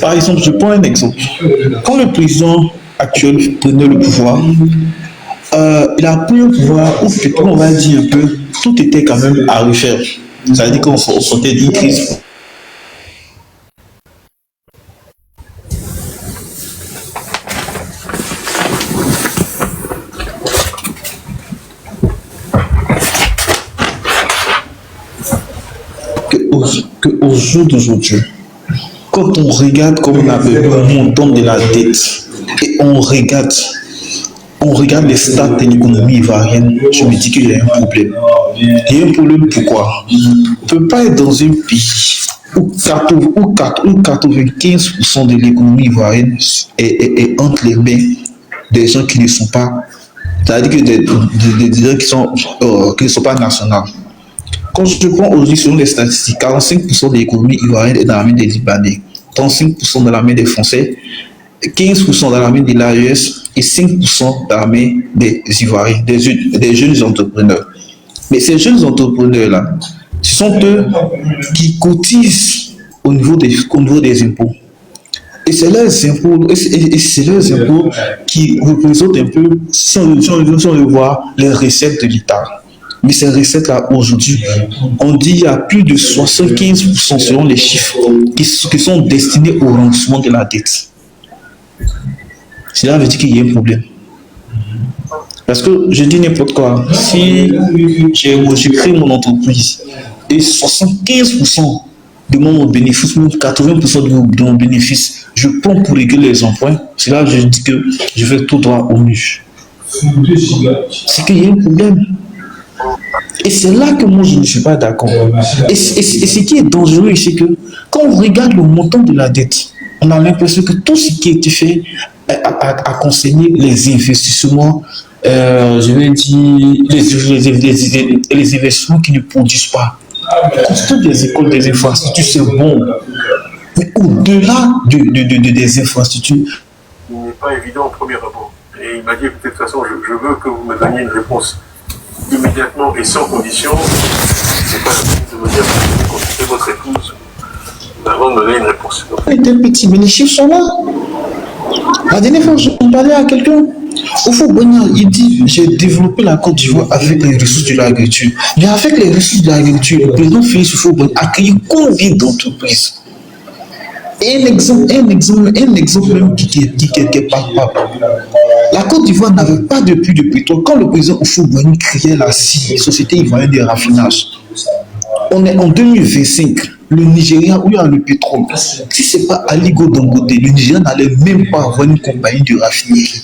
Par exemple, je prends un exemple. Quand le président actuel prenait le pouvoir, il a pris un pouvoir où, on va dire un peu, tout était quand même à refaire. Ça veut dire qu'on sortait d'une crise. Qu'au jour d'aujourd'hui, quand on regarde comme on avait le montant de la dette et on regarde les stats de l'économie ivoirienne, je me dis qu'il y a un problème. Il y a un problème pourquoi? On ne peut pas être dans un pays où 95% de l'économie ivoirienne est entre les mains des gens qui ne sont pas, c'est-à-dire que des gens qui ne sont pas nationaux. Quand je prends aujourd'hui selon les statistiques, 45% de l'économie ivoirienne est dans la main des Libanais, 35% dans la main des Français, 15% dans la main de l'AES et 5% dans la main des Ivoiriens, des jeunes entrepreneurs. Mais ces jeunes entrepreneurs-là, ce sont eux qui cotisent au niveau des impôts. Et c'est leurs impôts, qui représentent un peu, sans le voir, les recettes de l'État. Mais ces recettes-là, aujourd'hui, on dit qu'il y a plus de 75% selon les chiffres qui sont destinés au remboursement de la dette. Cela veut dire qu'il y a un problème. Parce que je dis n'importe quoi. Si j'ai créé mon entreprise et 75% de mon bénéfice, même 80% de mon bénéfice, je prends pour régler les emprunts, c'est là que je dis que je vais tout droit au mur. C'est qu'il y a un problème. Et c'est là que moi je ne suis pas d'accord. Et ce qui est dangereux, c'est que quand on regarde le montant de la dette, on a l'impression que tout ce qui a été fait a concerné les investissements, je vais dire les investissements qui ne produisent pas. Construire des écoles, des infrastructures, c'est bon. Mais au-delà des infrastructures, il n'est pas évident au premier abord. Et il m'a dit, de toute façon, je veux que vous me donniez une réponse immédiatement et sans condition. C'est pas la peine de me dire que vous allez consulter votre épouse avant de me donner une réponse. Était petit, mais les chiffres sont là. La dernière fois, je parlais à quelqu'un. Au fond, il dit, j'ai développé la Côte d'Ivoire avec les ressources de l'agriculture. Mais avec les ressources de l'agriculture, le président Félix Houphouët-Boigny a créé combien d'entreprises? Un exemple même qui est palpable. La Côte d'Ivoire n'avait pas de puits de pétrole. Quand le président Houphouët-Boigny créait la CIE, Société Ivoirienne de Raffinage, on est en 2025. Le Nigeria, où il y a le pétrole, si ce n'est pas Aligo Dangote, le Nigeria n'allait même pas avoir une compagnie de raffinerie.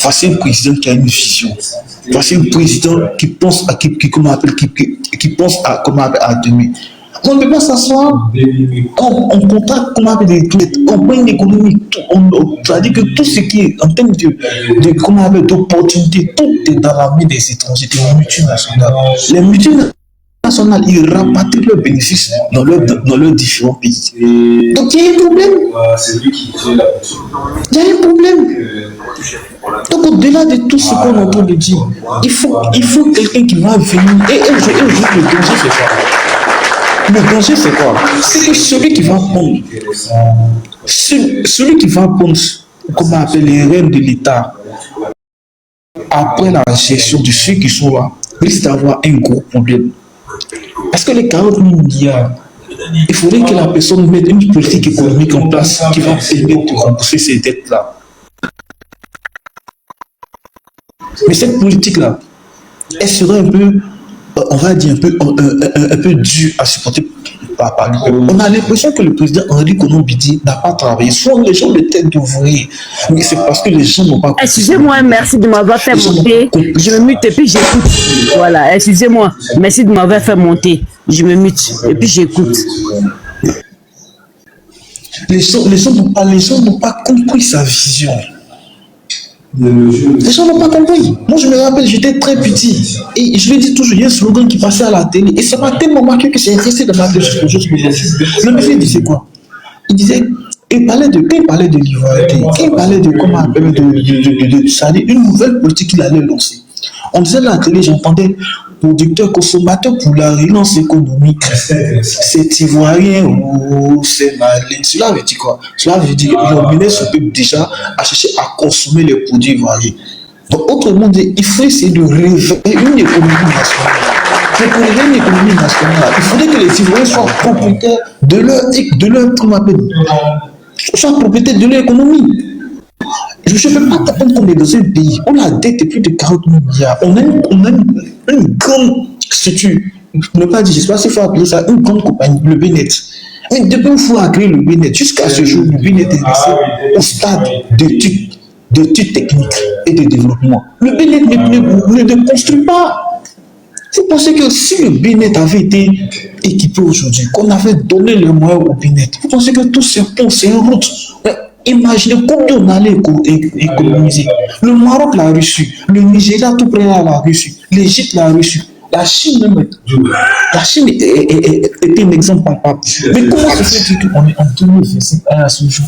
Voici un président qui a une vision. Voici un président qui pense à demain. On ne peut pas s'asseoir, on contracte, on a des dettes, on prend une économie, c'est-à-dire que tout ce qui est en termes d'opportunités, tout est dans la main des étrangers, des multinationales. Les multinationales, ils rapatrient leurs bénéfices dans leurs différents pays. Donc il y a un problème. Il y a un problème. Donc au-delà de tout ce qu'on entend de dire, il faut quelqu'un qui va venir. Et le danger, c'est quoi? Le danger, c'est quoi? C'est que celui qui va prendre, comment on appelle les rênes de l'État, après la gestion de ceux qui sont là, risque d'avoir un gros problème. Parce que les 40 000 milliards, il faudrait que la personne mette une politique économique en place qui va permettre de rembourser ces dettes-là. Mais cette politique-là, elle serait un peu, on va dire, un peu dure à supporter par le peuple. On a l'impression que le président Henri Konan Bidi n'a pas travaillé. Soit les gens de tête d'ouvrier, mais c'est parce que les gens n'ont pas compris. Excusez-moi, merci de m'avoir fait monter. Je me mute et puis j'écoute. Voilà, excusez-moi, merci de m'avoir fait monter. Je me mute et puis j'écoute. Les gens n'ont pas compris sa vision. Les gens n'ont pas compris. Moi, je me rappelle, j'étais très petit. Et je le dis toujours, il y a un slogan qui passait à la télé. Et ça m'a tellement marqué que c'est resté dans ma tête jusqu'au jour. Le monsieur disait quoi? Il disait, il parlait de l'ivoirité. Il parlait de comment ça dit, une nouvelle politique qu'il allait lancer. On disait à la télé, j'entendais producteur, consommateur pour la relance économique. C'est ivoirien ou c'est malin. Cela veut dire quoi? Cela veut dire qu'il emmenait ce peuple déjà à chercher à consommer les produits ivoiriens. Donc, autrement dit, il faut essayer de réveiller une économie nationale. Mais pour réveiller une économie nationale, il faudrait que les Ivoiriens soient propriétaires de leur soient propriétaires de leur économie. Je ne peux pas t'apprendre qu'on est dans un pays où la dette est plus de 40 milliards. On a une grande structure. Je ne peux pas dire, je ne sais pas s'il faut appeler ça une grande compagnie, le BNet. Mais depuis qu'il faut créer le BNet, jusqu'à ce jour, le BNet est resté au stade d'études techniques et de développement. Le BNet ne construit pas. Vous pensez que si le BNet avait été équipé aujourd'hui, qu'on avait donné les moyens au BNet, vous pensez que tous ces ponts, ces routes, imaginez combien on allait économiser. Le Maroc l'a reçu, le Nigeria tout près l'a reçu, l'Égypte l'a reçu, la Chine même. La Chine était un exemple palpable. Mais comment se fait-il qu'on est en 2025 à ce jour?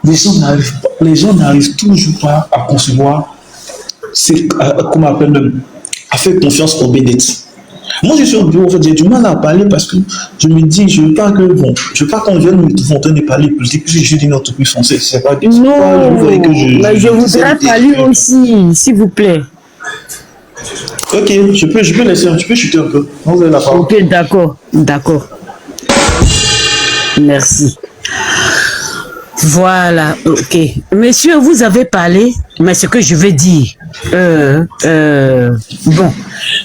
Les gens n'arrivent toujours pas à concevoir, comment on appelle, à faire confiance au BNet. Moi, je suis au bureau, en fait, j'ai du mal à parler parce que je me dis, je ne veux pas qu'on vienne me en train de parler politique, puisque je suis d'une entreprise française. C'est pas du tout. Non, mais je voudrais parler aussi, s'il vous plaît. Ok, je peux laisser, tu peux chuter un peu. On vous la parole. Ok, d'accord. Merci. Voilà, ok. Monsieur, vous avez parlé, mais ce que je veux dire, bon,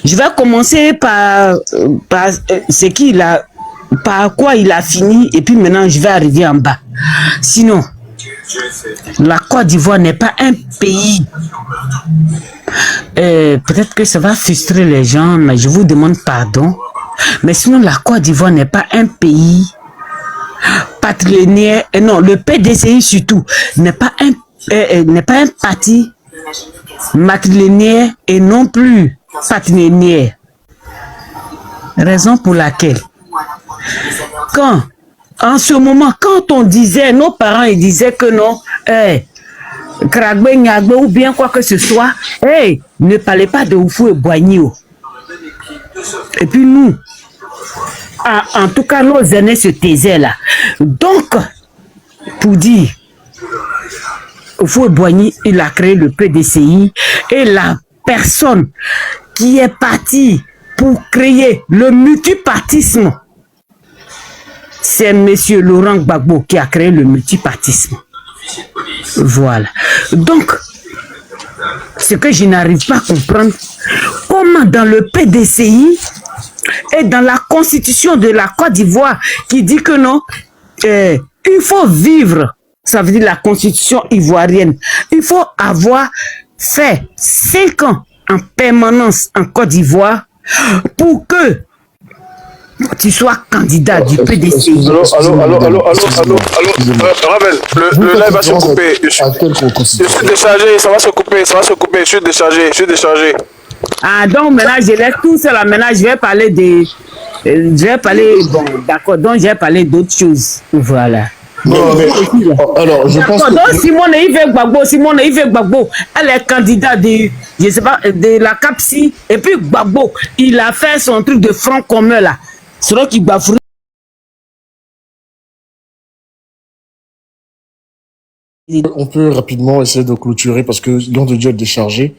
je vais commencer par par quoi il a fini, et puis maintenant je vais arriver en bas. Sinon, la Côte d'Ivoire n'est pas un pays. Peut-être que ça va frustrer les gens, mais je vous demande pardon. Mais sinon, la Côte d'Ivoire n'est pas un pays patrilinéaire, non, le PDCI surtout n'est pas un parti matrilinéaire et non plus patrilinéaire. Raison pour laquelle, en ce moment, quand on disait, nos parents ils disaient que non, Kragbe, Nyagbe ou bien quoi que ce soit, ne parlez pas de Oufou et Boigny. Et puis nous, en tout cas, nos aînés se taisaient là. Donc, pour dire, Oufou Boigny, il a créé le PDCI et la personne qui est partie pour créer le multipartisme, c'est M. Laurent Gbagbo qui a créé le multipartisme. Voilà. Donc, ce que je n'arrive pas à comprendre, comment dans le PDCI et dans la constitution de la Côte d'Ivoire qui dit que non, il faut vivre, ça veut dire la constitution ivoirienne, il faut avoir fait 5 ans en permanence en Côte d'Ivoire pour que tu sois candidat du PDC. Allô, Ravel, le live va se couper. Je suis déchargé, ça va se couper, je suis déchargé. Ah, donc maintenant, je laisse tout cela. Maintenant, je vais parler bon, d'accord, donc je vais parler d'autres choses. Voilà. Alors, je pense que... Donc, Simone Yves Gbagbo, elle est candidat je sais pas, de la CAPSI, et puis Gbagbo, il a fait son truc de front commun là. C'est vrai qu'il bafoue. On peut rapidement essayer de clôturer parce que l'on de Dieu est déchargé.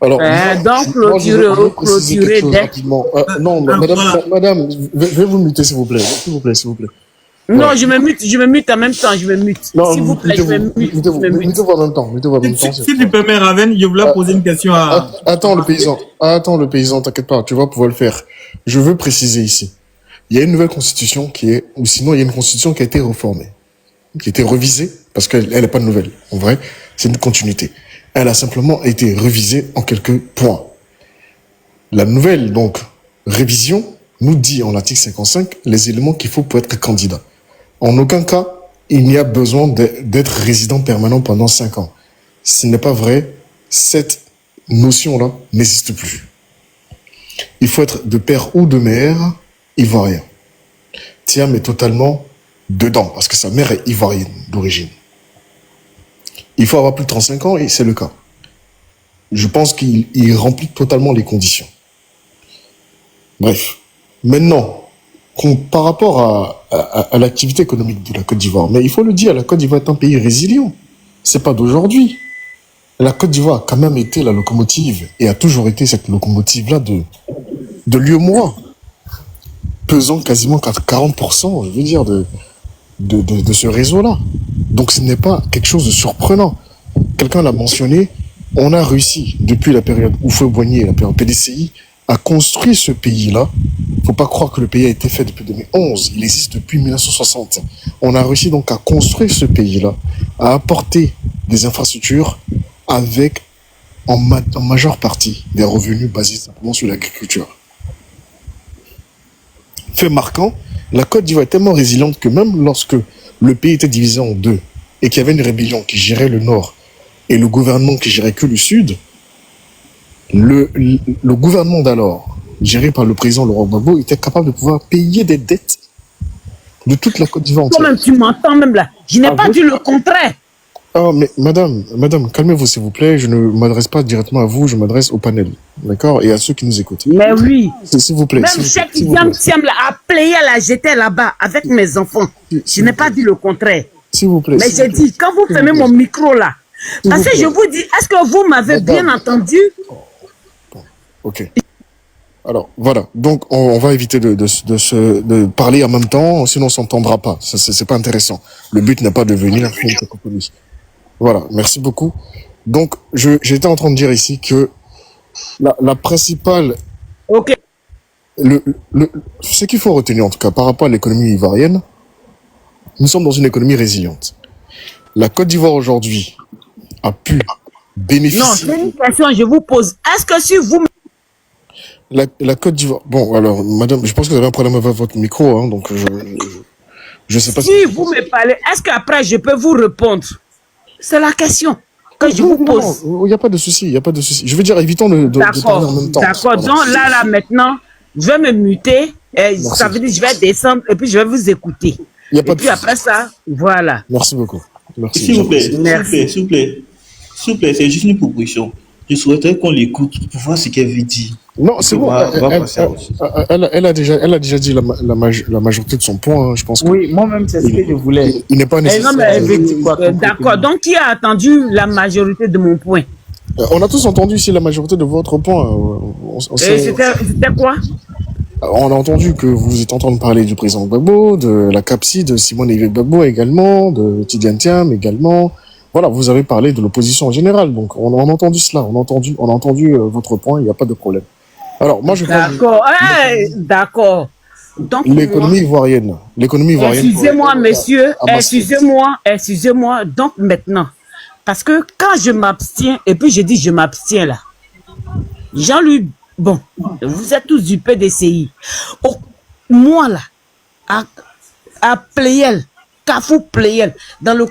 Alors, donc, clôturer rapidement. Non, madame, veuillez vous muter, s'il vous plaît. Non, voilà. je me mute en même temps, Non, s'il vous plaît, je me mute. Mettez-vous en même temps. Si tu permets, Raven, je voulais poser une question à... Attends, le paysan, t'inquiète pas, tu vas pouvoir le faire. Je veux préciser ici. Il y a une nouvelle constitution ou sinon il y a une constitution qui a été réformée, qui a été revisée, parce qu'elle n'est pas nouvelle. En vrai, c'est une continuité. Elle a simplement été révisée en quelques points. La nouvelle, donc, révision nous dit en l'article 55 les éléments qu'il faut pour être candidat. En aucun cas, il n'y a besoin d'être résident permanent pendant 5 ans. Ce n'est pas vrai. Cette notion-là n'existe plus. Il faut être de père ou de mère ivoirien. Thiam est totalement dedans, parce que sa mère est ivoirienne d'origine. Il faut avoir plus de 35 ans, et c'est le cas. Je pense qu'il remplit totalement les conditions. Bref. Maintenant, par rapport à l'activité économique de la Côte d'Ivoire, mais il faut le dire, la Côte d'Ivoire est un pays résilient. C'est pas d'aujourd'hui. La Côte d'Ivoire a quand même été la locomotive, et a toujours été cette locomotive-là de l'UEMOA, pesant quasiment 40%, je veux dire, de ce réseau-là. Donc ce n'est pas quelque chose de surprenant. Quelqu'un l'a mentionné, on a réussi, depuis la période Houphouët-Boigny et la période PDCI, à construire ce pays-là. Il ne faut pas croire que le pays a été fait depuis 2011, il existe depuis 1960. On a réussi donc à construire ce pays-là, à apporter des infrastructures avec, en majeure partie, des revenus basés simplement sur l'agriculture. Fait marquant, la Côte d'Ivoire est tellement résiliente que même lorsque le pays était divisé en deux et qu'il y avait une rébellion qui gérait le nord et le gouvernement qui gérait que le sud, le gouvernement d'alors, géré par le président Laurent Gbagbo, était capable de pouvoir payer des dettes de toute la Côte d'Ivoire entière. Toi-même, tu m'entends même là. Je n'ai pas dit le contraire. Oh, mais madame, calmez-vous s'il vous plaît. Je ne m'adresse pas directement à vous, je m'adresse au panel. D'accord? Et à ceux qui nous écoutent. Mais oui. S'il vous plaît. Même Cheikh Tidiane a payé la jeter là-bas avec mes enfants. Je n'ai pas dit le contraire. S'il vous plaît. Mais j'ai dit, quand vous fermez mon micro là, parce que je vous dis, est-ce que vous m'avez bien entendu? Ok. Alors, voilà. Donc, on va éviter de parler en même temps, sinon on s'entendra pas. C'est pas intéressant. Le but n'est pas de venir faire une cacophonie. Voilà. Merci beaucoup. Donc, j'étais en train de dire ici que la principale... Ok. Ce qu'il faut retenir, en tout cas, par rapport à l'économie ivoirienne, nous sommes dans une économie résiliente. La Côte d'Ivoire, aujourd'hui, a pu bénéficier... Non, c'est une question que je vous pose. Est-ce que si vous... La Côte d'Ivoire... Bon, alors, madame, je pense que vous avez un problème avec votre micro, hein, donc je sais pas si vous me parlez, est-ce qu'après je peux vous répondre? C'est la question que je vous pose. Il n'y a pas de souci, Je veux dire, évitons de parler en même temps. D'accord, donc là, maintenant, je vais me muter, et ça veut dire que je vais descendre, et puis je vais vous écouter. Il y a pas et puis après ça, voilà. Merci beaucoup. Merci. S'il vous plaît, c'est juste une proposition. Je souhaiterais qu'on l'écoute pour voir ce qu'elle veut dire. Non, c'est bon. Elle a déjà dit la majorité de son point, hein, je pense. Oui, moi-même, c'est ce que je voulais. Il n'est pas nécessaire. D'accord, donc qui a attendu la majorité de mon point? On a tous entendu ici la majorité de votre point. C'était quoi? On a entendu que vous êtes en train de parler du président Gbagbo, de la CAPSI, de Simone Yves Gbagbo également, de Tidiane Thiam également. Voilà, vous avez parlé de l'opposition en général, donc on a entendu cela, on a entendu votre point, il n'y a pas de problème. Alors, moi, je D'accord, d'accord. L'économie ivoirienne. Excusez-moi, messieurs, excusez-moi. Donc, maintenant, parce que quand je m'abstiens, et puis je dis je m'abstiens là, Jean-Luc, bon, vous êtes tous du PDCI. moi là, à Pléiel, Kafou Pléiel, dans le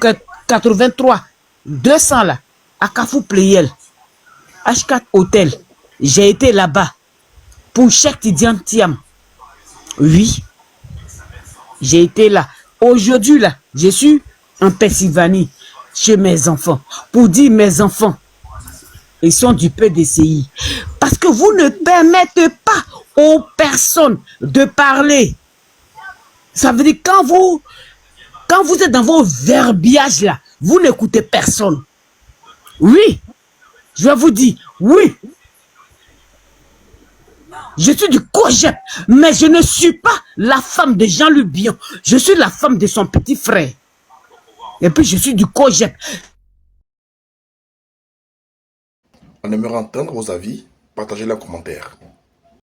83, 200 là, à Kafou Pléiel, H4 Hôtel, j'ai été là-bas pour chaque Tidiane Tiam. Oui, j'ai été là. Aujourd'hui là, je suis en Pennsylvanie, chez mes enfants, pour dire mes enfants, ils sont du PDCI. Parce que vous ne permettez pas aux personnes de parler. Ça veut dire quand vous êtes dans vos verbiages là, vous n'écoutez personne. Oui, je vais vous dire, oui. Je suis du COJEP, mais je ne suis pas la femme de Jean-Luc Bion. Je suis la femme de son petit frère. Et puis je suis du COJEP. On aimerait entendre vos avis. Partagez les commentaires.